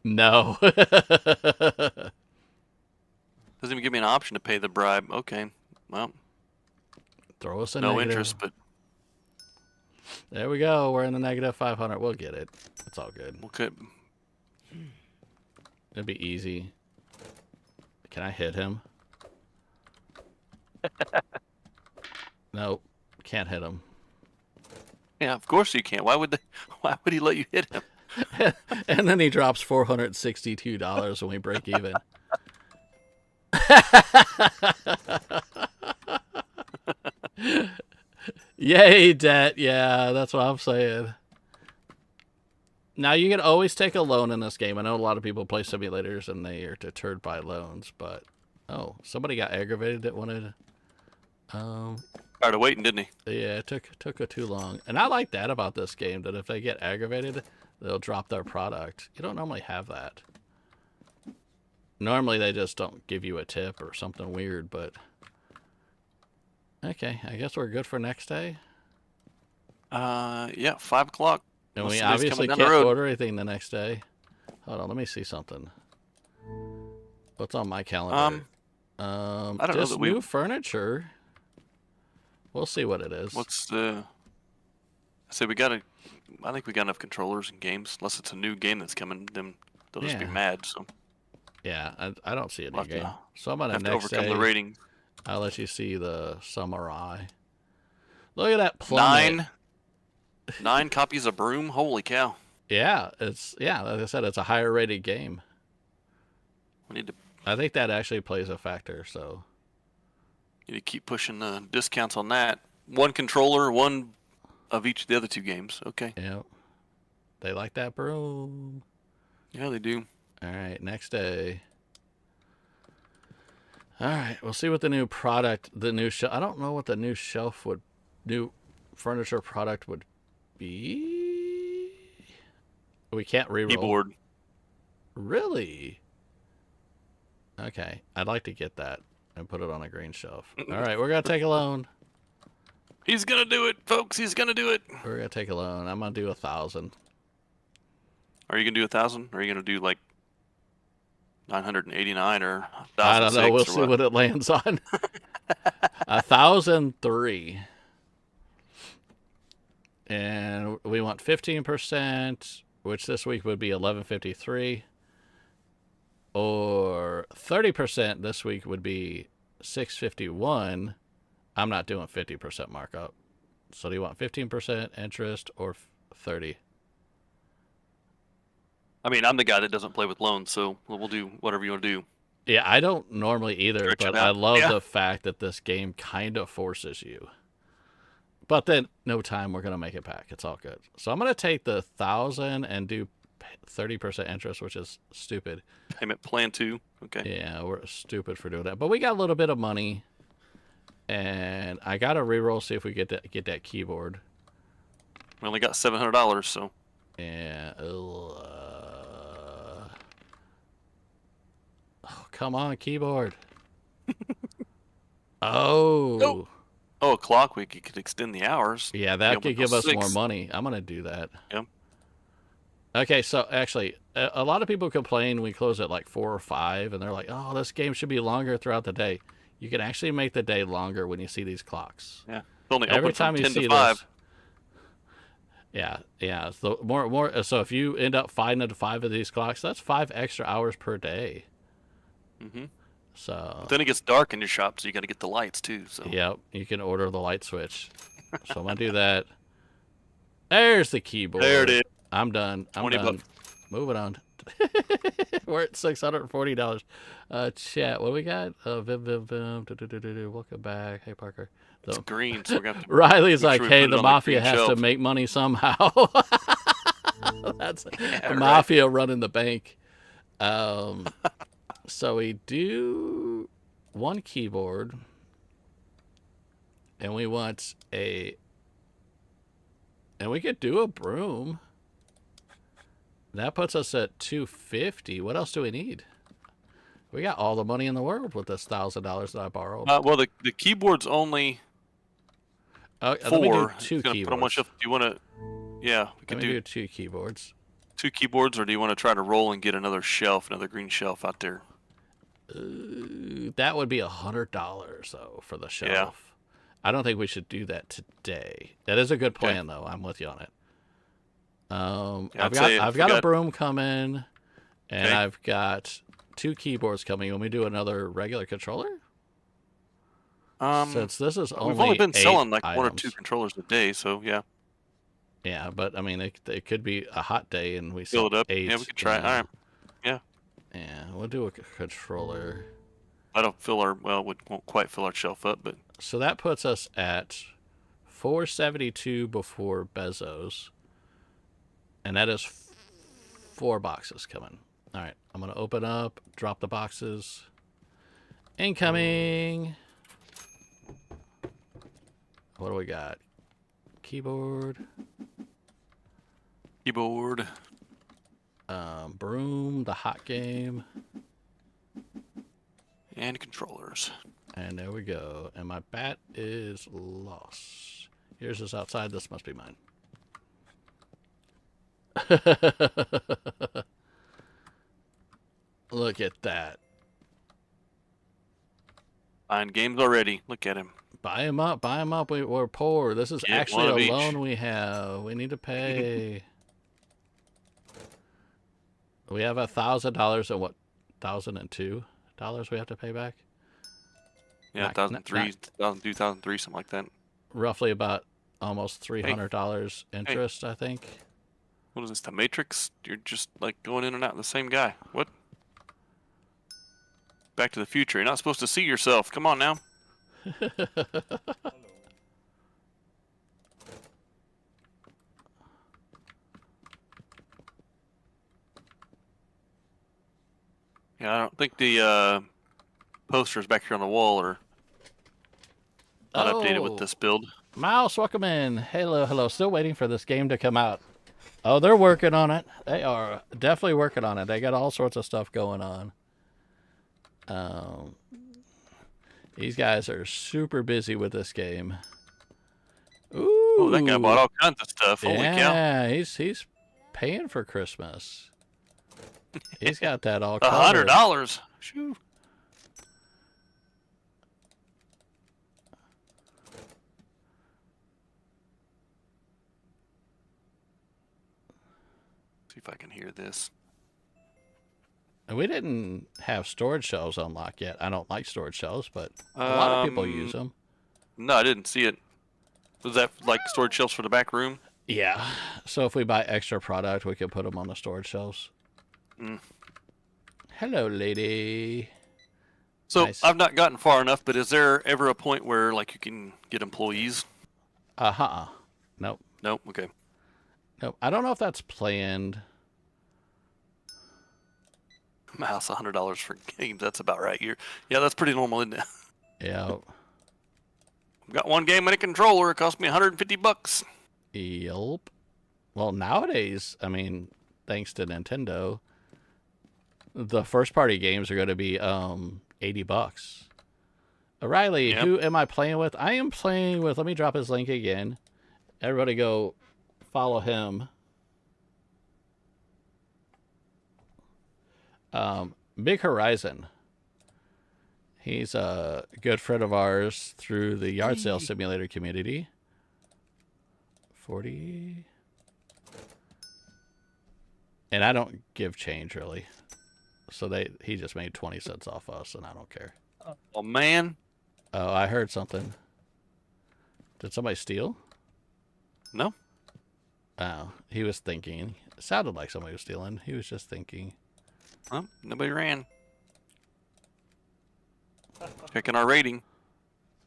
No. Doesn't even give me an option to pay the bribe. Okay, well, throw us a no negative. interest, but there we go. We're in the negative 500. We'll get it. It's all good. Okay. It'll be easy. Can I hit him? Nope, can't hit him. Yeah, of course you can't. Why would he let you hit him? And then he drops $462 when we break even. Yay, debt. Yeah, that's what I'm saying. Now, you can always take a loan in this game. I know a lot of people play simulators and they are deterred by loans, but... Oh, somebody got aggravated that wanted... Started waiting, didn't he? Yeah, it took too long. And I like that about this game, that if they get aggravated, they'll drop their product. You don't normally have that. Normally, they just don't give you a tip or something weird, but... Okay, I guess we're good for next day. Yeah, 5 o'clock. And we obviously can't order anything the next day. Hold on, let me see something. What's on my calendar? I don't just know that new furniture. We'll see what it is. What's the... I think we got enough controllers and games, unless it's a new game that's coming. Then they'll just be mad. So yeah, I don't see a new game. So I'm gonna next overcome the rating. I'll let you see the samurai. Look at that plummet. 9 copies of Broom. Holy cow! Yeah, like I said, it's a higher rated game. We need to. I think that actually plays a factor. So you need to keep pushing the discounts on that. 1 controller, 1 of each of the other 2 games. Okay. Yeah. They like that Broom. Yeah, they do. All right, next day. All right, we'll see what the new product, the new shelf. I don't know what the new new furniture product would be. We can't reroll. Keyboard. Really? Okay, I'd like to get that and put it on a green shelf. All right, we're gonna take a loan. He's gonna do it, folks. He's gonna do it. We're gonna take a loan. I'm gonna do 1,000. Are you gonna do 1,000? Or are you gonna do like 989 or 1,006? I don't know. We'll see what it lands on. 1,003. And we want 15%, which this week would be 1153. Or 30% this week would be 651. I'm not doing 50% markup. So do you want 15% interest or 30? I mean, I'm the guy that doesn't play with loans, so we'll do whatever you want to do. Yeah, I don't normally either, but I love the fact that this game kind of forces you. But then, no time, we're going to make it back. It's all good. So I'm going to take the 1,000 and do 30% interest, which is stupid. Payment plan 2. Okay. Yeah, we're stupid for doing that. But we got a little bit of money, and I got to reroll, see if we get that keyboard. We only got $700, so. Yeah. Oh, come on, keyboard. Oh, a clock. We could extend the hours. Yeah, that could give us more money. I'm going to do that. Yeah. Okay, so actually, a lot of people complain we close at like 4 or 5, and they're like, oh, this game should be longer throughout the day. You can actually make the day longer when you see these clocks. Yeah. It's only every time you see this. Yeah. So more. So if you end up finding 5 of these clocks, that's 5 extra hours per day. Mm-hmm. So but then it gets dark in your shop, so you got to get the lights too. So yep, you can order the light switch. So I'm gonna do that. There's the keyboard. There it is. I'm done. I'm done. $20. Moving on. We're at $640. Chat. What do we got? Welcome back. Hey Parker. It's green, so we're gonna have to Riley's like, hey, the mafia has to make money somehow. That's the mafia running the bank. So we do 1 keyboard, and we want and we could do a broom. That puts us at $250. What else do we need? We got all the money in the world with this $1,000 that I borrowed. Well, the keyboard's only 4. Let me do 2 keyboards. Put on one shelf. Do you want to? Yeah, we can do 2 keyboards. 2 keyboards, or do you want to try to roll and get another green shelf out there? That would be $100 though for the shelf. Yeah. I don't think we should do that today. That is a good plan though. I'm with you on it. I've got a broom coming, and I've got 2 keyboards coming. When we do another regular controller, since this is we've only been selling like items. 1 or 2 controllers a day, so yeah. Yeah, but I mean, it could be a hot day and we fill it up. 8. Yeah, we could try. All right. Yeah. Yeah, we'll do a controller. That'll won't quite fill our shelf up, but so that puts us at 472 before Bezos, and that is 4 boxes coming. All right, I'm gonna open up, drop the boxes. Incoming. What do we got? Keyboard. Broom, the hot game. And controllers. And there we go. And my bat is lost. Yours is outside. This must be mine. Look at that. Buying games already. Look at him. Buy him up. Buy him up. We're poor. This is actually a loan we have. We need to pay. We have $1,000 and what, $1,002 we have to pay back. Yeah, 2003, 2003, something like that. Roughly about almost $300 interest, I think. What is this, the Matrix? You're just like going in and out of the same guy. What? Back to the Future. You're not supposed to see yourself. Come on now. Yeah, I don't think the posters back here on the wall are not updated with this build. Mouse, welcome in. Hello, hello. Still waiting for this game to come out. Oh, they're working on it. They are definitely working on it. They got all sorts of stuff going on. These guys are super busy with this game. Ooh, oh, that guy bought all kinds of stuff. Holy cow! Yeah, he's paying for Christmas. He's got that all covered. $100. Shoo. See if I can hear this. And we didn't have storage shelves unlocked yet. I don't like storage shelves, but a lot of people use them. No, I didn't see it. Was that like storage shelves for the back room? Yeah. So if we buy extra product, we can put them on the storage shelves. Mm. Hello, lady. So nice. I've not gotten far enough, but is there ever a point where like you can get employees? Nope. Nope. Okay. Nope. I don't know if that's planned. Mouse, $100 for games. That's about right. Yeah, that's pretty normal, isn't it? Yeah. I've got one game and a controller. It cost me $150. Yelp. Well, nowadays, I mean, thanks to Nintendo, the first-party games are going to be $80. O'Reilly, yep. Who am I playing with? I am playing with. Let me drop his link again. Everybody, go follow him. Big Horizon. He's a good friend of ours through the yard sale simulator community. 40. And I don't give change really. So he just made 20 cents off us and I don't care. Oh man. Oh, I heard something. Did somebody steal? No. Oh, he was thinking. It sounded like somebody was stealing. He was just thinking. Well, nobody ran. Checking our rating.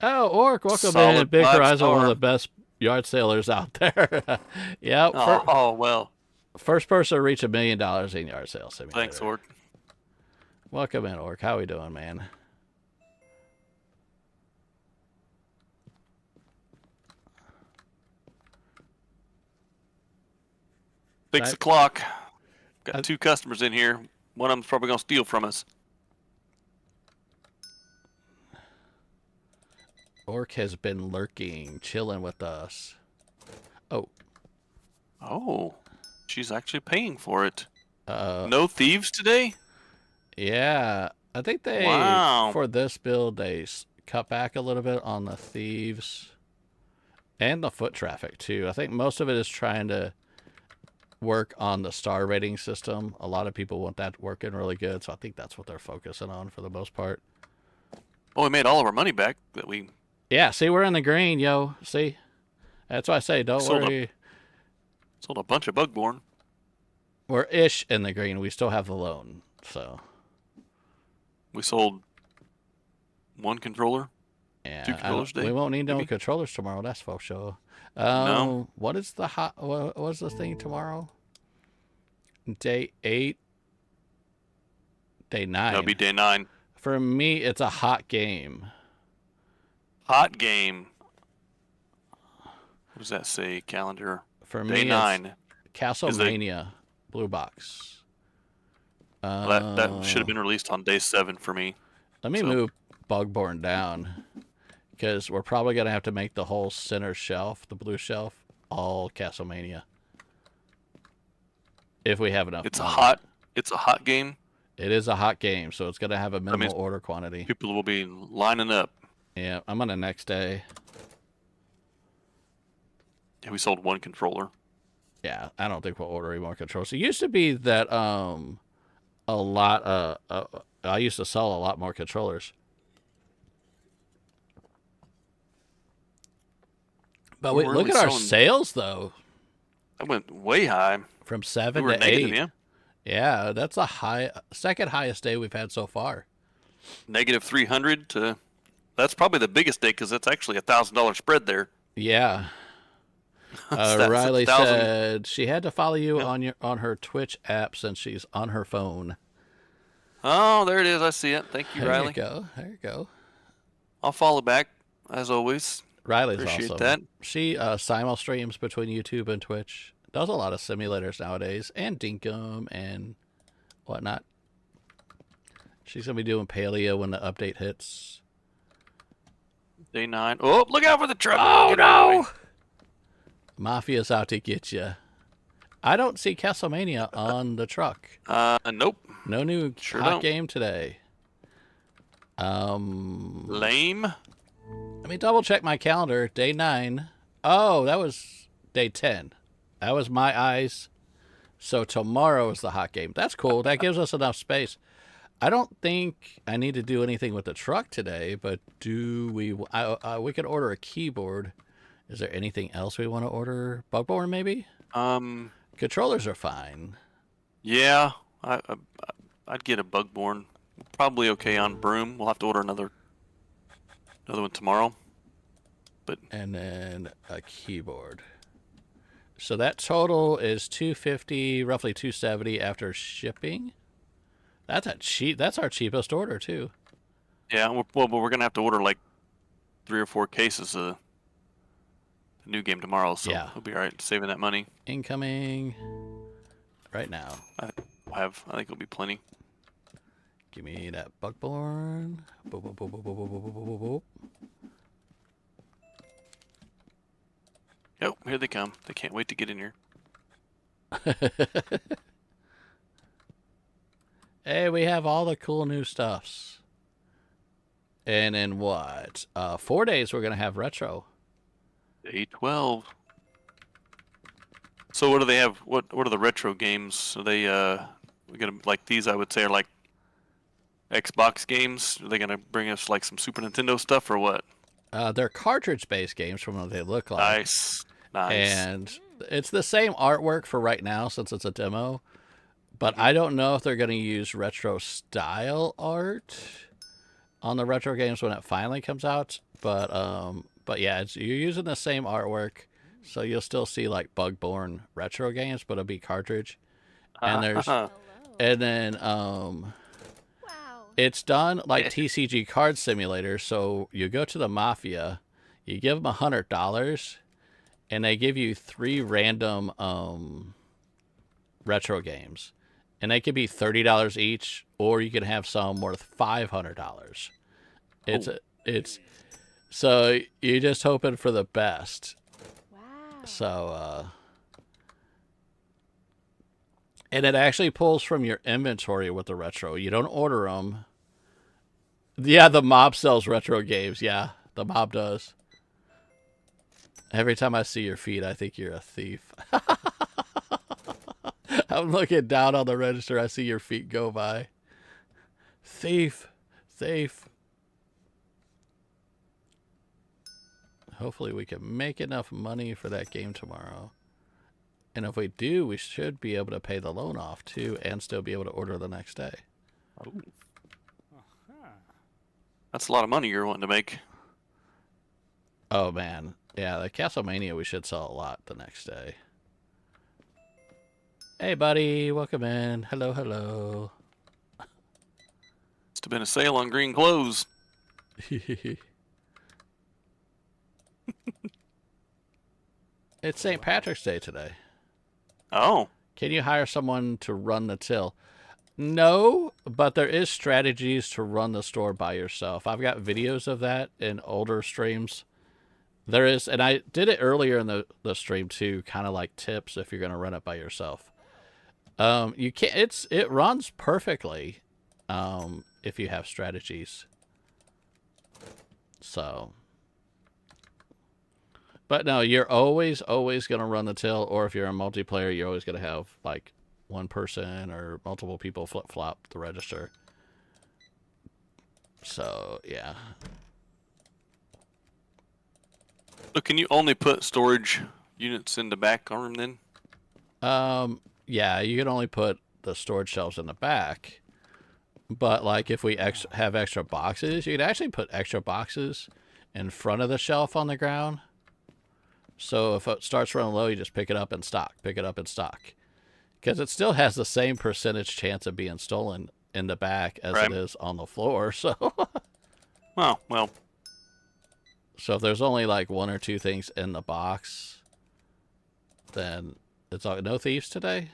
Oh, Orc, welcome in. Big Horizon, one of the best yard sailors out there. Yep. Oh, well. First person to reach $1 million in yard sale simulator. Thanks, Orc. Welcome in, Orc. How we doing, man? Fix the clock. Got 2 customers in here. One of them's probably going to steal from us. Orc has been lurking, chilling with us. Oh. Oh. She's actually paying for it. No thieves today? Yeah. I think they, for this build, they cut back a little bit on the thieves. And the foot traffic, too. I think most of it is trying to work on the star rating system. A lot of people want that working really good, so I think that's what they're focusing on for the most part. Well, we made all of our money back that we... Yeah, see, we're in the green, yo. See? That's why I say, don't worry. Sold a bunch of Bugborn. We're ish in the green. We still have the loan, so... We sold 1 controller? Yeah, 2 controllers today? We won't need no controllers tomorrow, that's for sure. No. What is the what's the thing tomorrow? Day 8? Day 9. That'll be day 9. For me, it's a hot game. Hot game. What does that say? Calendar. For me, day 9. Castlemania Blue Box. Well, that should have been released on day 7 for me. Let me move Bugborn down, because we're probably going to have to make the whole center shelf, the blue shelf, all Castlemania. If we have enough. It's a hot game. It is a hot game, so it's going to have a minimal order quantity. People will be lining up. Yeah, I'm on the next day. Yeah, we sold 1 controller. Yeah, I don't think we'll order any more controllers. It used to be that a lot. I used to sell a lot more controllers. But wait, look at our sales though. That went way high. From 7 to 8. Yeah. Yeah, that's the second highest day we've had so far. Negative 300 to. That's probably the biggest day because it's actually $1,000 spread there. Yeah. Riley said she had to follow you on her Twitch app since she's on her phone. Oh, there it is. I see it. Thank you, Riley. There you go. I'll follow back as always. Riley's Appreciate awesome. That. She simul streams between YouTube and Twitch. Does a lot of simulators nowadays, and Dinkum and whatnot. She's gonna be doing Paleo when the update hits. Day 9. Oh, look out for the truck! Oh no! Mafia's out to get you. I don't see Castlemania on the truck. Nope. No new hot game today. Lame. Let me double check my calendar. Day 9. Oh, that was day 10. That was my eyes. So tomorrow is the hot game. That's cool. That gives us enough space. I don't think I need to do anything with the truck today, but do we? We could order a keyboard. Is there anything else we want to order? Bugborn, maybe? Controllers are fine. Yeah, I'd get a Bugborn. Probably okay on Broom. We'll have to order another one tomorrow. And then a keyboard. So that total is $250, roughly $270 after shipping. That's our cheapest order too. Yeah, but we're gonna have to order like 3 or 4 cases of the new game tomorrow, so we'll be all right saving that money. Incoming right now. I think it'll be plenty. Give me that Bugborn. Boop, boop, boop, boop, boop, boop, boop, boop, boop. Oh, here they come. They can't wait to get in here. Hey, we have all the cool new stuffs. And in what? 4 days we're gonna have retro. Day 12. So what do they have? What are the retro games? Are they we gonna like these? I would say are like Xbox games. Are they gonna bring us like some Super Nintendo stuff or what? They're cartridge-based games from what they look like. Nice. And it's the same artwork for right now since it's a demo. But I don't know if they're going to use retro style art on the retro games when it finally comes out. But yeah, you're using the same artwork, so you'll still see like Bugborn retro games, but it'll be cartridge. And then it's done like TCG Card Simulator. So you go to the Mafia, you give them $100, and they give you 3 random retro games. And they could be $30 each, or you can have some worth $500. So you're just hoping for the best. Wow. So and it actually pulls from your inventory with the retro. You don't order them. Yeah, the mob sells retro games. Yeah, the mob does. Every time I see your feet, I think you're a thief. I'm looking down on the register. I see your feet go by. Thief. Hopefully we can make enough money for that game tomorrow. And if we do, we should be able to pay the loan off too and still be able to order the next day. Oh. That's a lot of money you're wanting to make. Oh, man. Yeah, the Castlemania we should sell a lot the next day. Hey, buddy. Welcome in. Hello, hello. Must have been a sale on green clothes. It's St. Patrick's Day today. Oh. Can you hire someone to run the till? No, but there is strategies to run the store by yourself. I've got videos of that in older streams. There is, and I did it earlier in the stream too, kind of like tips if you're going to run it by yourself. You can't. It runs perfectly, if you have strategies. So, but no, you're always going to run the till, or if you're a multiplayer, you're always going to have like one person or multiple people flip-flop the register. So, yeah. So can you only put storage units in the back room then? Yeah, you can only put the storage shelves in the back. But, like, if we have extra boxes, you could actually put extra boxes in front of the shelf on the ground. So if it starts running low, you just pick it up in stock. Pick it up in stock. Because it still has the same percentage chance of being stolen in the back as it is on the floor. So, well. So if there's only like one or two things in the box, then it's all no thieves today.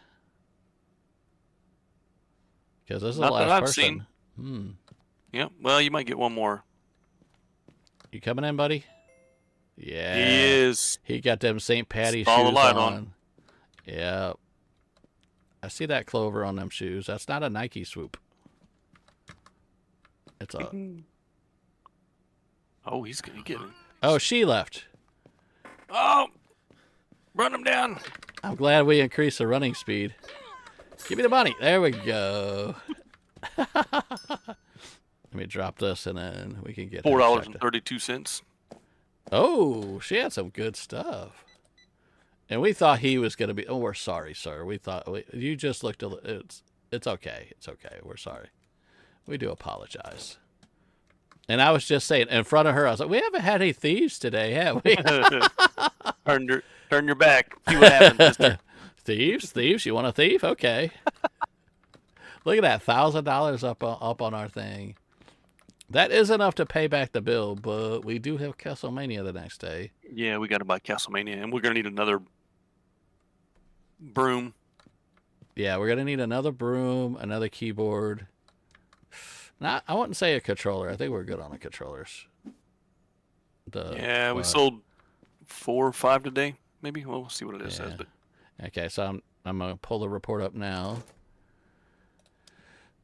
Because this is the last that I've person. Seen. Yeah. Well, you might get one more. You coming in, buddy? Yeah. He is. He got them St. Patty's shoes the light on. Yeah. I see that clover on them shoes. That's not a Nike swoop. It's a... Oh, he's going to get it. Oh, she left. Oh! Run him down. I'm glad we increased the running speed. Give me the money. There we go. Let me drop this and then we can get $4.32. Oh, she had some good stuff. And we thought he was going to be... Oh, we're sorry, sir. We thought... You just looked... It's okay. It's okay. We're sorry. We do apologize. And I was just saying, in front of her, I was like, we haven't had any thieves today, have we? Turn your back. See what happens, mister. Thieves? You want a thief? Okay. Look at that, $1,000 up on our thing. That is enough to pay back the bill, but we do have Castlemania the next day. Yeah, we got to buy Castlemania, and we're going to need another broom. Yeah, we're going to need another broom, another keyboard. I wouldn't say a controller. I think we're good on the controllers. We sold 4 or 5 today, maybe. Well, we'll see what it says. But okay, so I'm gonna pull the report up now.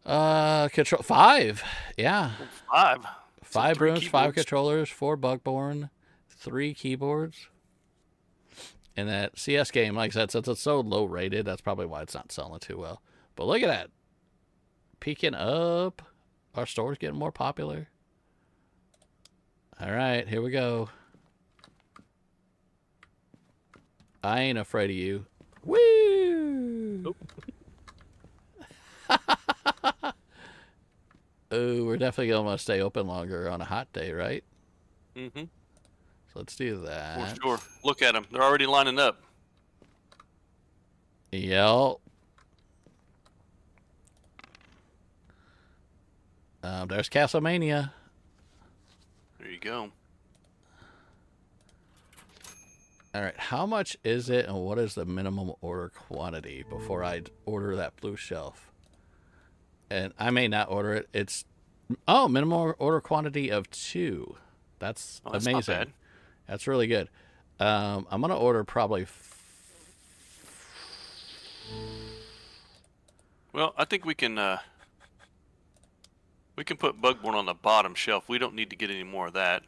Control 5. Yeah. 5. 5 brooms, keyboards. 5 controllers, 4 Bugborn, 3 keyboards. And that CS game, like I said, since it's so low rated, that's probably why it's not selling too well. But look at that. Peeking up. Our store's getting more popular. All right, here we go. I ain't afraid of you. Woo! Nope. Oh, we're definitely going to stay open longer on a hot day, right? Mm-hmm. So let's do that. For sure. Look at them. They're already lining up. Yep. There's Castlemania. There you go. All right, how much is it, and what is the minimum order quantity before I order that blue shelf? And I may not order it. It's minimum order quantity of 2. That's amazing. Not bad. That's really good. I'm gonna order probably. Well, I think we can put Bugborn on the bottom shelf. We don't need to get any more of that.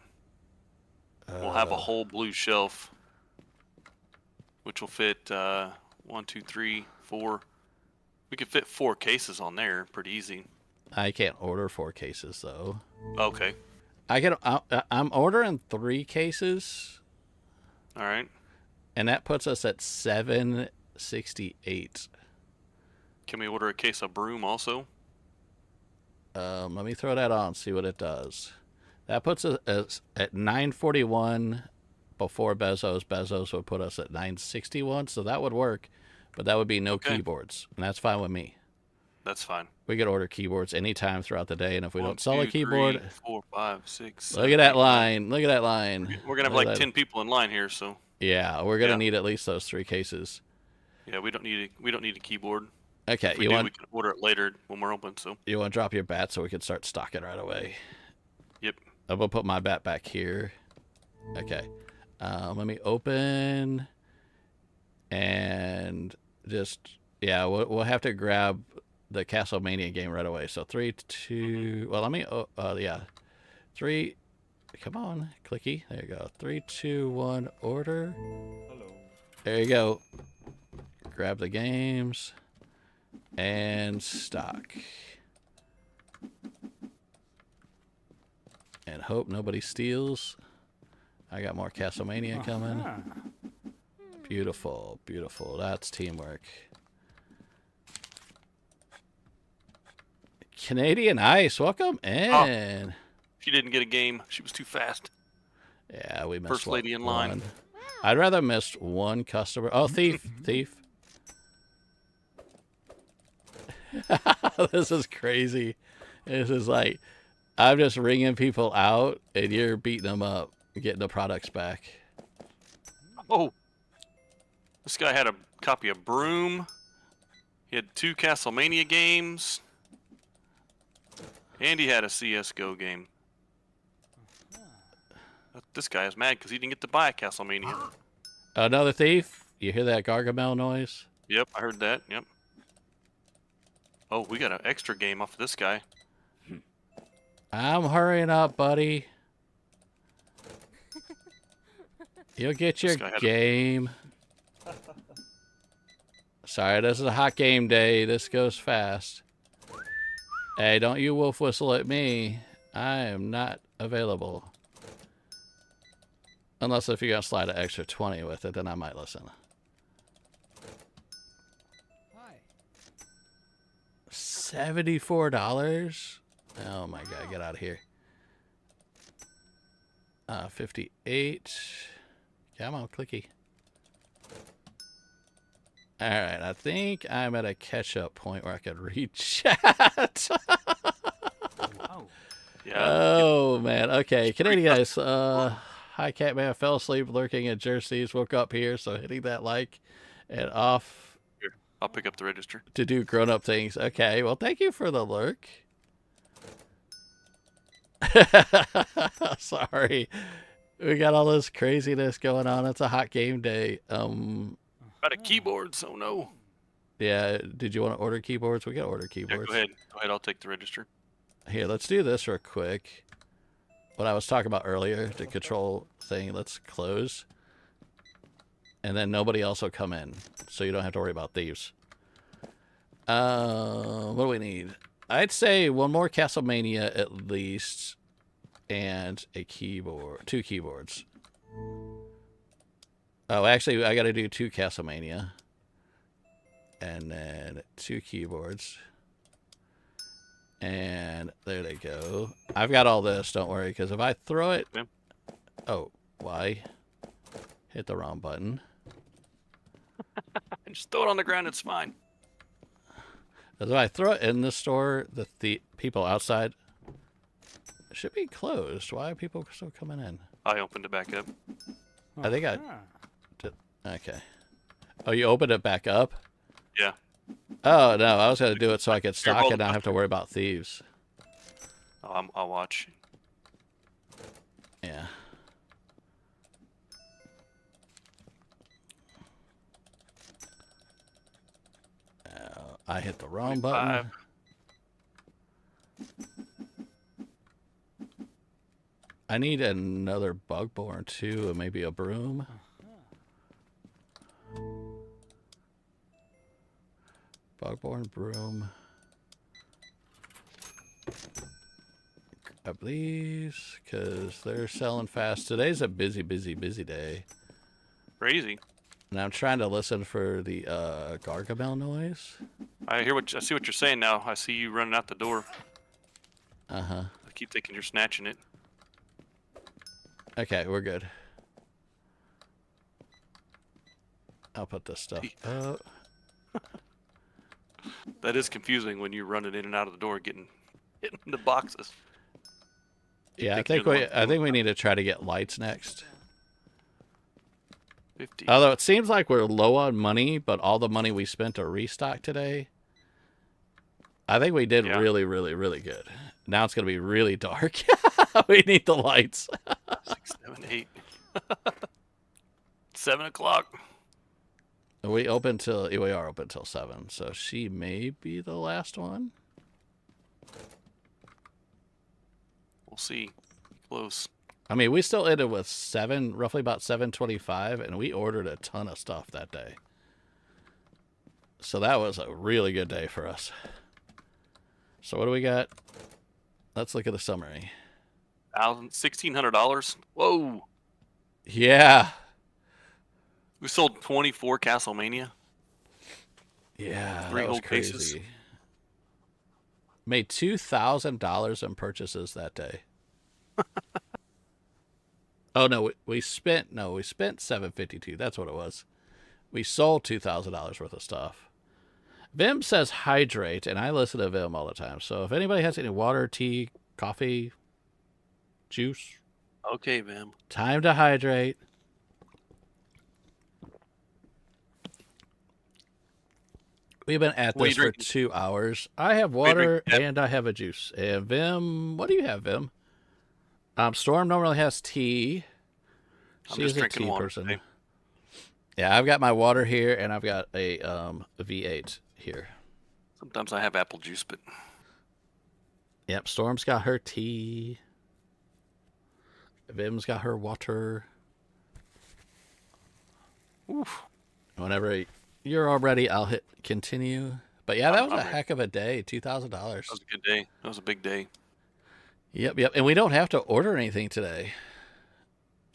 We'll have a whole blue shelf, which will fit 1, 2, 3, 4. We could fit 4 cases on there, pretty easy. I can't order 4 cases though. Okay. I'm ordering 3 cases. All right. And that puts us at 768. Can we order a case of broom also? Let me throw that on, see what it does. That puts us at 941 before Bezos. Bezos would put us at 961, so that would work, but that would be no keyboards, and that's fine with me. That's fine. We could order keyboards anytime throughout the day, and if we don't sell a keyboard... 3, 4, 5, 6, look at that line. Look at that line. We're going to have like 10 people in line here, so... Yeah, we're going to need at least those 3 cases. Yeah, we don't need a keyboard. Okay, we can order it later when we're open. So you want to drop your bat so we can start stocking right away? Yep. I'm gonna put my bat back here. Okay. Let me open and just we'll have to grab the Castlemania game right away. So 3, 2. Well, let me. 3. Come on, clicky. There you go. 3, 2, 1. Order. Hello. There you go. Grab the games. And stock. And hope nobody steals. I got more Castlemania coming. Beautiful, beautiful. That's teamwork. Canadian Ice, welcome in. Oh, she didn't get a game. She was too fast. Yeah, we missed First lady in line. I'd rather miss one customer. Oh, thief, thief. This is crazy. This is like, I'm just ringing people out, and you're beating them up, getting the products back. Oh, this guy had a copy of Broom. He had 2 Castlemania games. And he had a CSGO game. This guy is mad because he didn't get to buy a Castlemania. Another thief? You hear that Gargamel noise? Yep, I heard that. Yep. Oh, we got an extra game off of this guy. I'm hurrying up, buddy. You'll get your game. Sorry, this is a hot game day. This goes fast. Hey, don't you wolf whistle at me. I am not available. Unless if you're going to slide an extra 20 with it, then I might listen. Hi. $74? Oh my god, get out of here. 58. Come on, clicky. Alright, I think I'm at a catch-up point where I could read chat. Oh. Yeah. Oh, man. Okay, Canadian guys. Hi, Catman. Fell asleep lurking at Jerseys. Woke up here, so hitting that like and off. Here, I'll pick up the register. To do grown-up things. Okay, well, thank you for the lurk. Sorry. We got all this craziness going on. It's a hot game day. Got a keyboard, so no. Yeah, did you want to order keyboards? We got to order keyboards. Yeah, go ahead. Go ahead, I'll take the register. Here, let's do this real quick. What I was talking about earlier, the control thing, let's close. And then nobody else will come in, so you don't have to worry about thieves. What do we need? I'd say one more Castlemania at least, and a keyboard, 2 keyboards. Oh, actually, I got to do 2 Castlemania, and then 2 keyboards. And there they go. I've got all this, don't worry, because if I throw it... Yeah. Oh, why? Hit the wrong button. Just throw it on the ground, it's fine. Because if I throw it in the store, the people outside should be closed. Why are people still coming in? I opened it back up. I think I did. Okay. Oh, you opened it back up? Yeah. Oh, no. I was going to do it so I could stock and not have to worry about thieves. Oh, I'll watch. Yeah. I hit the wrong button. I need another bugborn too, and maybe a broom. Bugborn, broom. Grab these, because they're selling fast. Today's a busy day. Crazy. And I'm trying to listen for the Gargamel noise. I see what you're saying now. I see you running out the door. Uh-huh. I keep thinking you're snatching it. Okay, we're good. I'll put this stuff up. That is confusing when you're running in and out of the door getting the boxes. Yeah, I think we need to try to get lights next. 50. Although it seems like we're low on money, but all the money we spent to restock today, I think we did really good. Now it's going to be really dark. We need the lights. 6, 7, 8. 7 o'clock. We are open till 7, so she may be the last one. We'll see. Close. I mean, we still ended with roughly about 725, and we ordered a ton of stuff that day. So that was a really good day for us. So what do we got? Let's look at the summary. $1,600. Whoa. Yeah. We sold 24 Castlemania. Yeah, 3 that was whole crazy. cases. Made $2,000 in purchases that day. Oh no, we spent $752. That's what it was. We sold $2,000 worth of stuff. Vim says hydrate, and I listen to Vim all the time. So if anybody has any water, tea, coffee, juice, okay, Vim. Time to hydrate. We've been at this for 2 hours. I have water and I have a juice. And Vim, what do you have, Vim? Storm normally has tea. She's a tea person. Today. Yeah, I've got my water here, and I've got a V8 here. Sometimes I have apple juice, but... Yep, Storm's got her tea. Vim's got her water. Oof. Whenever you're all ready, I'll hit continue. But yeah, that was a heck of a day. $2,000. That was a good day. That was a big day. Yep. And we don't have to order anything today.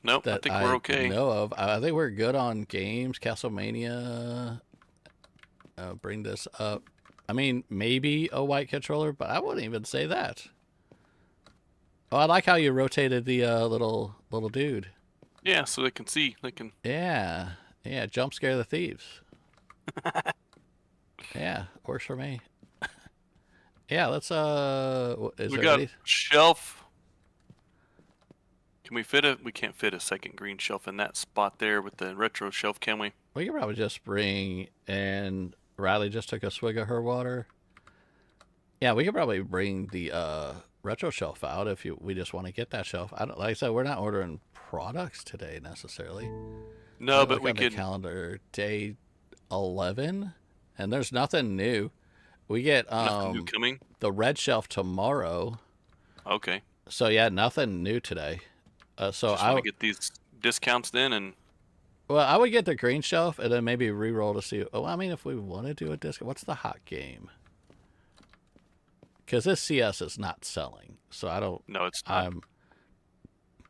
Nope, I think we're okay. Know of. I think we're good on games. Castlemania. Bring this up. I mean, maybe a white controller, but I wouldn't even say that. Oh, I like how you rotated the little dude. Yeah, so they can see. They can. Yeah. Jump scare the thieves. Yeah, works for me. Yeah, let's we got a shelf. Can we fit it? We can't fit a second green shelf in that spot there with the retro shelf, can we? We could probably just bring, and Riley just took a swig of her water. Yeah, we could probably bring the retro shelf out if we just want to get that shelf. Like I said, we're not ordering products today necessarily. No, but we could. Calendar day 11, and there's nothing new. We get nothing new coming. The red shelf tomorrow. Okay. So yeah, nothing new today. So I would get these discounts then, and well, I would get the green shelf and then maybe re-roll to see. Oh, I mean, if we want to do a discount, what's the hot game? Because this CS is not selling, so I don't. No, it's not.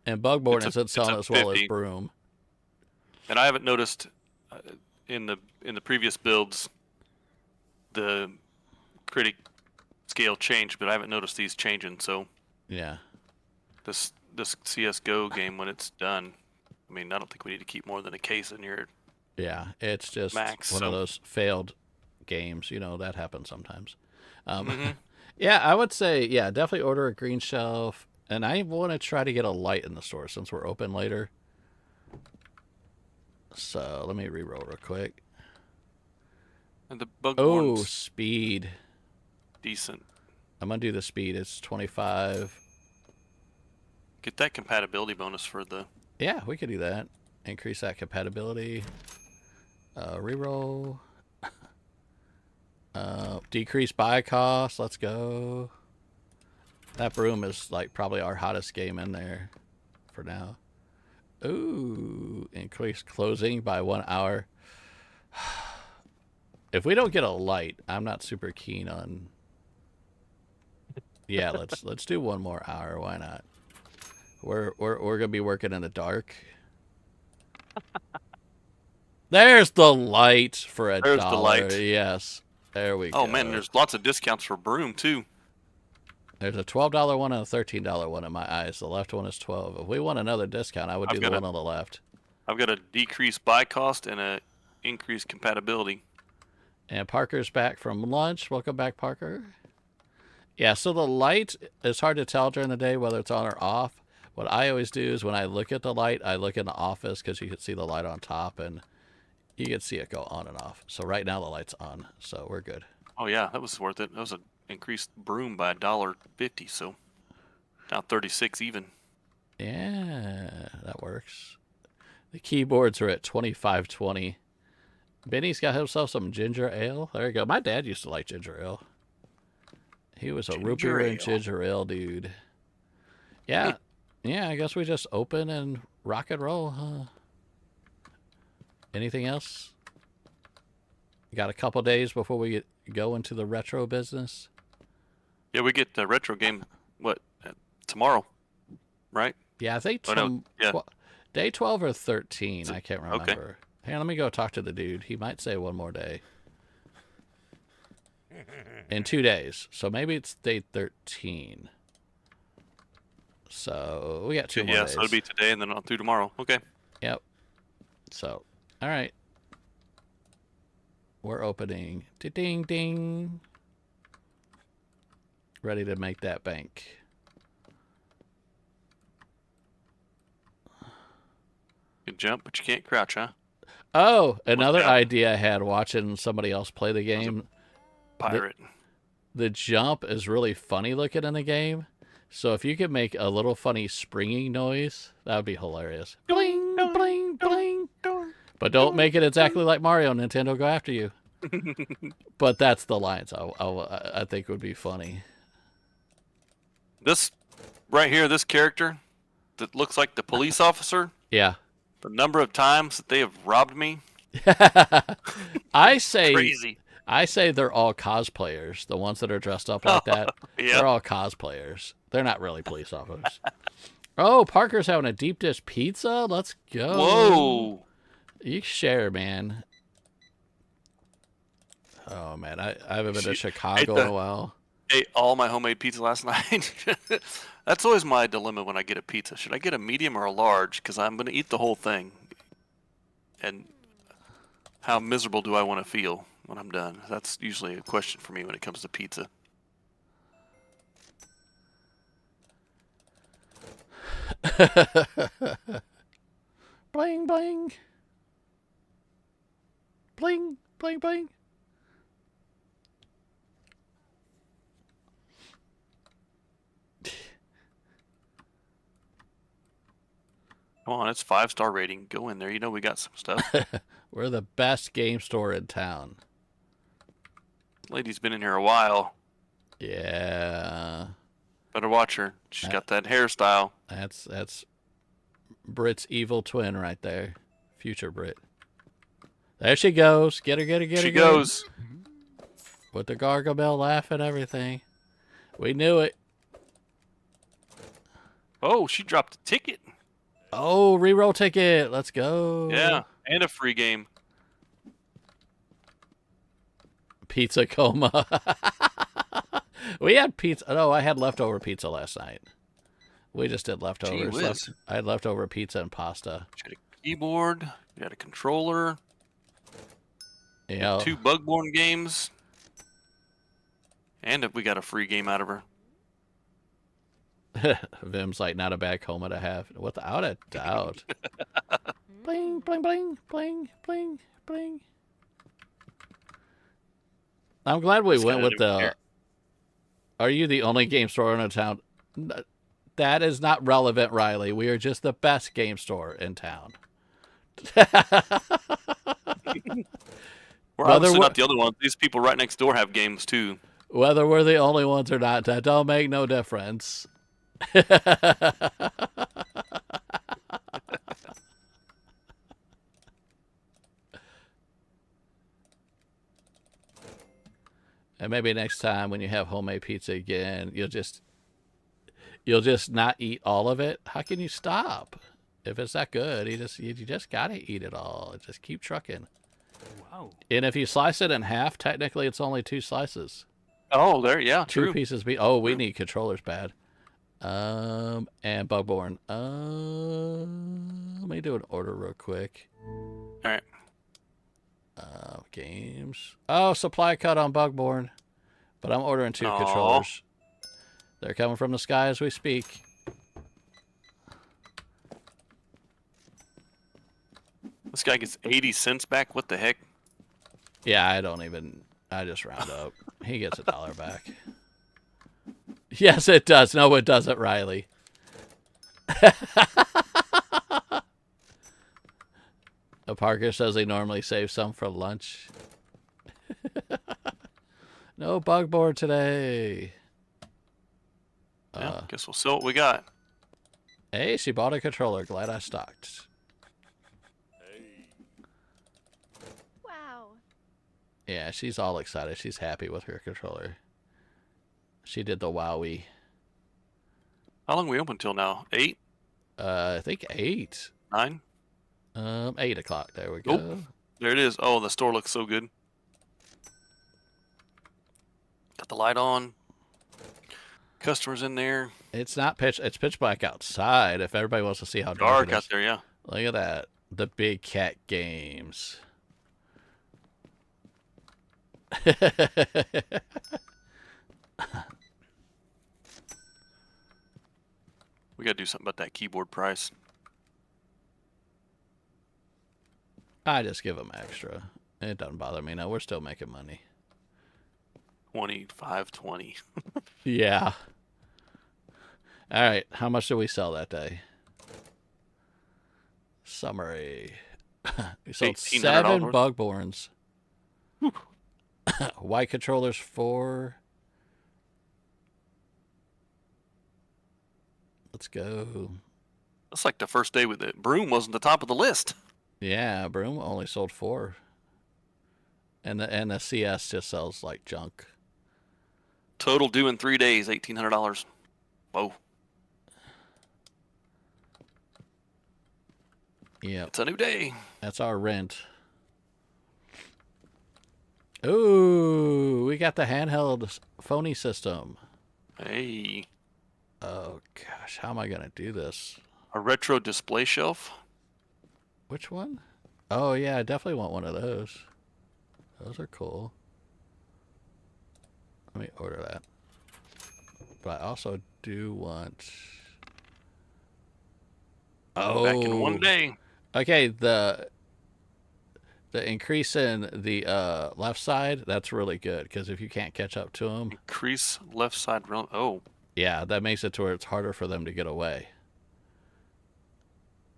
And Bugborn isn't selling as well as Broom. And I haven't noticed in the previous builds the critic scale changed, but I haven't noticed these changing. So yeah, this CS:GO game when it's done, I mean, I don't think we need to keep more than a case in here. Yeah, it's just max, one of those failed games. You know, that happens sometimes. Yeah, I would say, yeah, definitely order a green shelf. And I want to try to get a light in the store since we're open later. So let me re-roll real quick. And the Bugborn's speed. Decent. I'm going to do the speed. It's 25. Get that compatibility bonus for the... Yeah, we could do that. Increase that compatibility. Reroll. Decrease buy cost. Let's go. That Broom is like probably our hottest game in there for now. Ooh, increase closing by 1 hour. If we don't get a light, I'm not super keen on. Yeah, let's do 1 more hour. Why not? We're gonna be working in the dark. There's the light for $1. There's the light. Yes, there we go. Oh man, there's lots of discounts for Broom too. There's a $12 one and a $13 one in my eyes. The left one is 12. If we want another discount, I would do the one on the left. I've got a decreased buy cost and a increased compatibility. And Parker's back from lunch. Welcome back, Parker. Yeah, so the light is hard to tell during the day whether it's on or off. What I always do is when I look at the light, I look in the office because you can see the light on top and you can see it go on and off. So right now the light's on, so we're good. Oh yeah, that was worth it. That was an increased Broom by $1.50, so now 36 even. Yeah, that works. The keyboards are at 25.20. Benny's got himself some ginger ale. There you go. My dad used to like ginger ale. He was a root beer and ginger ale dude. Yeah. Yeah, I guess we just open and rock and roll, huh? Anything else? Got a couple days before we go into the retro business. Yeah, we get the retro game, tomorrow, right? Yeah, I think day 12 or 13. I can't remember. Okay. Hey, let me go talk to the dude. He might say one more day. In 2 days. So maybe it's day 13. So we got 2 more days. Yeah, so it'll be today and then on through tomorrow. Okay. Yep. So, all right. We're opening. Ding, ding. Ready to make that bank. You can jump, but you can't crouch, huh? Oh, another idea I had watching somebody else play the game. Pirate. The jump is really funny looking in the game. So if you could make a little funny springing noise, that would be hilarious. Bling, bling, bling. But don't make it exactly like Mario. Nintendo go after you. But that's the lines I think would be funny. This right here, this character that looks like the police officer. Yeah. The number of times that they have robbed me. I say crazy. I say they're all cosplayers. The ones that are dressed up like that. Yep. They're all cosplayers. They're not really police officers. Oh, Parker's having a deep dish pizza. Let's go. Whoa. You share, man. Oh, man. I haven't been to Chicago in a while. Ate all my homemade pizza last night. That's always my dilemma when I get a pizza. Should I get a medium or a large? Because I'm going to eat the whole thing. And how miserable do I want to feel when I'm done? That's usually a question for me when it comes to pizza. Bling, bling. Bling, bling, bling. Come on, it's 5-star rating. Go in there. You know we got some stuff. We're the best game store in town. Lady's been in here a while. Yeah. Better watch her. She's got that hairstyle. That's Brit's evil twin right there. Future Brit. There she goes. Get her, get her, get her. She goes. With the Gargamel laugh and everything. We knew it. Oh, she dropped a ticket. Oh, reroll ticket. Let's go. Yeah, and a free game. Pizza coma. We had pizza. No, I had leftover pizza last night. We just did leftovers. I had leftover pizza and pasta. You had a keyboard. You had a controller. Yeah. 2 Bugborn games. And we got a free game out of her. Vim's like, not a bad coma to have. Without a doubt. Bling, bling, bling, bling, bling, bling. I'm glad we went with the... Are you the only game store in town? That is not relevant, Riley. We are just the best game store in town. We're obviously not the only ones. These people right next door have games, too. Whether we're the only ones or not, that don't make no difference. And maybe next time when you have homemade pizza again, you'll just not eat all of it. How can you stop? If it's that good, you just gotta eat it all. Just keep trucking. Wow. And if you slice it in half, technically it's only 2 slices. Oh, there, yeah, 2 true. pieces. Oh, we need controllers bad. And Bugborn. Let me do an order real quick. All right. Games. Oh, supply cut on Bugborn. But I'm ordering 2 controllers. They're coming from the sky as we speak. This guy gets 80 cents back. What the heck? Yeah, I just round up. He gets $1 back. Yes, it does. No, it doesn't, Riley. Parker says he normally saves some for lunch. No Bugborn today. Yeah, guess we'll sell what we got. Hey, she bought a controller. Glad I stocked. Wow. Yeah, she's all excited. She's happy with her controller. She did the Wowie. How long are we open till now? 8? I think 8. 9? 8 o'clock. There we go. Oh, there it is. Oh, the store looks so good. Got the light on. Customers in there. It's not pitch. It's pitch black outside. If everybody wants to see how dark out there, yeah. Look at that. The Big Cat Games. We gotta do something about that keyboard price. I just give them extra. It doesn't bother me. No, we're still making money. 25.20. Yeah. All right. How much did we sell that day? Summary. We sold 7 Bugborns. White controllers 4. Let's go. That's like the first day with it. Broom wasn't the top of the list. Yeah, Broom only sold 4. And the CS just sells like junk. Total due in 3 days, $1,800. Whoa. Yeah. It's a new day. That's our rent. Ooh, we got the handheld phony system. Hey. Oh, gosh. How am I going to do this? A retro display shelf? Which one? Oh, yeah. I definitely want one of those. Those are cool. Let me order that. But I also do want... Oh. Back in 1 day. Okay, the increase in the left side, that's really good, because if you can't catch up to them... Increase left side... Oh. Yeah, that makes it to where it's harder for them to get away.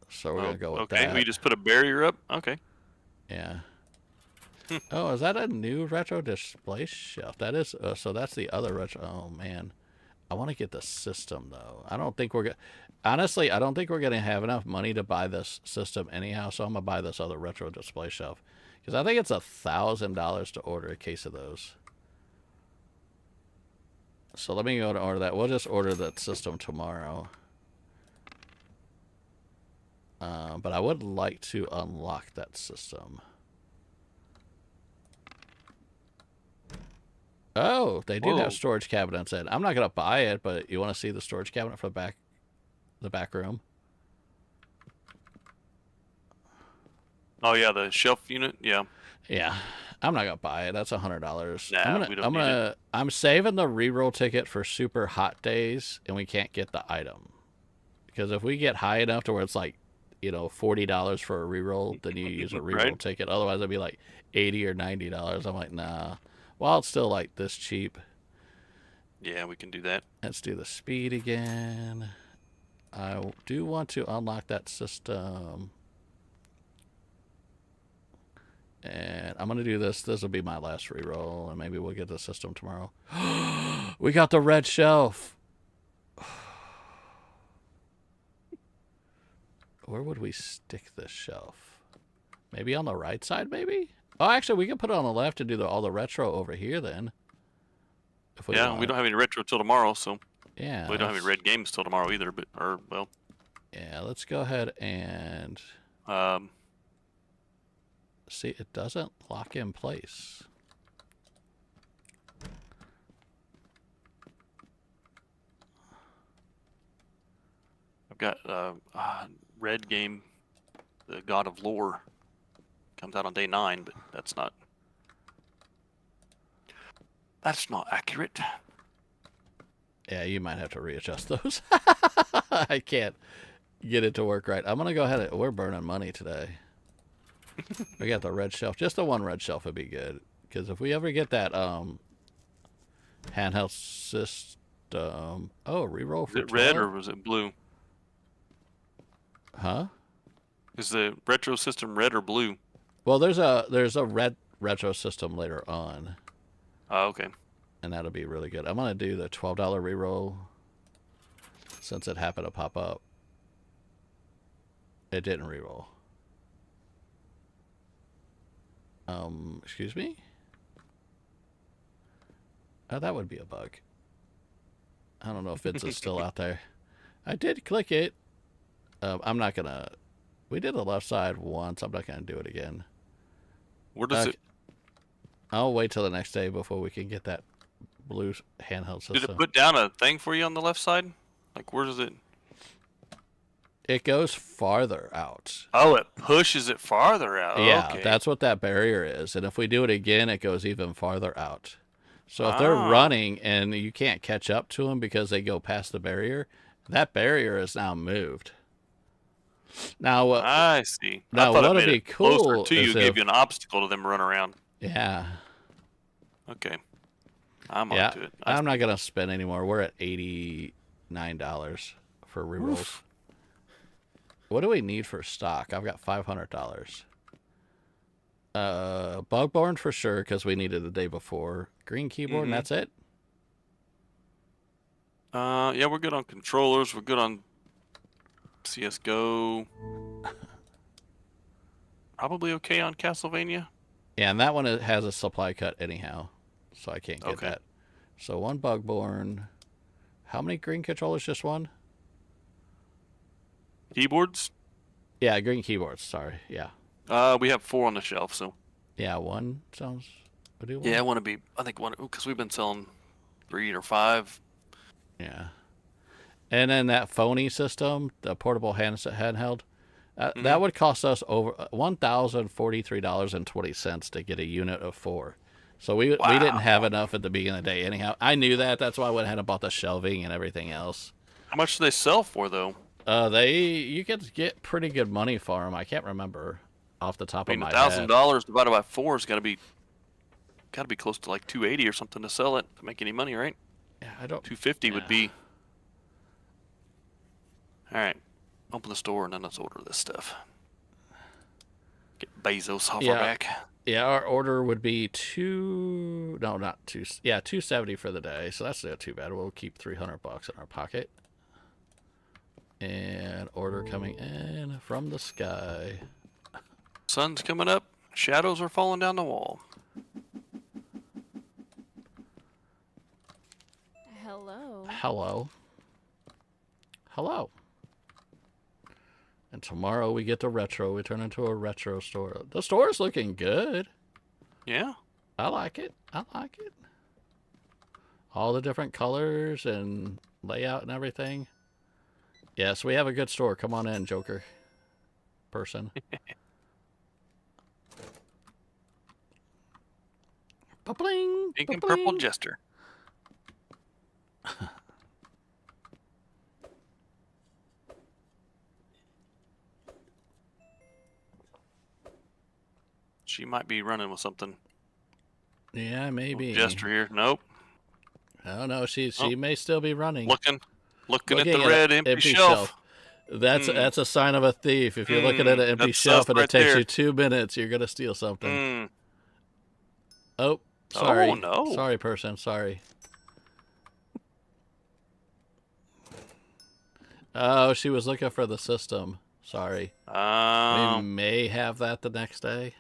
So we're going to go with that. Okay, we just put a barrier up? Okay. Yeah. Oh, is that a new retro display shelf? That is... so that's the other retro... Oh, man. I want to get the system, though. I don't think we're going to... Honestly, I don't think we're going to have enough money to buy this system anyhow, so I'm going to buy this other retro display shelf. Because I think it's $1,000 to order a case of those. So let me go to order that. We'll just order that system tomorrow. But I would like to unlock that system. Oh, they do have storage cabinets in. I'm not going to buy it, but you want to see the storage cabinet for the back room? Oh yeah, the shelf unit. Yeah. Yeah, I'm not gonna buy it. That's $100. Nah, we don't need it. I'm saving the reroll ticket for super hot days, and we can't get the item. Because if we get high enough to where it's like, $40 for a reroll, then you use a reroll Right. ticket. Otherwise, it'd be like $80 or $90. I'm like, nah. While it's still like this cheap. Yeah, we can do that. Let's do the speed again. I do want to unlock that system. And I'm going to do this. This will be my last reroll, and maybe we'll get the system tomorrow. We got the red shelf. Where would we stick this shelf? Maybe on the right side, maybe? Oh, actually, we can put it on the left and do all the retro over here then. We don't have any retro till tomorrow, so... Yeah. We don't have any red games till tomorrow either, well... Yeah, let's go ahead and... See, it doesn't lock in place. I've got red game, the God of Lore. Comes out on day 9, but that's not accurate. Yeah, you might have to readjust those. I can't get it to work right. I'm going to go ahead and... We're burning money today. We got the red shelf. Just the one red shelf would be good. Because if we ever get that handheld system... Oh, reroll for Is it red or was it blue? Huh? Is the retro system red or blue? Well, there's a red retro system later on. Oh, okay. And that'll be really good. I'm going to do the $12 reroll since it happened to pop up. It didn't reroll. Excuse me? Oh, that would be a bug. I don't know if Vince is still out there. I did click it. I'm not going to... We did the left side once. I'm not going to do it again. Where does it... I'll wait till the next day before we can get that blue handheld system. Did it put down a thing for you on the left side? Like, where does it... It goes farther out. Oh, it pushes it farther out. Yeah, okay. That's what that barrier is. And if we do it again, it goes even farther out. So if they're running and you can't catch up to them because they go past the barrier, that barrier is now moved. Now, I see. Now, what would be cool to you, give you an obstacle to them run around. Yeah. Okay. I'm onto it. I'm not going to spend anymore. We're at $89 for rerolls. Oof. What do we need for stock? I've got $500. Bugborn for sure, because we needed the day before. Green keyboard, and that's it? Yeah, we're good on controllers. We're good on CSGO. Probably okay on Castlevania. Yeah, and that one has a supply cut anyhow, so I can't get that. So one Bugborn. How many green controllers? Just one? Keyboards? Yeah, green keyboards. Sorry. Yeah. We have 4 on the shelf, so. Yeah, one sounds. Yeah, I want to be. I think one because we've been selling 3 or 5. Yeah. And then that phony system, the portable handheld, that would cost us over $1,043.20 to get a unit of 4. So we didn't have enough at the beginning of the day anyhow. I knew that. That's why I went ahead and bought the shelving and everything else. How much do they sell for though? You could get pretty good money for them. I can't remember off the top of my head. $1,000 divided by 4 is got to be close to like $280 or something to sell it to make any money, right? Yeah, I don't. $250 would be. All right, open the store and then let's order this stuff. Get Bezos off our back. Yeah, our order would be $270 for the day. So that's not too bad. We'll keep $300 in our pocket. And order coming in from the sky. Sun's coming up. Shadows are falling down the wall. Hello. Hello. Hello. And tomorrow we get to retro. We turn into a retro store. The store is looking good. Yeah. I like it. All the different colors and layout and everything. Yes, we have a good store. Come on in, Joker. Person. Ba-bling, Pink and purple jester. She might be running with something. Yeah, maybe. Jester here. Nope. Oh no, she may still be running. Looking at the red empty shelf. That's a sign of a thief. If you're looking at an empty shelf and it takes you 2 minutes, you're gonna steal something. Oh, sorry. Oh no. Sorry, person. Sorry. Oh, she was looking for the system. Sorry. We may have that the next day.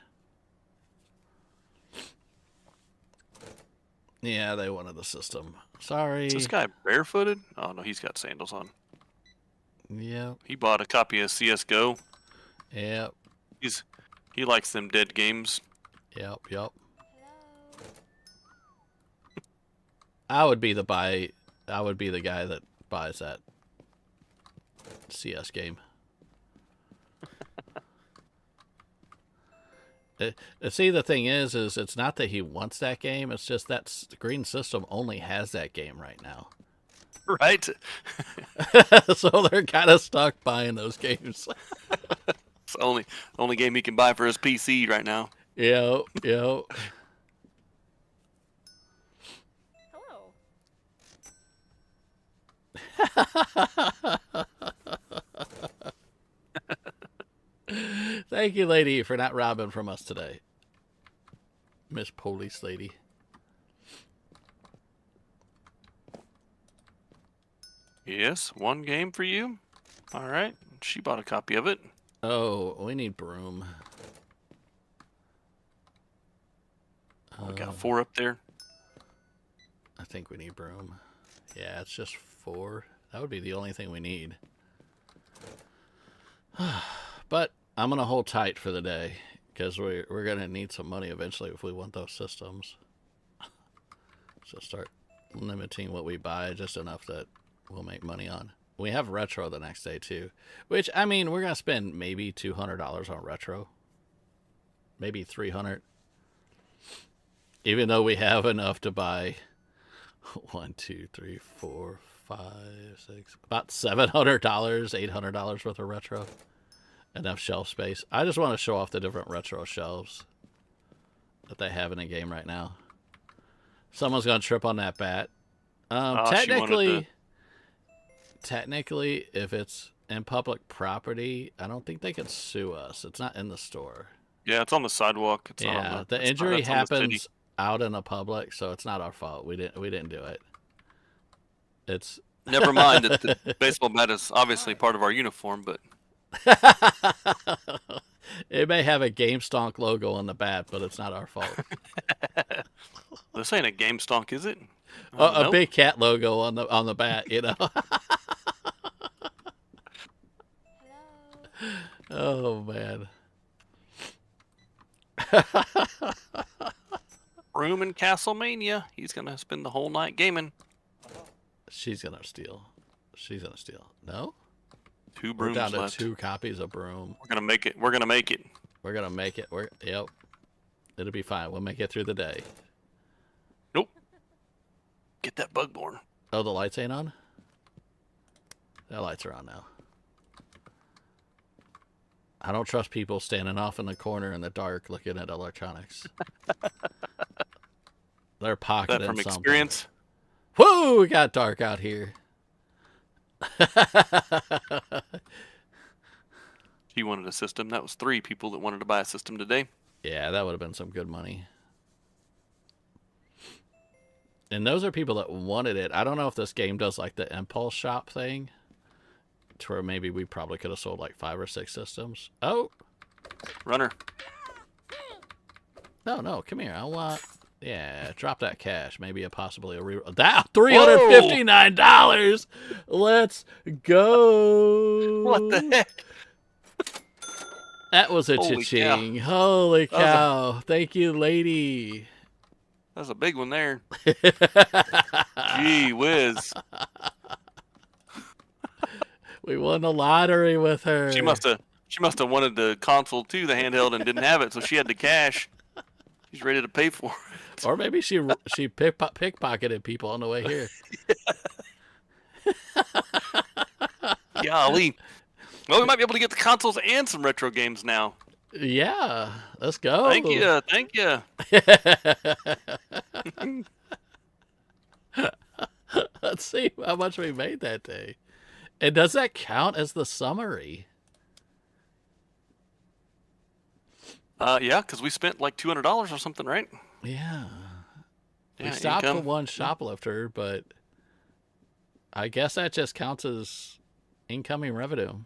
Yeah, they wanted the system. Sorry. Is this guy barefooted? Oh no, he's got sandals on. Yeah. He bought a copy of CSGO. Yep. He likes them dead games. Yep. I would be the guy that buys that CS game. See, the thing is it's not that he wants that game. It's just that the green system only has that game right now. Right. So they're kind of stuck buying those games. It's the only game he can buy for his PC right now. Yep. Thank you, lady, for not robbing from us today. Miss Police Lady. Yes, one game for you. All right. She bought a copy of it. Oh, we need Broom. We got 4 up there. I think we need broom. Yeah, it's just 4. That would be the only thing we need. But I'm going to hold tight for the day because we're going to need some money eventually if we want those systems. So start limiting what we buy just enough that we'll make money on. We have retro the next day too, which, I mean, we're going to spend maybe $200 on retro. Maybe $300. Even though we have enough to buy 1, 2, 3, 4, 5, 6, about $700, $800 worth of retro. Enough shelf space. I just want to show off the different retro shelves that they have in the game right now. Someone's going to trip on that bat. Technically, if it's in public property, I don't think they can sue us. It's not in the store. Yeah, it's on the sidewalk. It's yeah, the injury happens out in the public, so it's not our fault. We didn't do it. It's never mind that the baseball bat is obviously part of our uniform, but it may have a GameStonk logo on the bat, but it's not our fault. This ain't a GameStonk, is it? A big cat logo on the bat, you know. Oh man. Room in Castlemania. He's gonna spend the whole night gaming. She's gonna steal. She's gonna steal. No? 2 brooms down left. To 2 copies of broom. We're gonna make it. We're gonna make it. We're gonna make it. Yep. It'll be fine. We'll make it through the day. Nope. Get that bug born. Oh, the lights ain't on? The lights are on now. I don't trust people standing off in the corner in the dark looking at electronics. They're pocketing that from something. Experience? Whoa, it got dark out here. She wanted a system. That was 3 people that wanted to buy a system today. Yeah, that would have been some good money. And those are people that wanted it. I don't know if this game does like the impulse shop thing, to where maybe we probably could have sold like 5 or 6 systems. Oh, runner. No, come here. I want. Yeah, drop that cash. Maybe possibly a that $359. Let's go. What the heck? That was a cha-ching. Holy cow. Thank you, lady. That's a big one there. Gee whiz. We won the lottery with her. She must have wanted the console too, the handheld, and didn't have it, so she had the cash. She's ready to pay for it. Or maybe she pickpocketed people on the way here. Golly. Well, we might be able to get the consoles and some retro games now. Yeah, let's go. Thank you. Let's see how much we made that day. And does that count as the summary? Yeah, because we spent like $200 or something, right? Yeah. We stopped for one shoplifter, but I guess that just counts as incoming revenue.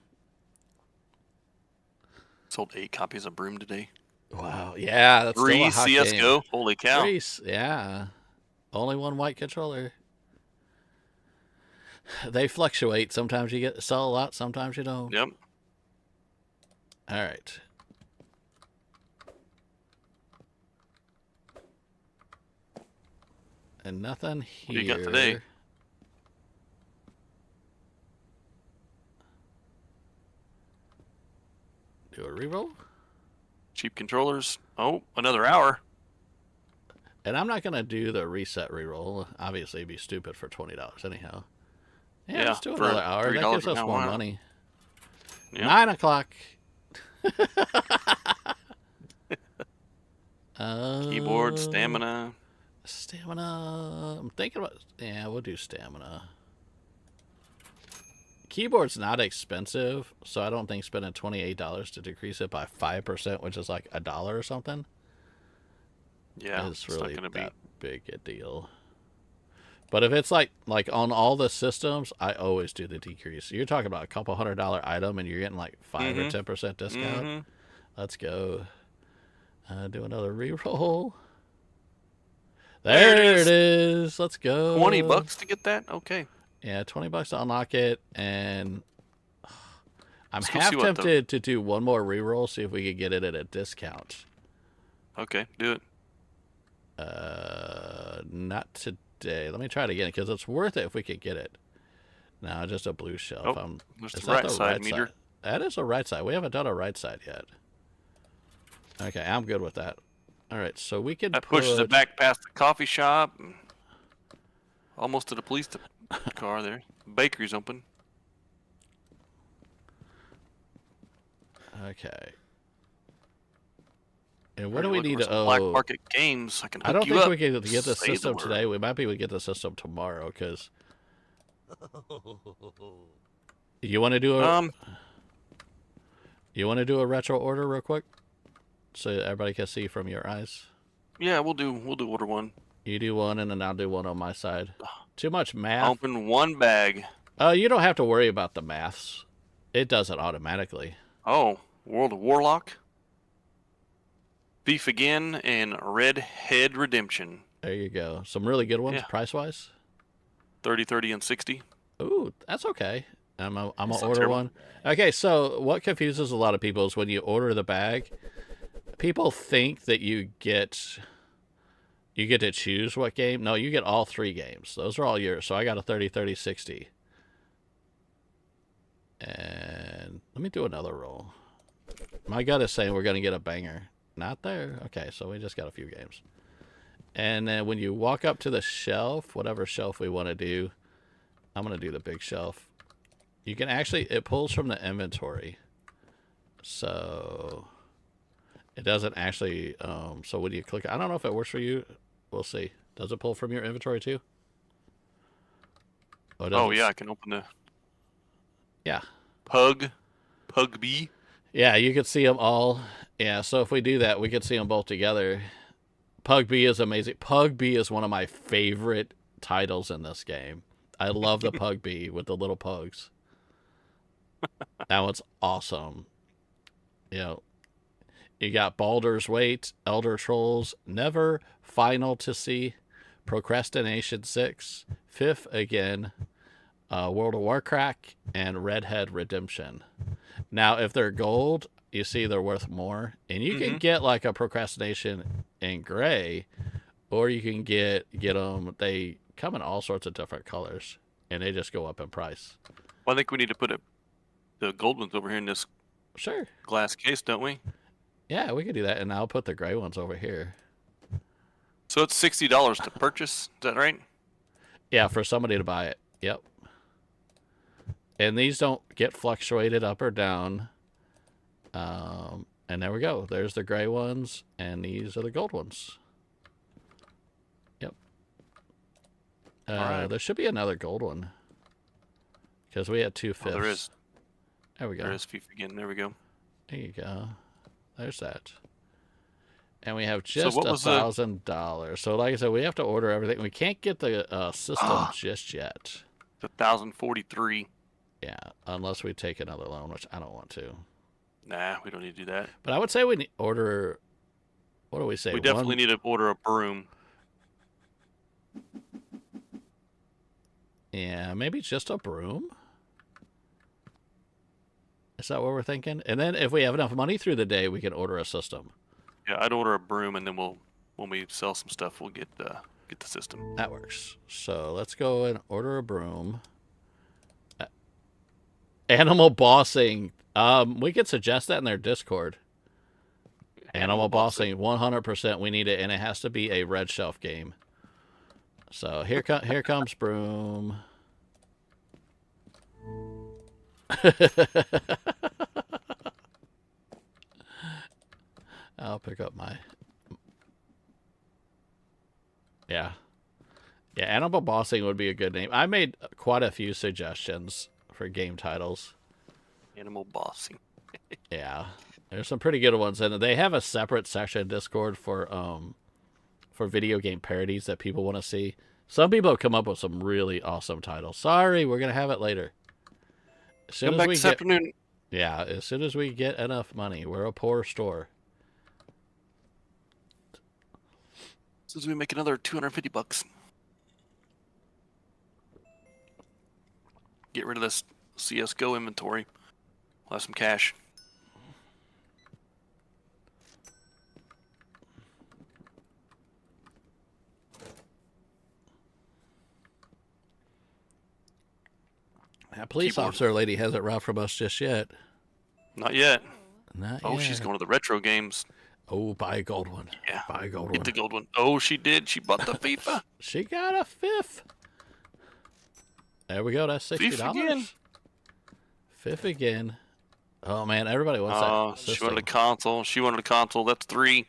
Sold 8 copies of Broom today. Wow. Yeah, that's 3 still a hot CS:GO. game. Holy cow. 3, yeah. Only 1 white controller. They fluctuate. Sometimes you sell a lot, sometimes you don't. Yep. All right. And nothing here. What do you got today? Do a reroll? Cheap controllers. Oh, another hour. And I'm not going to do the reset reroll. Obviously, it'd be stupid for $20 anyhow. Yeah, let's do another hour. That gives us more money. Yep. 9 o'clock. Keyboard, stamina. Stamina. I'm thinking about. Yeah, we'll do stamina. Keyboard's not expensive, so I don't think spending $28 to decrease it by 5%, which is like $1 or something. Yeah, it's really not that big a deal. But if it's like on all the systems, I always do the decrease. You're talking about a couple $100 item, and you're getting like 5 or 10% discount. Let's go. Do another reroll. There it is. Let's go. $20 to get that? Okay. Yeah, $20 to unlock it, and I'm half tempted to do one more reroll, see if we could get it at a discount. Okay, do it. Not today. Let me try it again, because it's worth it if we could get it. No, just a blue shelf. Oh, there's the right side meter. That is a right side. We haven't done a right side yet. Okay, I'm good with that. All right, so we could. That pushes it back past the coffee shop, and almost to the police car there. The bakery's open. Okay. And what do we need to? Black market games. I don't think we can get the system today. We might be able to get the system tomorrow, because. You want to do a? You want to do a retro order real quick, so everybody can see from your eyes? Yeah, we'll do order one. You do one, and then I'll do one on my side. Too much math. Open one bag. You don't have to worry about the maths. It does it automatically. Oh, World of Warlock, Beef Again, and Red Head Redemption. There you go. Some really good ones, price-wise. 30, 30, and 60. Ooh, that's okay. I'm gonna order one. Okay, so what confuses a lot of people is when you order the bag, people think that you get to choose what game. No, you get all 3 games. Those are all yours. So I got a 30, 30, 60. And let me do another roll. My gut is saying we're going to get a banger. Not there. Okay, so we just got a few games. And then when you walk up to the shelf, whatever shelf we want to do, I'm going to do the big shelf. You can actually, it pulls from the inventory. So it doesn't actually, so when you click, I don't know if it works for you. We'll see. Does it pull from your inventory too? Oh, yeah, I can open the... Yeah. Pug B. Yeah, you can see them all. Yeah, so if we do that, we can see them both together. Pug B is amazing. Pug B is one of my favorite titles in this game. I love the Pug B with the little pugs. That one's awesome. You know, you got Baldur's Wait, Elder Trolls, Never, Final to See, Procrastination 6, Fifth Again, World of Warcraft, and Red Head Redemption. Now, if they're gold, you see they're worth more. And you can get like a Procrastination in gray, or you can get them. They come in all sorts of different colors, and they just go up in price. Well, I think we need to put the gold ones over here in this glass case, don't we? Yeah, we could do that, and I'll put the gray ones over here. So it's $60 to purchase, is that right? Yeah, for somebody to buy it. Yep. And these don't get fluctuated up or down. And there we go. There's the gray ones, and these are the gold ones. Yep. There should be another gold one, because we had 2 fifths. Oh, there is. There we go. There is FIFA again. There we go. There you go. There's that. And we have just $1,000. So like I said, we have to order everything. We can't get the system just yet. It's 1,043. Yeah, unless we take another loan, which I don't want to. Nah, we don't need to do that. But I would say we need order. What do we say? We definitely need to order a broom. Yeah, maybe just a broom. Is that what we're thinking? And then if we have enough money through the day, we can order a system. Yeah, I'd order a broom, and then when we sell some stuff, we'll get the system. That works. So let's go and order a broom. Animal bossing. We could suggest that in their Discord. Animal bossing, 100%. We need it, and it has to be a red shelf game. So here comes broom. I'll pick up my... Yeah. Yeah, Animal Bossing would be a good name. I made quite a few suggestions for game titles. Animal Bossing. Yeah. There's some pretty good ones, and they have a separate section in Discord for video game parodies that people want to see. Some people have come up with some really awesome titles. Sorry, we're going to have it later. Come back this afternoon. Yeah, as soon as we get enough money. We're a poor store. So we make another $250. Get rid of this CSGO inventory. We'll have some cash. That police officer lady hasn't robbed from us just yet. Not yet. Not yet. She's going to the retro games. Oh, buy a gold one. Yeah. Buy a gold one. Get the gold one. Oh, she did. She bought the FIFA. She got a fifth. There we go. That's $60. FIFA again. Fifth again. Oh, man. Everybody wants that system. She wanted a console. She wanted a console. That's 3.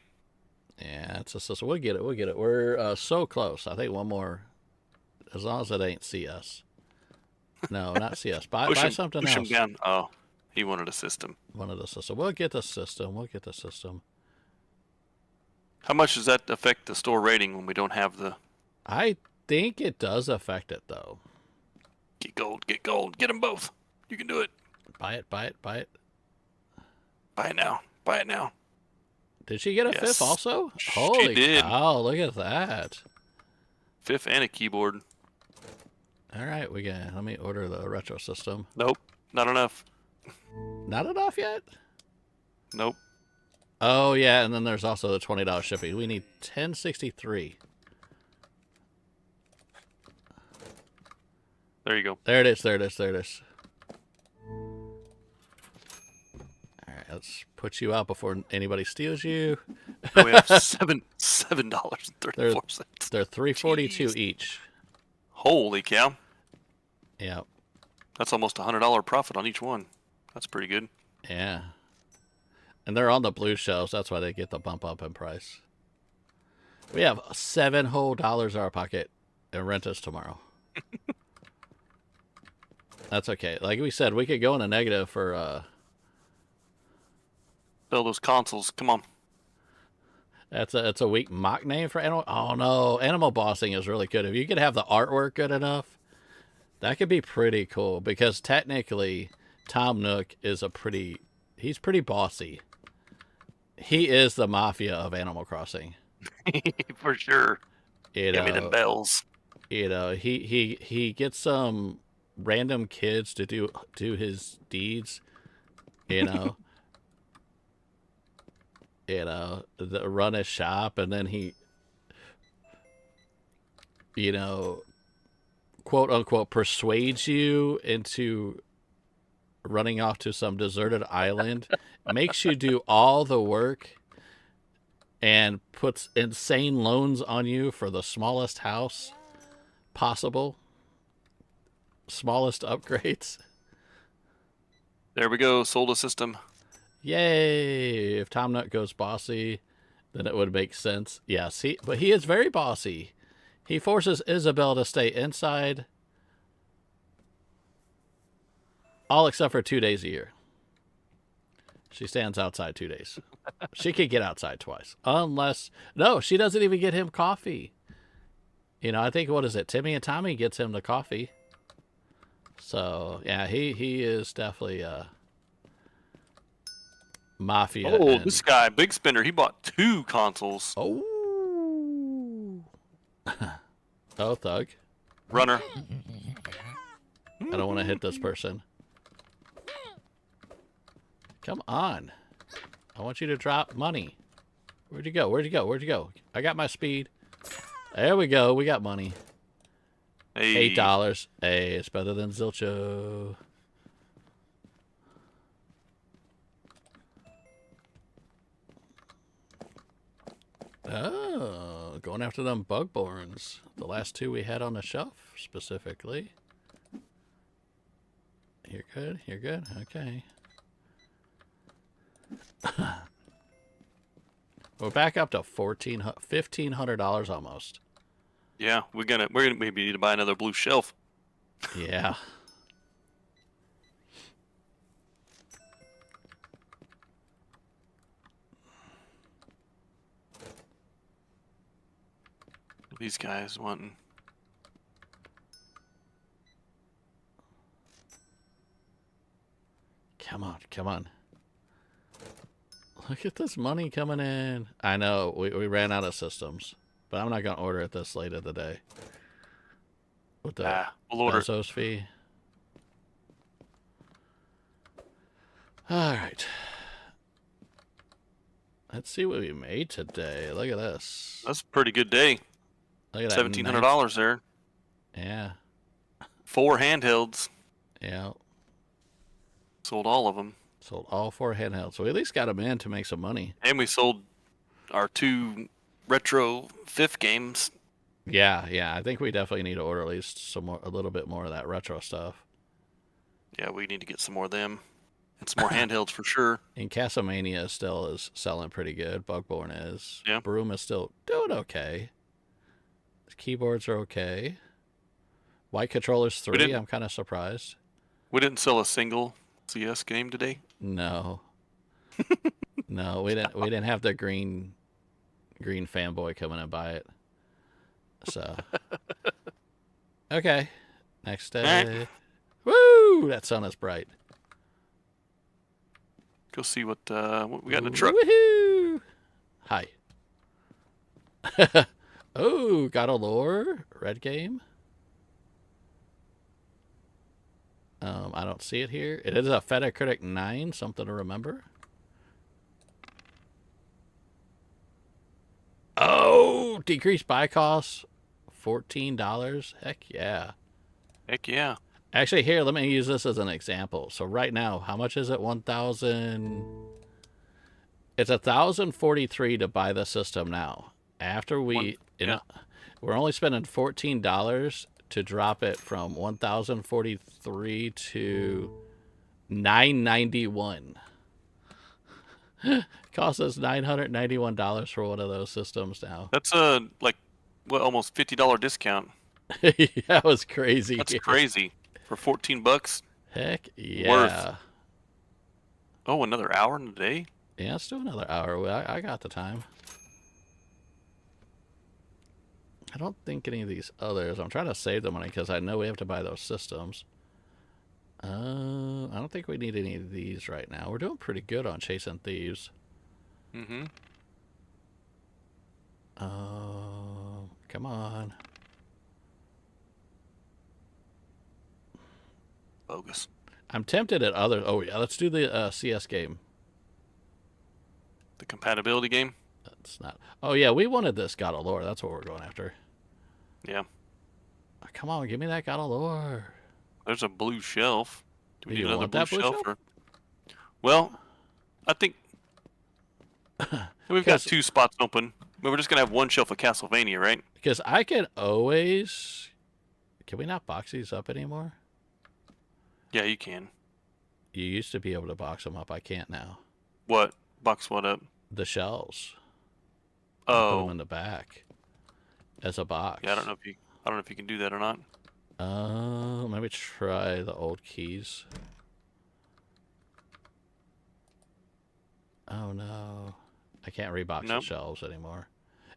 Yeah, it's a system. We'll get it. We'll get it. We're so close. I think one more. As long as it ain't CS. No, not CS. Buy something else. Push him down. Oh, he wanted a system. Wanted a system. We'll get the system. We'll get the system. How much does that affect the store rating when we don't have the... I think it does affect it, though. Get gold. Get gold. Get them both. You can do it. Buy it. Buy it. Buy it. Buy it now. Buy it now. Did she get a fifth also? Holy cow, look at that. Fifth and a keyboard. All right, let me order the retro system. Nope, not enough. Not enough yet? Nope. Oh yeah, and then there's also the $20 shipping. We need $10.63. There you go. There it is. There it is. There it is. All right, let's put you out before anybody steals you. We have $7.34. They're $3.42 each. Holy cow. Yeah. That's almost $100 profit on each one. That's pretty good. Yeah. And they're on the blue shelves. That's why they get the bump up in price. We have $7 whole in our pocket and rent us tomorrow. That's okay. Like we said, we could go in a negative for... Sell those consoles. Come on. It's a weak mock name for Animal. Oh no, Animal Bossing is really good. If you could have the artwork good enough, that could be pretty cool. Because technically, Tom Nook is he's pretty bossy. He is the mafia of Animal Crossing. For sure. Give me them bells. You know, he gets some random kids to do his deeds. You know. Run his shop, and then he, quote unquote, persuades you into running off to some deserted island, makes you do all the work, and puts insane loans on you for the smallest house possible, smallest upgrades. There we go. Sold a system. Yay! If Tom Nook goes bossy, then it would make sense. Yes, but he is very bossy. He forces Isabel to stay inside, all except for 2 days a year. She stands outside 2 days. She could get outside twice. No, she doesn't even get him coffee. I think, what is it? Timmy and Tommy gets him the coffee. So, yeah, he is definitely... Mafia. Oh, this guy, big spender. He bought 2 consoles. Oh. Oh, thug. Runner. I don't want to hit this person. Come on. I want you to drop money. Where'd you go? Where'd you go? Where'd you go? I got my speed. There we go. We got money. Hey. $8. Hey, it's better than Zilcho. Oh, going after them Bugborns. The last 2 we had on the shelf, specifically. You're good? You're good? Okay. We're back up to $1,500 almost. Yeah, we're gonna maybe need to buy another blue shelf. Yeah. These guys wanting. Come on, come on. Look at this money coming in. I know, we ran out of systems. but I'm not gonna order it this late of the day. With the we'll order Bezos fee. All right. Let's see what we made today. Look at this. That's a pretty good day. Look at that. $1,700 there. Yeah. 4 handhelds. Yeah. Sold all of them. Sold all 4 handhelds. So we at least got them in to make some money. And we sold our 2 retro 5th games. Yeah. I think we definitely need to order at least a little bit more of that retro stuff. Yeah, we need to get some more of them. And some more handhelds for sure. And Castlevania still is selling pretty good. Bugborn is. Yeah. Broom is still doing okay. The keyboards are okay. White Controllers 3, I'm kind of surprised. We didn't sell a single CS game today? No. No, we didn't have the green fanboy come in and buy it. So. Okay. Next day. Woo! That sun is bright. Go see what we got in the truck. Woohoo! Hi. Oh, got a lore. Red game. I don't see it here. It is a Fetacritic 9, something to remember. Oh, decreased buy cost, $14. Heck yeah. Heck yeah. Actually, here, let me use this as an example. So right now, how much is it? 1,000. It's 1,043 to buy the system now. After we're only spending $14 to drop it from 1,043 to $991. Costs us $991 for one of those systems now. That's almost $50 discount. That was crazy. That's crazy. For $14? Heck yeah. Worth. Oh, another hour in a day? Yeah, let's do another hour. I got the time. I don't think any of these others. I'm trying to save the money because I know we have to buy those systems. I don't think we need any of these right now. We're doing pretty good on chasing thieves. Mm-hmm. Come on. Bogus. I'm tempted at other. Oh yeah, let's do the CS game. The compatibility game? That's not. Oh yeah, we wanted this God of Lore. That's what we're going after. Yeah. Oh, come on, give me that God of Lore. There's a blue shelf. Do we need another blue shelf? Well, I think we've got 2 spots open. We're just gonna have 1 shelf of Castlevania, right? Because I can always. Can we not box these up anymore? Yeah, you can. You used to be able to box them up. I can't now. What? Box what up? The shells. Oh. Put them in the back as a box. Yeah, I don't know if you can do that or not. Let me try the old keys. Oh no, I can't rebox the shelves anymore.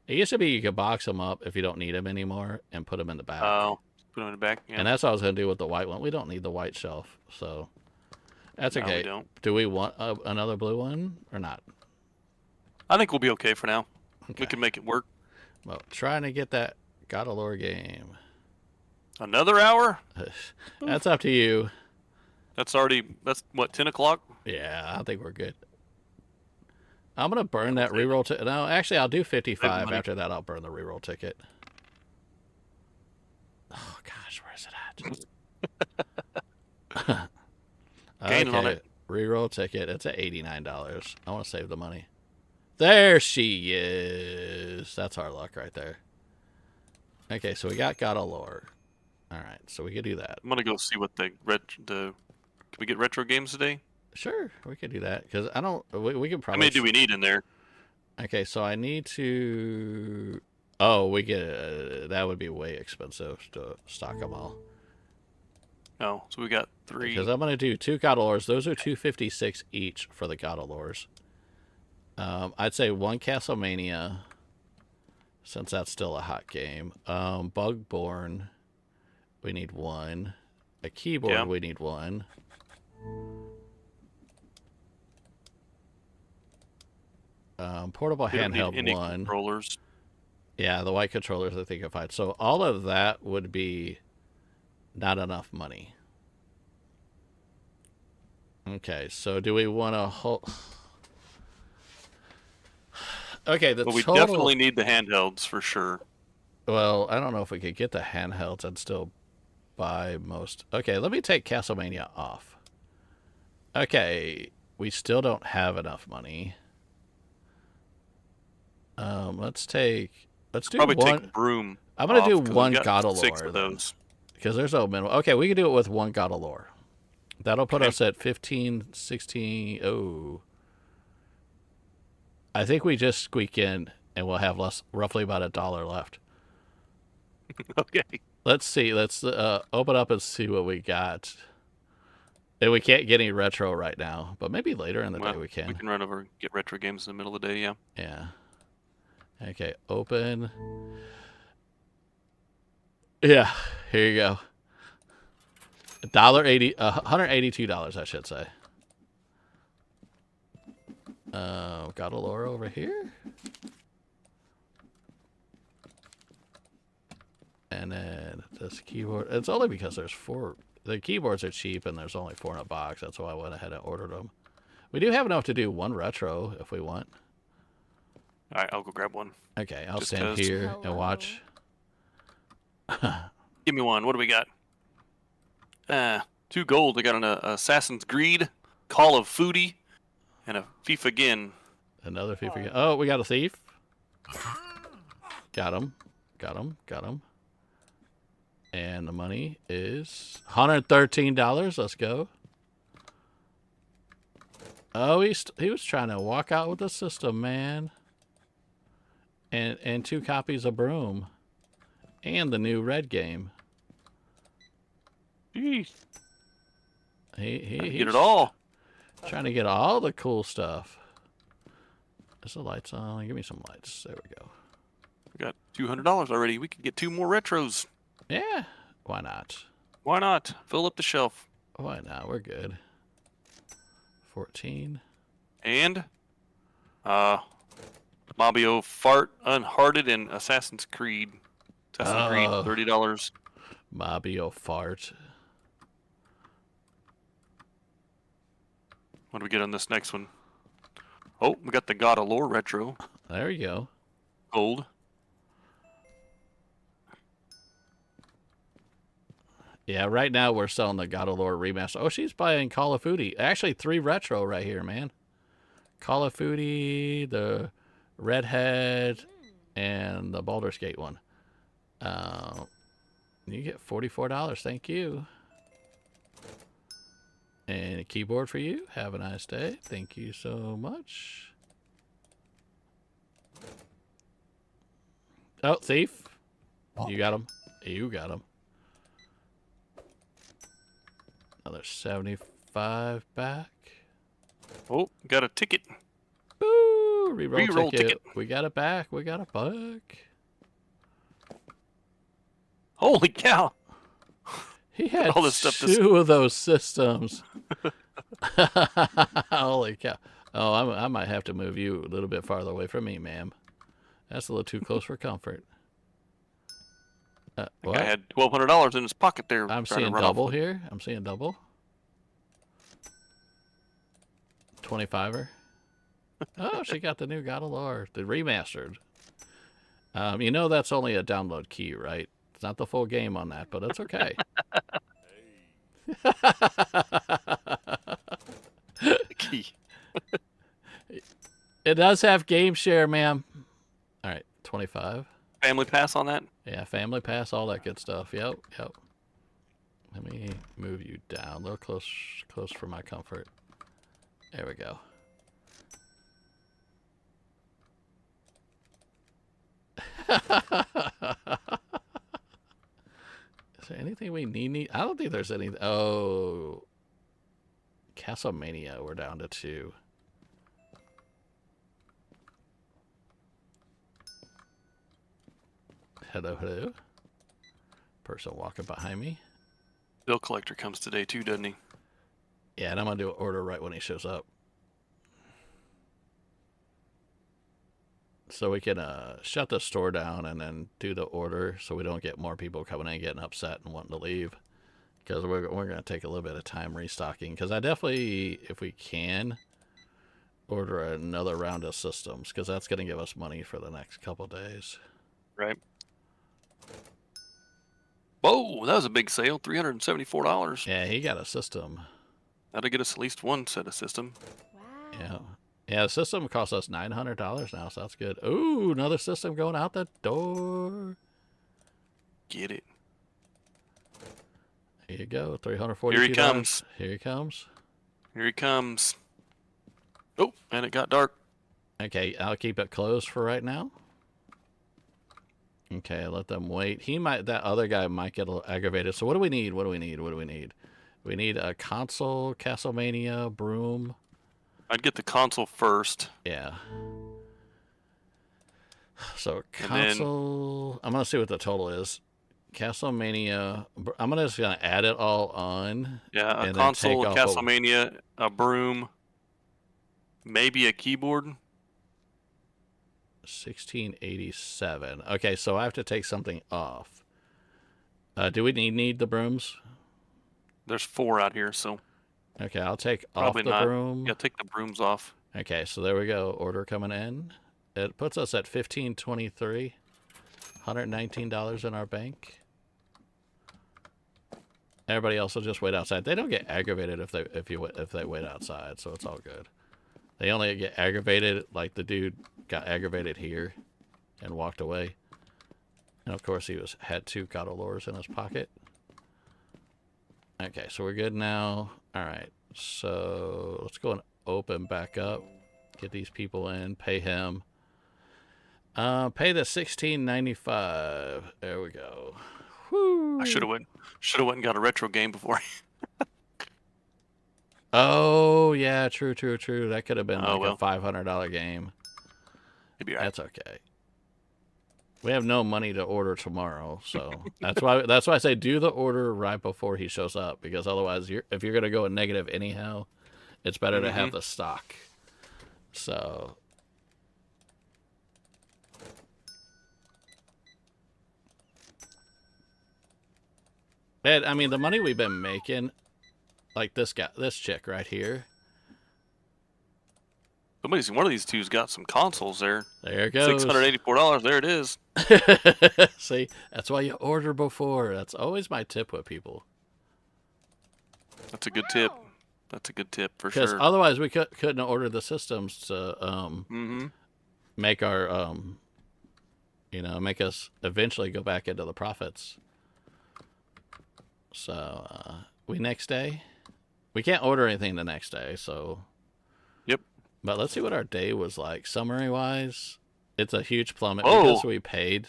It used to be you could box them up if you don't need them anymore and put them in the back. Oh, put them in the back. Yeah. And that's what I was gonna do with the white one. We don't need the white shelf, so that's okay. No, we don't. Do we want another blue one or not? I think we'll be okay for now. Okay. We can make it work. Well, trying to get that God of Lore game. Another hour? That's up to you. That's what, 10 o'clock? Yeah, I think we're good. I'm going to burn that reroll ticket. No, actually, I'll do 55. After that, I'll burn the reroll ticket. Oh, gosh, where is it at? Gaining on it. Reroll ticket. It's at $89. I want to save the money. There she is. That's our luck right there. Okay, so we got God of Lore. All right, so we could do that. I'm gonna go see what can we get retro games today? Sure, we could do that because I don't. We could probably. How many do we need in there? Okay, so I need to. Oh, we get that would be way expensive to stock them all. Oh, so we got 3. Because I'm gonna do 2 God of Lores. Those are $256 each for the God of Lores. I'd say 1 Castlevania, since that's still a hot game. Bugborn, we need 1. A keyboard, we need 1. Portable handheld, 1. Controllers. Yeah, the white controllers I think are fine. So all of that would be not enough money. Okay, so do we want to hold... Okay, Well, we definitely need the handhelds for sure. Well, I don't know if we could get the handhelds and still buy most. Okay, let me take Castlemania off. Okay, we still don't have enough money. Let's do probably one. Take Broom. I'm gonna do one God of Lore then, because there's no minimum. Okay, we can do it with one God of Lore. That'll put us at 15, 16. Oh, I think we just squeak in, and we'll have roughly about $1 left. Okay. Let's see. Let's open up and see what we got. And we can't get any retro right now, but maybe later in the day we can. We can run over and get retro games in the middle of the day, yeah. Yeah. Okay, open. Yeah, here you go. $1.80, $182, I should say. Got a lore over here. And then this keyboard. It's only because there's 4. The keyboards are cheap and there's only 4 in a box. That's why I went ahead and ordered them. We do have enough to do one retro if we want. All right, I'll go grab one. Okay, I'll stand here and watch. Give me one. What do we got? 2 gold. I got an Assassin's Creed, Call of Foodie, and a FIFA again. Another FIFA again. Oh, we got a thief. Got him. Got him. Got him. And the money is $113. Let's go. Oh, he was trying to walk out with the system, man. And 2 copies of Broom. And the new Red game. Jeez. He get it all. Trying to get all the cool stuff. Is the lights on? Give me some lights. There we go. We got $200 already. We could get 2 more retros. Yeah. Why not? Why not? Fill up the shelf. Why not? We're good. 14. And Mabio Fart, Unhearted, and Assassin's Creed. Assassin's Creed, $30. Mabio Fart. What do we get on this next one? Oh, we got the God of Lore retro. There you go. Gold. Yeah, right now we're selling the God of Lore remaster. Oh, she's buying Call of Duty. Actually, 3 retro right here, man. Call of Duty, the Redhead, and the Baldur's Gate one. You get $44. Thank you. And a keyboard for you. Have a nice day. Thank you so much. Oh, thief. You got him. You got him. Another 75 back. Oh, got a ticket. Ooh, reroll ticket. We got it back. We got it back. Holy cow. He had all this stuff 2 of those systems. Holy cow. Oh, I might have to move you a little bit farther away from me, ma'am. That's a little too close for comfort. What? I had $1,200 in his pocket there. I'm seeing double here. I'm seeing double. 25er. Oh, she got the new God of Lore, the remastered. You know that's only a download key, right? It's not the full game on that, but it's okay. Key. It does have game share, ma'am. All right, 25. Family pass on that? Yeah, family pass, all that good stuff. Yep. Let me move you down a little close for my comfort. There we go. Is there anything we need? I don't think there's anything. Oh, Castlemania, we're down to 2. Hello. Person walking behind me. Bill collector comes today too, doesn't he? Yeah, and I'm going to do an order right when he shows up. so we can shut the store down and then do the order, so we don't get more people coming in getting upset and wanting to leave. Because we're going to take a little bit of time restocking. Because I definitely, if we can, order another round of systems, because that's going to give us money for the next couple days. Right. Whoa, that was a big sale, $374. Yeah, he got a system. That'll get us at least one set of system. Wow. Yeah, the system costs us $900 now, so that's good. Ooh, another system going out the door. Get it. Here you go, $342. Here he comes. Here he comes. Here he comes. Oh, and it got dark. Okay, I'll keep it closed for right now. Okay, let them wait. That other guy might get a little aggravated. So what do we need? What do we need? What do we need? We need a console, Castlemania, broom. I'd get the console first. Yeah. So console, I'm gonna see what the total is. Castlemania. I'm just gonna add it all on. Yeah, a console, a Castlemania, a broom, maybe a keyboard. 1687. Okay, so I have to take something off. Do we need the brooms? There's 4 out here, so. Okay, I'll take off the broom. Yeah, take the brooms off. Okay, so there we go. Order coming in. It puts us at $15.23. $119 in our bank. Everybody else will just wait outside. They don't get aggravated if they wait outside, so it's all good. They only get aggravated like the dude got aggravated here and walked away. And of course he had 2 God of Lores in his pocket. Okay, so we're good now. All right, so let's go and open back up. Get these people in. Pay him. Pay the $16.95. There we go. Woo. I should have went and got a retro game before. Oh yeah, true. That could have been a $500 game. It'd be right. That's okay. We have no money to order tomorrow, so that's why I say do the order right before he shows up, because otherwise, if you're gonna go in negative anyhow, it's better to have the stock. So. And, I mean, the money we've been making, like this chick right here. One of these two's got some consoles there. There it goes. $684. There it is. See, that's why you order before. That's always my tip with people. That's a good tip. That's a good tip for sure. Because otherwise we couldn't order the systems to make our make us eventually go back into the profits. So we next day, we can't order anything the next day. So. Yep. But let's see what our day was like. Summary wise, it's a huge plummet because we paid.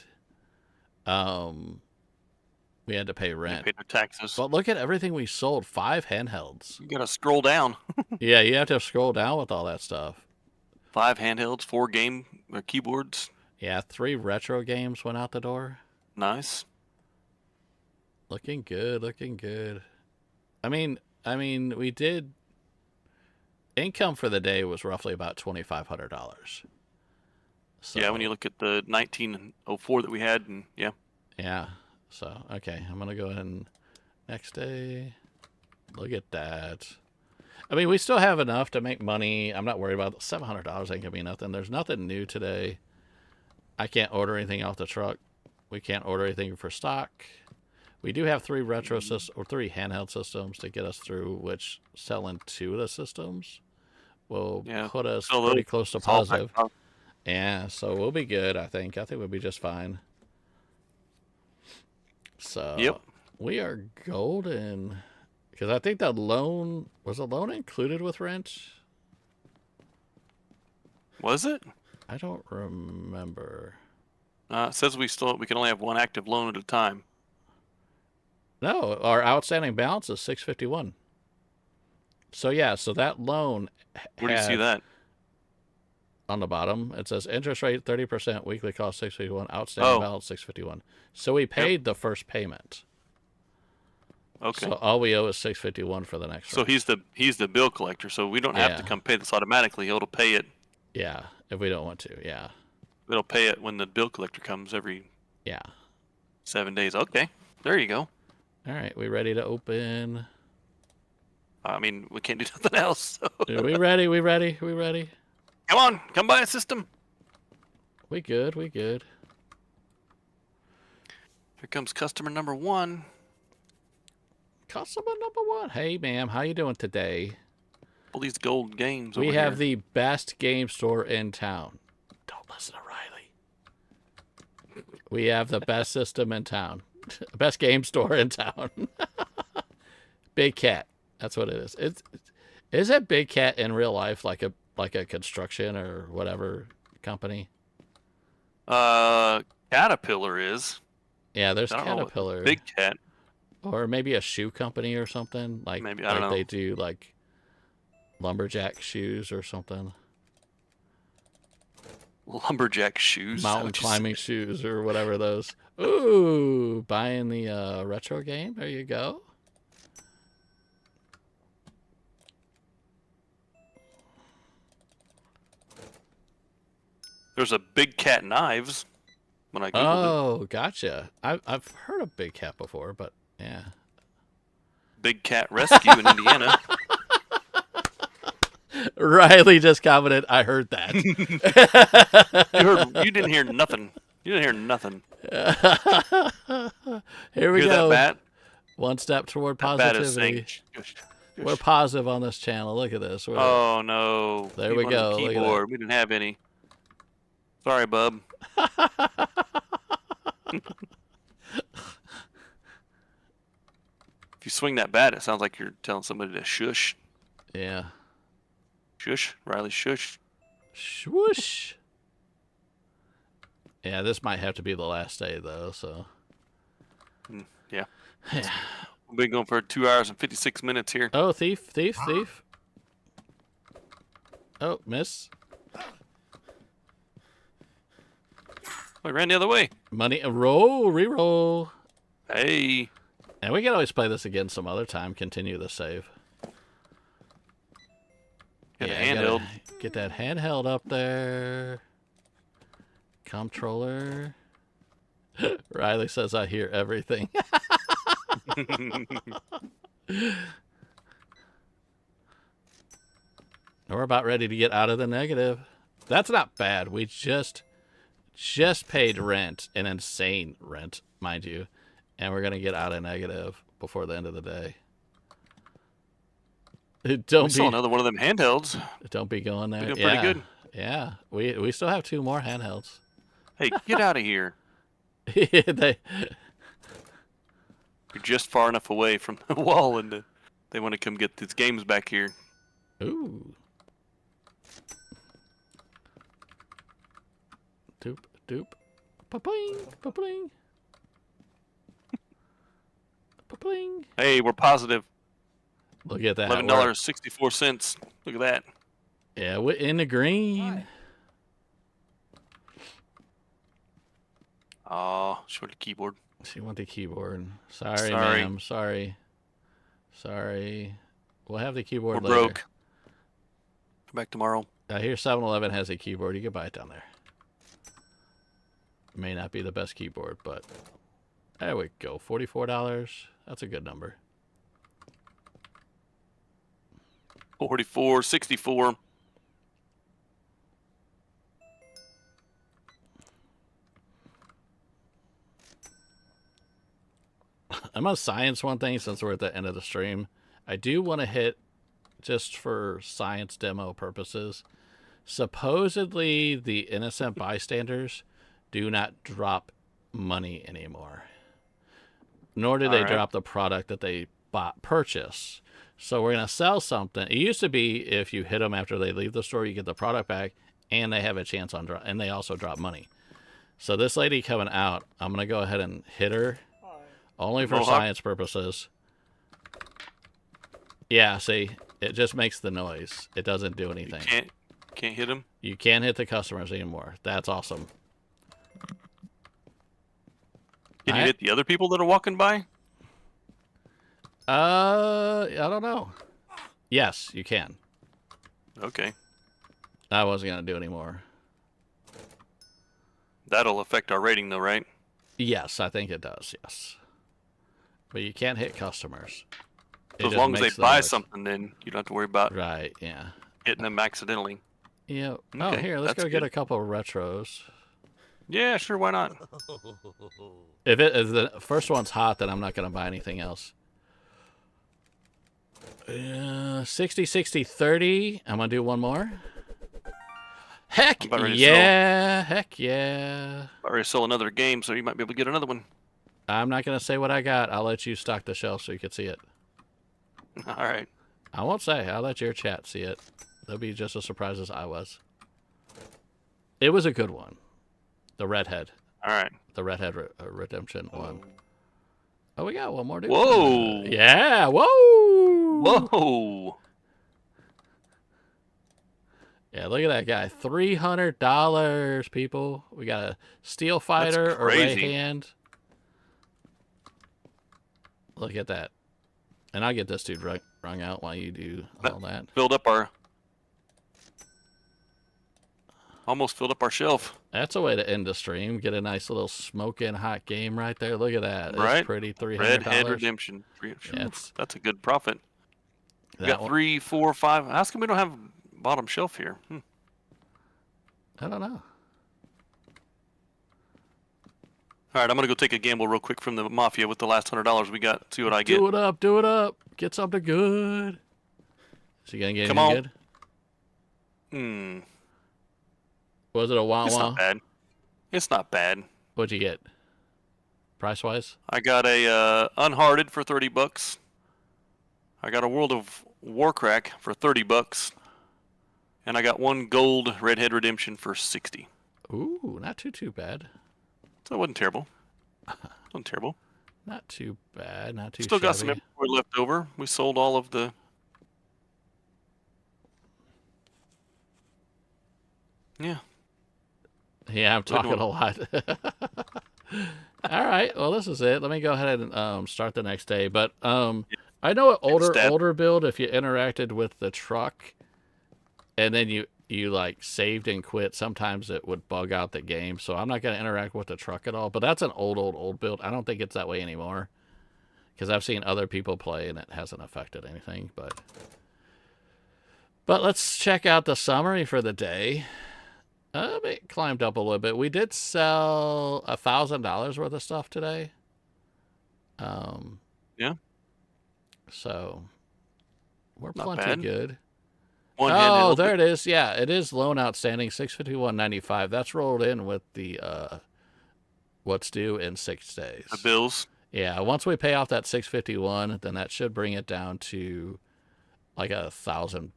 We had to pay rent. We paid our taxes. But look at everything we sold. 5 handhelds. You gotta scroll down. Yeah, you have to scroll down with all that stuff. 5 handhelds, 4 keyboards. Yeah, 3 retro games went out the door. Nice. Looking good, looking good. I mean, we did. Income for the day was roughly about $2,500. So, yeah, when you look at the 1904 that we had, and yeah. Yeah. So okay, I'm gonna go ahead and next day. Look at that. I mean, we still have enough to make money. I'm not worried about it. $700 ain't gonna be nothing. There's nothing new today. I can't order anything off the truck. We can't order anything for stock. We do have 3 retro systems or 3 handheld systems to get us through, which selling 2 of the systems will put us pretty close to positive. Yeah, so we'll be good, I think. I think we'll be just fine. So we are golden. Because I think was the loan included with rent? Was it? I don't remember. It says we can only have 1 active loan at a time. No, our outstanding balance is $651. So yeah, so that loan. Where do you see that? On the bottom, it says interest rate 30%, weekly cost $651, outstanding balance $651. So we paid the first payment. Okay. So all we owe is $651 for the next. So he's the bill collector. So we don't have to come pay this automatically. He'll pay it. Yeah, if we don't want to. Yeah. It'll pay it when the bill collector comes every 7 days. Okay, there you go. All right, we ready to open? I mean, we can't do nothing else. So. We ready? We ready? We ready? Come on, come by a system. We good? We good? Here comes customer number 1. Customer number 1. Hey, ma'am, how you doing today? All these gold games. We over have here. the best game store in town. Don't listen to Riley. We have the best system in town. Best game store in town. Big Cat. That's what it is. Is it Big Cat in real life like a construction or whatever company? Caterpillar is. Yeah, there's Caterpillar. Big Cat. Or maybe a shoe company or something. Like maybe I don't know. They do like lumberjack shoes or something. Lumberjack shoes. Mountain climbing shoes or whatever those. Ooh, buying the retro game. There you go. There's a Big Cat Knives. When I Googled Oh, gotcha. I've heard of Big Cat before, but yeah. Big Cat Rescue in Indiana. Riley just commented, I heard that. You didn't hear nothing. You didn't hear nothing. Here we go. That bat? One step toward positivity. We're positive on this channel. Look at this. Oh, no. There we go. Keyboard. We didn't have any. Sorry, bub. If you swing that bat, it sounds like you're telling somebody to shush. Yeah. Shush, Riley, shush. Swoosh. Yeah, this might have to be the last day, though, so. Yeah. We've been going for 2 hours and 56 minutes here. Oh, thief. Oh, miss. I ran the other way. Money, re-roll. Hey. And we can always play this again some other time. Continue the save. Get a handheld. Get that handheld up there. Controller. Riley says I hear everything. We're about ready to get out of the negative. That's not bad. We just paid rent, an insane rent, mind you, and we're gonna get out of negative before the end of the day. We saw another one of them handhelds. Don't be going there. We're doing pretty good. Yeah, we still have 2 more handhelds. Hey, get out of here! You're just far enough away from the wall, and they want to come get these games back here. Ooh. Doop. Pa-pling. Pa-pling. Pa-pling. Hey, we're positive. Look at that. $11.64. Look at that. Yeah, we're in the green. Oh, short the keyboard. She want the keyboard. Sorry, ma'am. Sorry. We'll have the keyboard later. We're broke. Come back tomorrow. I hear 7-Eleven has a keyboard. You can buy it down there. May not be the best keyboard, but there we go. $44. That's a good number. $44.64. I'm gonna science one thing since we're at the end of the stream. I do want to hit, just for science demo purposes, supposedly the innocent bystanders do not drop money anymore. Nor do they drop the product that they purchase. So we're going to sell something. It used to be if you hit them after they leave the store, you get the product back, and they have a chance on and they also drop money. So this lady coming out, I'm going to go ahead and hit her, only for science purposes. Yeah, see, it just makes the noise. It doesn't do anything. You can't hit them? You can't hit the customers anymore. That's awesome. Can you hit the other people that are walking by? I don't know. Yes, you can. Okay. I wasn't going to do any more. That'll affect our rating, though, right? Yes, I think it does. Yes, but you can't hit customers. So as long as they buy something, then you don't have to worry about yeah, hitting them accidentally. Yeah. Okay, oh, here, let's go get a couple of retros. Yeah, sure, why not? If the first one's hot, then I'm not going to buy anything else. 60, 60, 30. I'm going to do one more. Heck yeah! Heck yeah! I already sold another game, so you might be able to get another one. I'm not going to say what I got. I'll let you stock the shelf so you can see it. All right. I won't say. I'll let your chat see it. They'll be just as surprised as I was. It was a good one. The Redhead. All right. The Redhead Redemption one. Oh, we got one more, dude. Whoa! Yeah, whoa! Whoa! Yeah, look at that guy. $300, people. We got a Steel Fighter or Ray Hand. Look at that. And I'll get this dude rung out while you do all that. Almost filled up our shelf. That's a way to end the stream. Get a nice little smoking hot game right there. Look at that. Right. It's pretty. $300. Redhead Redemption. Yeah, that's a good profit. We got 3, 4, 5. How come we don't have bottom shelf here? I don't know. All right, I'm gonna go take a gamble real quick from the Mafia with the last $100 we got. See what I get. Do it up. Do it up. Get something good. Is he gonna get anything good? Was it a wah-wah? It's not bad. It's not bad. What'd you get? Price-wise? I got a Unhearted for $30. I got a World of Warcrack for $30. And I got one gold Redhead Redemption for $60. Ooh, not too bad. So it wasn't terrible. Wasn't terrible. Not too bad. Not too Still shabby. got some inventory left over. We sold all of the... Yeah. Yeah, I'm talking a lot. All right. Well, this is it. Let me go ahead and start the next day. But I know an older build, if you interacted with the truck and then you like saved and quit, sometimes it would bug out the game. So I'm not going to interact with the truck at all. But that's an old build. I don't think it's that way anymore because I've seen other people play and it hasn't affected anything. But let's check out the summary for the day. It climbed up a little bit. We did sell $1,000 worth of stuff today. Yeah. So we're Not plenty bad. Good. Oh, there it is. Yeah, it is loan outstanding, $651.95. That's rolled in with the what's due in 6 days. The bills. Yeah, once we pay off that $651, then that should bring it down to like $1,100.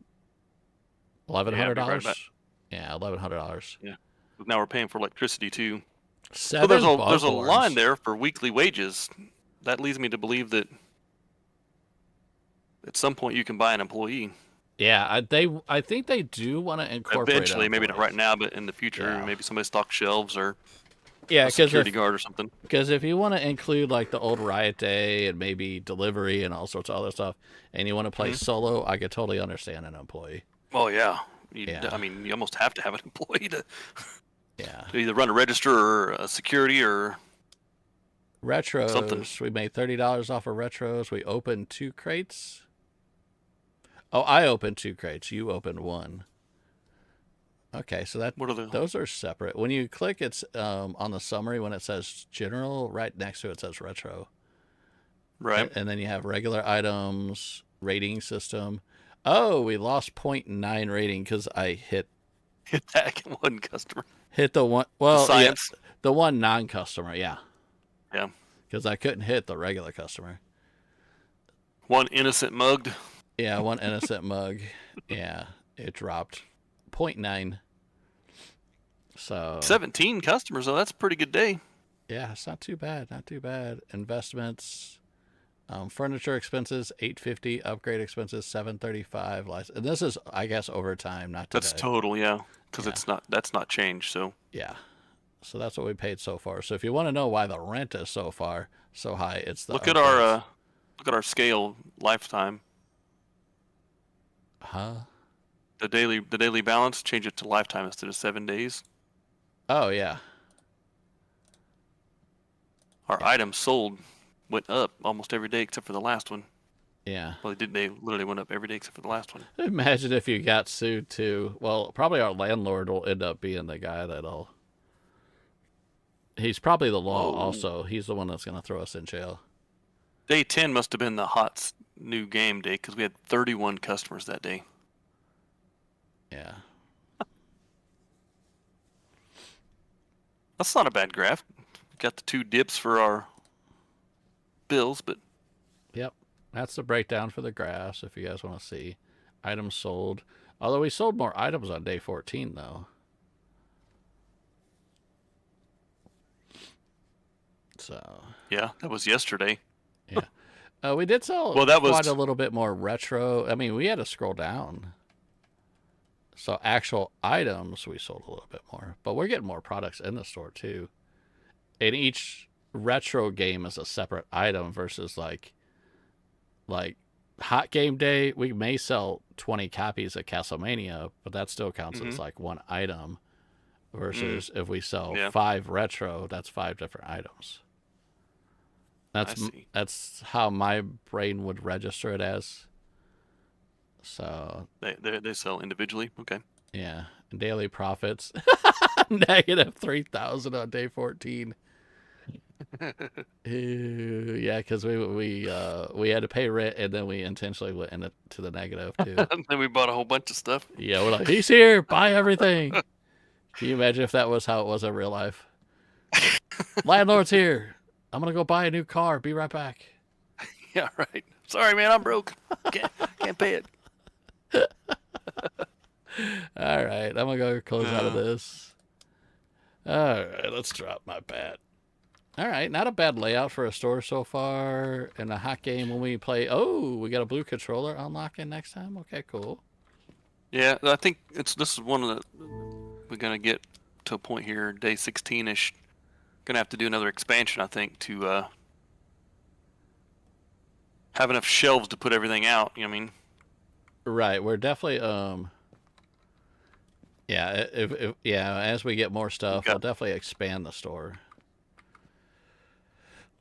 Yeah, $1,100. Yeah. Now we're paying for electricity too. So there's a line there for weekly wages. That leads me to believe that at some point you can buy an employee. Yeah, I think they do want to incorporate. Eventually, maybe not right now, but in the future, maybe somebody stocks shelves or a security guard or something. Because if you want to include like the old Riot Day and maybe delivery and all sorts of other stuff, and you want to play solo, I could totally understand an employee. Oh yeah. I mean, you almost have to have an employee to either run a register or a security or retros. Something. We made $30 off of retros. We opened 2 crates. Oh, I opened 2 crates. You opened 1. Okay, so those are separate. When you click, it's on the summary when it says general. Right next to it says retro. Right, and then you have regular items, rating system. Oh, we lost 0.9 rating because I hit that one customer. Hit the one. Well, science. Yeah, the one non-customer. Yeah. Yeah. Because I couldn't hit the regular customer. One innocent mugged. Yeah, one innocent mug. Yeah, it dropped 0.9. So 17 customers, though. That's a pretty good day. Yeah, it's not too bad. Not too bad. Investments. Furniture expenses $850, upgrade expenses $735. And this is, I guess, overtime, not today. That's total, yeah, because that's not changed. So yeah, so that's what we paid so far. So if you want to know why the rent is so high, it's the look at our scale lifetime. Huh? The daily balance, change it to lifetime instead of 7 days. Oh yeah. our items sold went up almost every day except for the last one. Yeah. Well, they literally went up every day except for the last one. Imagine if you got sued too. Well, probably our landlord will end up being the guy that'll. He's probably the law also. He's the one that's going to throw us in jail. Day 10 must have been the hot new game day because we had 31 customers that day. Yeah. That's not a bad graph. Got the 2 dips for our bills, but... Yep. That's the breakdown for the graphs if you guys want to see. Items sold. Although we sold more items on day 14, though. So... Yeah, that was yesterday. Yeah. We did sell quite a little bit more retro. I mean, we had to scroll down. So actual items, we sold a little bit more. But we're getting more products in the store, too. And each retro game is a separate item versus, like Hot Game Day, we may sell 20 copies of Castlemania, but that still counts as, like, one item. Versus if we sell 5 retro, that's 5 different items. That's how my brain would register it as. So they sell individually. Okay. Yeah, daily profits negative 3,000 on day 14. Yeah, because we had to pay rent and then we intentionally went into the negative too. And then we bought a whole bunch of stuff. Yeah, we're like, he's here, buy everything. Can you imagine if that was how it was in real life? Landlord's here. I'm gonna go buy a new car. Be right back. Yeah, right. Sorry, man, I'm broke. Can't pay it. All right, I'm gonna go close out of this. All right, let's drop my bat. All right, not a bad layout for a store so far. In a hot game when we play. Oh, we got a blue controller unlocking next time. Okay, cool. Yeah, I think this is one of the. We're gonna get to a point here, day 16ish. Gonna have to do another expansion, I think, to have enough shelves to put everything out. You know what I mean? Right, we're definitely yeah, if as we get more stuff, we'll definitely expand the store.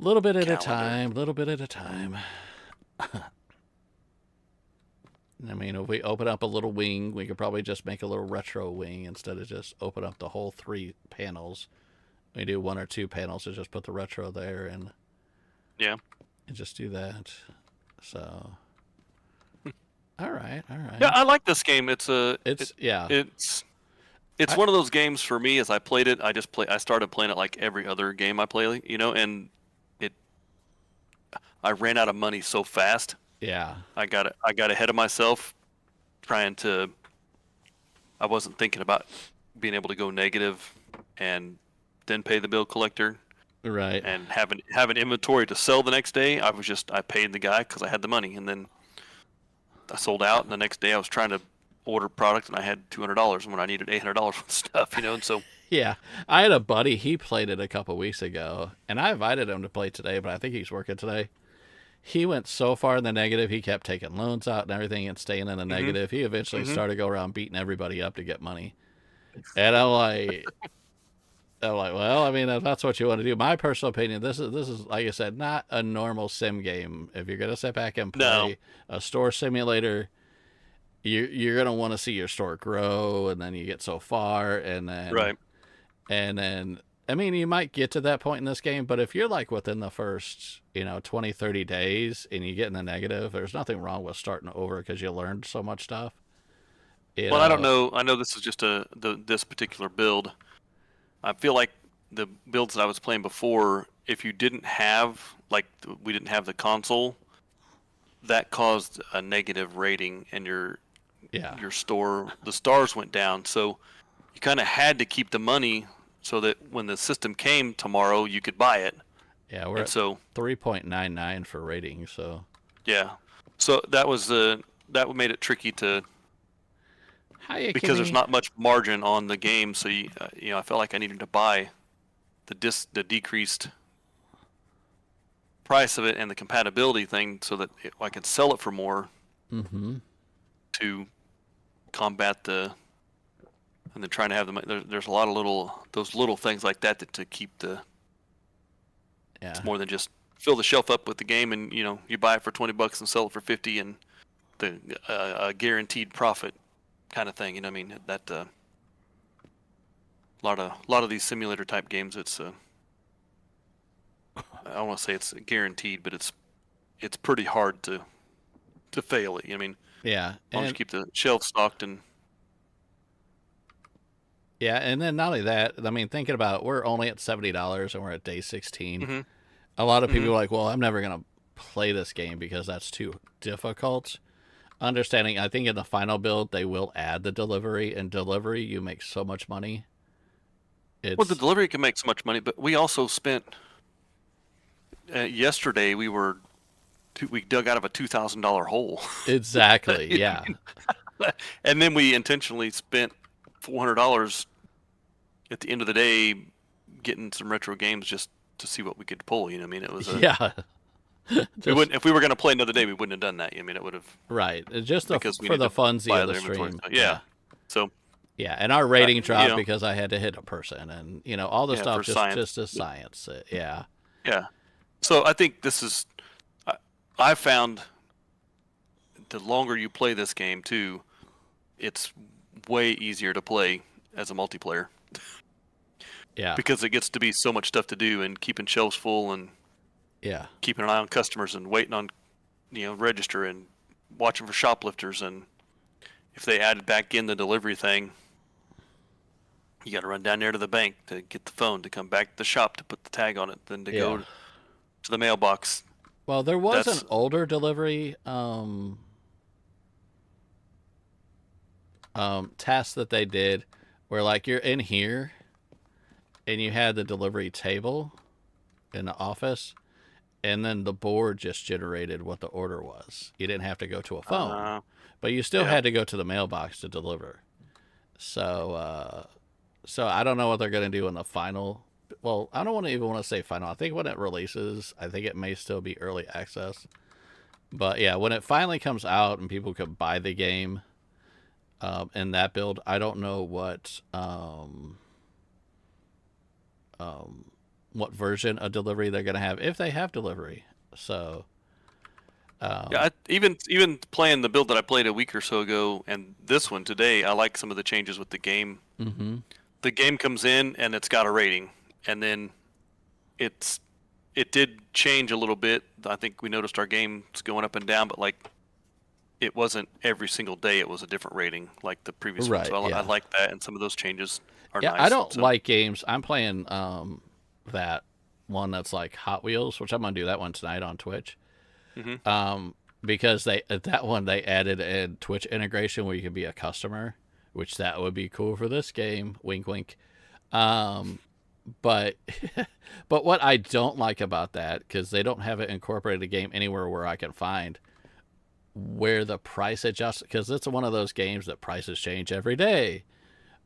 A little bit at a time, little bit at a time. I mean, if we open up a little wing, we could probably just make a little retro wing instead of just open up the whole 3 panels. We do 1 or 2 panels to just put the retro there and just do that. So all right. Yeah, I like this game. It's one of those games for me. As I played it, I started playing it like every other game I play, and I ran out of money so fast. Yeah. I got ahead of myself I wasn't thinking about being able to go negative and then pay the bill collector. Right. And have an inventory to sell the next day. I paid the guy because I had the money, and then I sold out, and the next day I was trying to order product and I had $200 when I needed $800 for the stuff, and so. Yeah, I had a buddy, he played it a couple weeks ago, and I invited him to play today, but I think he's working today. He went so far in the negative, he kept taking loans out and everything and staying in the negative. He eventually started to go around beating everybody up to get money. And I'm like, well, I mean, if that's what you want to do, my personal opinion, this is like I said, not a normal sim game. If you're going to sit back and play a store simulator, you're going to want to see your store grow, and then you get so far, and then I mean, you might get to that point in this game, but if you're like within the first 20, 30 days and you get in the negative, there's nothing wrong with starting over because you learned so much stuff. I don't know. I know this is just this particular build. I feel like the builds that I was playing before, if you didn't have, we didn't have the console, that caused a negative rating, and your store, the stars went down. So you kind of had to keep the money so that when the system came tomorrow, you could buy it. Yeah, we're at 3.99 for rating. So yeah, so that made it tricky to. Because there's not much margin on the game, so I felt like I needed to buy the decreased price of it and the compatibility thing so that I could sell it for more to combat and then trying to have them. There's a lot of those little things like that to keep the Yeah. It's more than just fill the shelf up with the game and, you buy it for $20 and sell it for 50 and the guaranteed profit kind of thing. You know what I mean? That a lot of these simulator type games, it's I don't want to say it's guaranteed, but it's pretty hard to fail it. You know what I mean? Yeah. As long as you keep the shelf stocked and. Yeah, and then not only that, I mean, thinking about we're only at $70 and we're at day 16. Mm-hmm. A lot of people are like, well, I'm never going to play this game because that's too difficult. Understanding, I think in the final build, they will add the delivery. And delivery, you make so much money. Well, the delivery can make so much money, but we also spent... yesterday, we dug out of a $2,000 hole. Exactly, yeah. And then we intentionally spent $400 at the end of the day getting some retro games just to see what we could pull. You know what I mean? It was yeah. We wouldn't, if we were going to play another day, we wouldn't have done that. I mean, it would have right. Just for the funsy of the stream. Yeah. So. Yeah, and our rating dropped because I had to hit a person, and all the stuff just as science. Yeah. Yeah. So I think this is. I found the longer you play this game too, it's way easier to play as a multiplayer. Yeah. Because it gets to be so much stuff to do and keeping shelves full and keeping an eye on customers and waiting on register and watching for shoplifters, and if they added back in the delivery thing, you got to run down there to the bank to get the phone to come back to the shop to put the tag on it, then to go to the mailbox. Well, there was an older delivery task that they did where like you're in here and you had the delivery table in the office and then the board just generated what the order was. You didn't have to go to a phone, but you still had to go to the mailbox to deliver. So I don't know what they're going to do in the final. Well, I don't even want to say final. I think when it releases, I think it may still be early access. But yeah, when it finally comes out and people can buy the game in that build, I don't know what version of delivery they're going to have, if they have delivery. So even playing the build that I played a week or so ago and this one today, I like some of the changes with the game. Mm-hmm. The game comes in and it's got a rating, and then it did change a little bit. I think we noticed our game's going up and down, but like it wasn't every single day it was a different rating like the previous one. So I like that, and some of those changes are nice. I don't like games. I'm playing that one that's like Hot Wheels, which I'm gonna do that one tonight on Twitch. Mm-hmm. Because they added a Twitch integration where you can be a customer, which that would be cool for this game. Wink, wink. But what I don't like about that, because they don't have it incorporated a game anywhere where I can find where the price adjusts, because it's one of those games that prices change every day.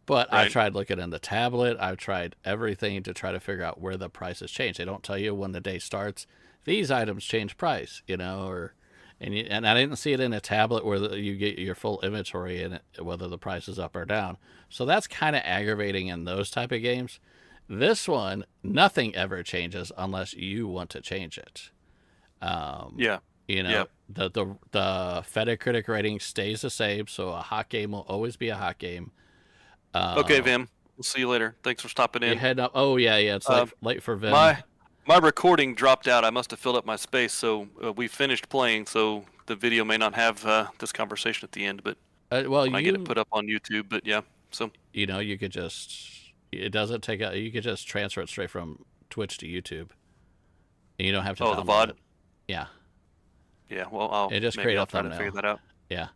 But I've tried looking in the tablet. I've tried everything to try to figure out where the prices change. They don't tell you when the day starts. These items change price, and I didn't see it in a tablet where you get your full inventory in it, whether the price is up or down. So that's kind of aggravating in those type of games. This one, nothing ever changes unless you want to change it. The Metacritic rating stays the same, so a hot game will always be a hot game. Okay, Vim. We'll see you later. Thanks for stopping in. You head up. Oh yeah, it's late for Vim. My recording dropped out. I must have filled up my space, so we finished playing. So the video may not have this conversation at the end, but I get it put up on YouTube. But yeah, so you could just you could just transfer it straight from Twitch to YouTube. And you don't have to. Oh, the VOD. It. Yeah. Yeah. Well, I'll create a try to figure that out. Yeah,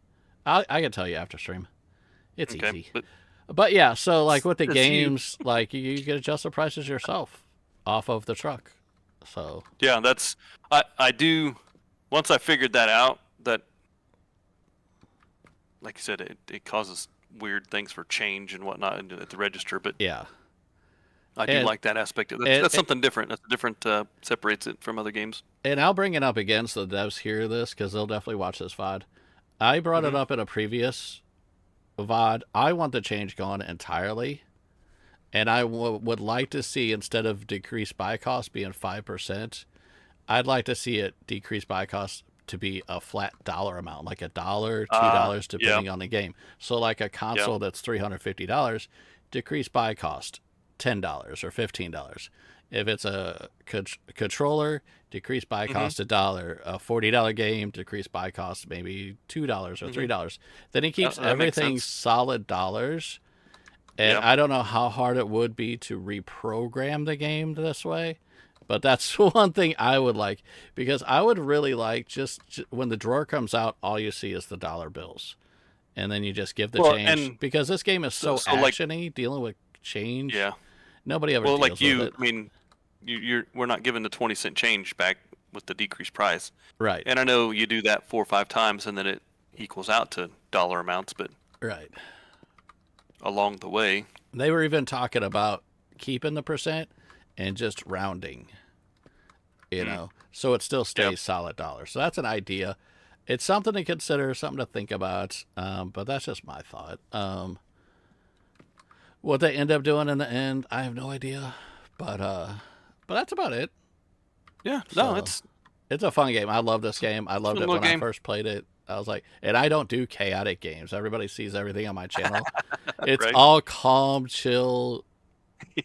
I can tell you after stream. It's easy. But yeah, so like with the games, like you can adjust the prices yourself off of the truck. So yeah, that's I do. Once I figured that out, that like you said, it causes weird things for change and whatnot at the register. But yeah, I do like that aspect. That's something different. That's different. Separates it from other games. And I'll bring it up again so the devs hear this, because they'll definitely watch this VOD. I brought it up in a previous VOD. I want the change gone entirely, And I would like to see, instead of decreased buy cost being 5%, I'd like to see it decrease buy cost to be a flat dollar amount, like $1, $2, depending on the game. So like a console that's $350, decrease buy cost $10 or $15. If it's a controller, decrease buy cost $1. A $40 game, decrease buy cost maybe $2 or $3. Then he keeps everything solid dollars. And I don't know how hard it would be to reprogram the game this way, but that's one thing I would like, because I would really like just when the drawer comes out, all you see is the dollar bills, and then you just give the change, because this game is so actiony, dealing with change. Yeah, nobody ever deals with it. I mean, we're not given the 20-cent change back with the decreased price, right? And I know you do that 4 or 5 times, and then it equals out to dollar amounts, but right. Along the way, they were even talking about keeping the percent and just rounding, you know, so it still stays solid dollar. So that's an idea. It's something to consider, something to think about. But that's just my thought. What they end up doing in the end, I have no idea. But that's about it. Yeah, no, it's a fun game. I love this game. I loved it when I first played it. I was like, and I don't do chaotic games. Everybody sees everything on my channel. It's all calm, chill,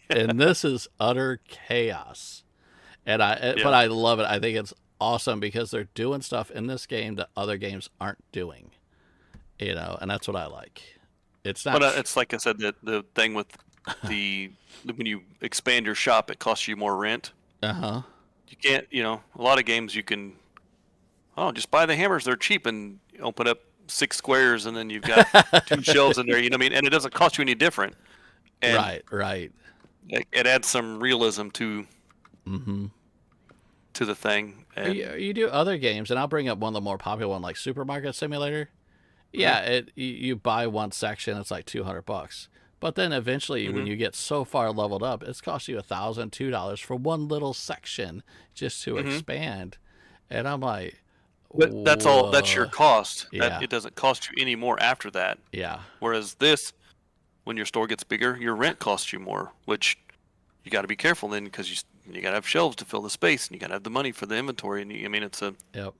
and this is utter chaos. And but I love it. I think it's awesome because they're doing stuff in this game that other games aren't doing. You know, and that's what I like. It's not. But it's like I said, the thing with when you expand your shop, it costs you more rent. You can't, a lot of games you can. Oh, just buy the hammers. They're cheap, and open up 6 squares, and then you've got 2 shelves in there. You know what I mean? And it doesn't cost you any different. And right. It adds some realism to the thing. And you do other games, and I'll bring up one of the more popular one, like Supermarket Simulator. Yeah, you buy one section, it's like $200. But then eventually, when you get so far leveled up, it's cost you $1,000, $2 for one little section just to expand. And I'm like, but that's all. That's your cost. It doesn't cost you any more after that. Yeah. Whereas this, when your store gets bigger, your rent costs you more, which you got to be careful then, because you got to have shelves to fill the space, and you got to have the money for the inventory. And it's a. Yep.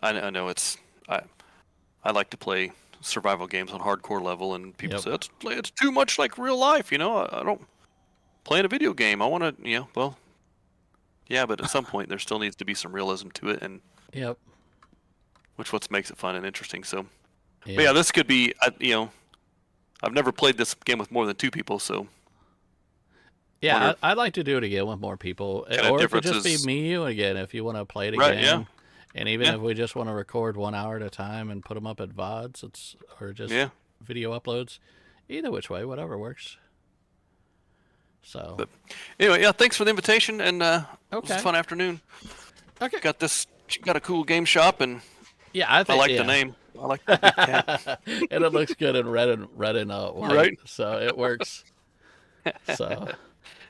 I know it's. I like to play survival games on hardcore level, and people say it's too much like real life. I don't play in a video game. I want to. Well. Yeah, but at some point there still needs to be some realism to it, and which what makes it fun and interesting. So, but yeah, this could be, I've never played this game with more than 2 people, so yeah, I'd like to do it again with more people, or it could just be me, you again if you want to play it again. Right, yeah. And even if we just want to record 1 hour at a time and put them up at VODs, or just video uploads, either which way, whatever works. So, but anyway, thanks for the invitation, and it was a fun afternoon. Okay, got a cool game shop, and I like the name. I like the big cat. And it looks good in red and white, right? So it works. So,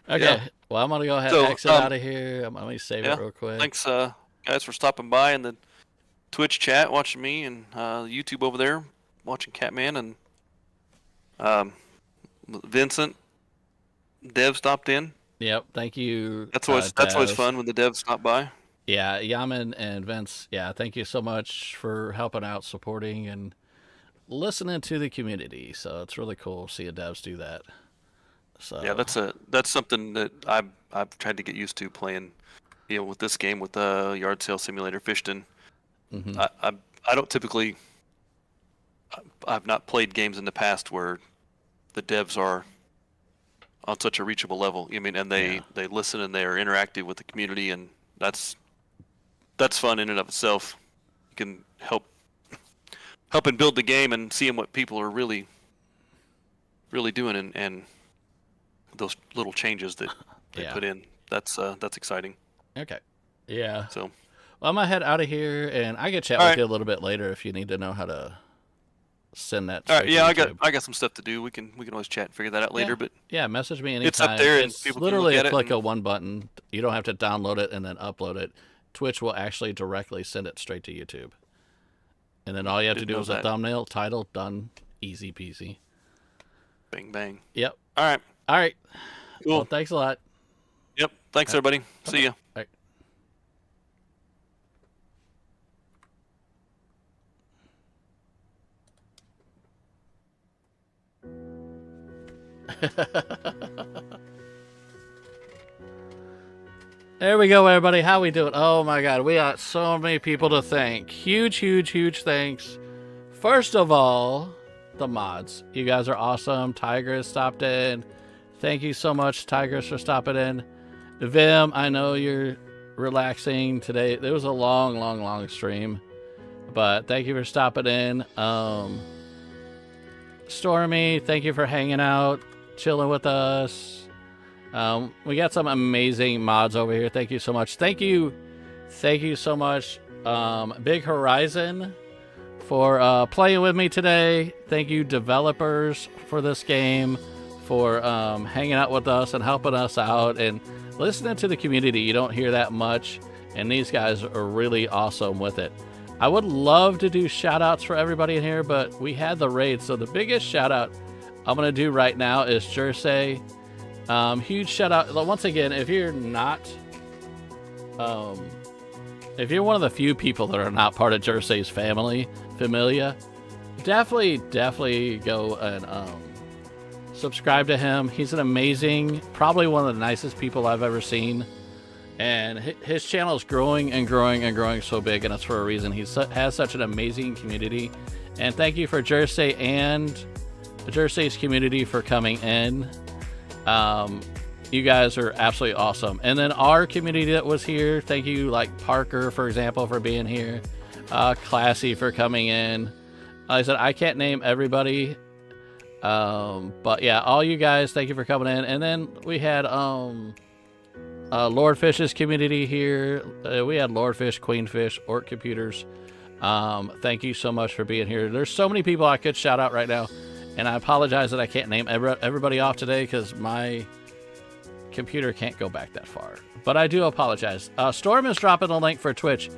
okay, well, I'm gonna go ahead and exit out of here. Let me save it real quick. Thanks, guys, for stopping by in the Twitch chat, watching me, and YouTube over there, watching Catman, and Vincent. Dev stopped in. Yep, thank you. That's always fun when the devs stop by. Yeah, Yaman and Vince. Yeah, thank you so much for helping out, supporting, and listening to the community. So it's really cool seeing devs do that. So yeah, that's something that I've tried to get used to playing. With this game, with the Yard Sale Simulator, Fishton. I don't typically. I've not played games in the past where the devs are on such a reachable level. And they listen, and they are interactive with the community, and that's fun in and of itself. You can help and build the game, and seeing what people are really doing, and those little changes that they put in. That's exciting. Okay. Yeah. So, well, I'm gonna head out of here, and I can chat with you a little bit later if you need to know how to send that. All right. Yeah, I got some stuff to do. We can always chat and figure that out later. But message me anytime. It's up there, and it's people literally can a click of one button. You don't have to download it and then upload it. Twitch will actually directly send it straight to YouTube, and then all you have to do is a thumbnail, title, done, easy peasy. Bang bang. Yep. All right. All right. Cool. Well, thanks a lot. Yep. Thanks, everybody. See ya. All right. There we go, everybody. How we doing? Oh my god, we got so many people to thank. Huge thanks. First of all, the mods. You guys are awesome. Tigress stopped in. Thank you so much, Tigress, for stopping in. Vim, I know you're relaxing today. It was a long stream, but thank you for stopping in. Stormy, thank you for hanging out, chilling with us. We got some amazing mods over here. Thank you so much. Thank you so much, Big Horizon, for playing with me today. Thank you, developers, for this game, for hanging out with us and helping us out and listening to the community. You don't hear that much, and these guys are really awesome with it. I would love to do shout outs for everybody in here, but we had the raid, so the biggest shout out I'm going to do right now is Jersey. Huge shout out once again. If you're not, if you're one of the few people that are not part of Jersey's familia, definitely go and subscribe to him. He's an amazing, probably one of the nicest people I've ever seen, and his channel is growing and growing so big, and it's for a reason. He has such an amazing community, and thank you for Jersey and Jersey's community for coming in. You guys are absolutely awesome. And then our community that was here, thank you, like Parker, for example, for being here. Classy for coming in. Like I said, I can't name everybody. But yeah, all you guys, thank you for coming in. And then we had Lordfish's community here. We had Lordfish, Queenfish, Orc Computers. Thank you so much for being here. There's so many people I could shout out right now. And I apologize that I can't name everybody off today because my computer can't go back that far. But I do apologize. Storm is dropping a link for Twitch.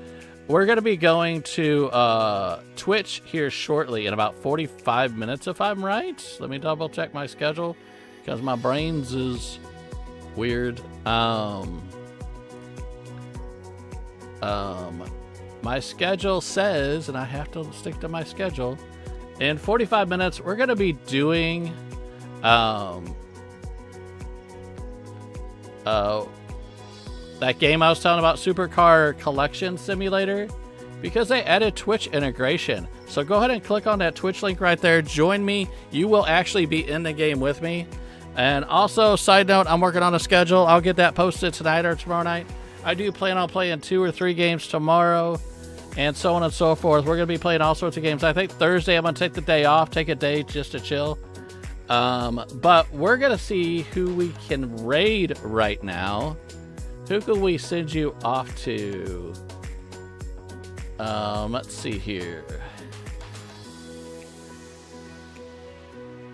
We're going to be going to Twitch here shortly in about 45 minutes, if I'm right. Let me double check my schedule because my brains is weird. My schedule says, and I have to stick to my schedule, in 45 minutes, we're going to be doing that game I was telling about, Supercar Collection Simulator, because they added Twitch integration. So go ahead and click on that Twitch link right there. Join me. You will actually be in the game with me. And also, side note, I'm working on a schedule. I'll get that posted tonight or tomorrow night. I do plan on playing 2 or 3 games tomorrow, and so on and so forth. We're going to be playing all sorts of games. I think Thursday I'm going to take the day off, take a day just to chill. But we're going to see who we can raid right now. Who can we send you off to? Let's see here.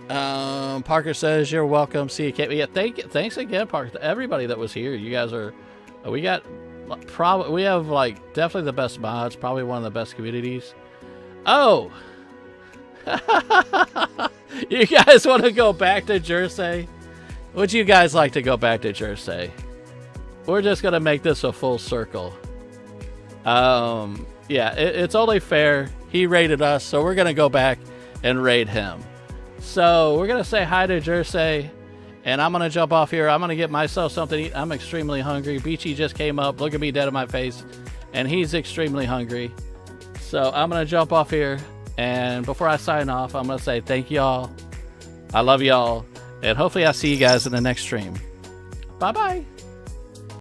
Parker says you're welcome. See you, Kate. Yeah, thanks again, Parker. To everybody that was here. You guys are. We have like definitely the best mods. Probably one of the best communities. Oh, you guys want to go back to Jersey? Would you guys like to go back to Jersey? We're just gonna make this a full circle. Yeah, it's only fair. He raided us, so we're gonna go back and raid him. So we're gonna say hi to Jersey, and I'm gonna jump off here. I'm gonna get myself something to eat. I'm extremely hungry. Beachy just came up. Look at me dead in my face, and he's extremely hungry. So I'm gonna jump off here, and before I sign off, I'm gonna say thank y'all. I love y'all, and hopefully I see you guys in the next stream. Bye bye.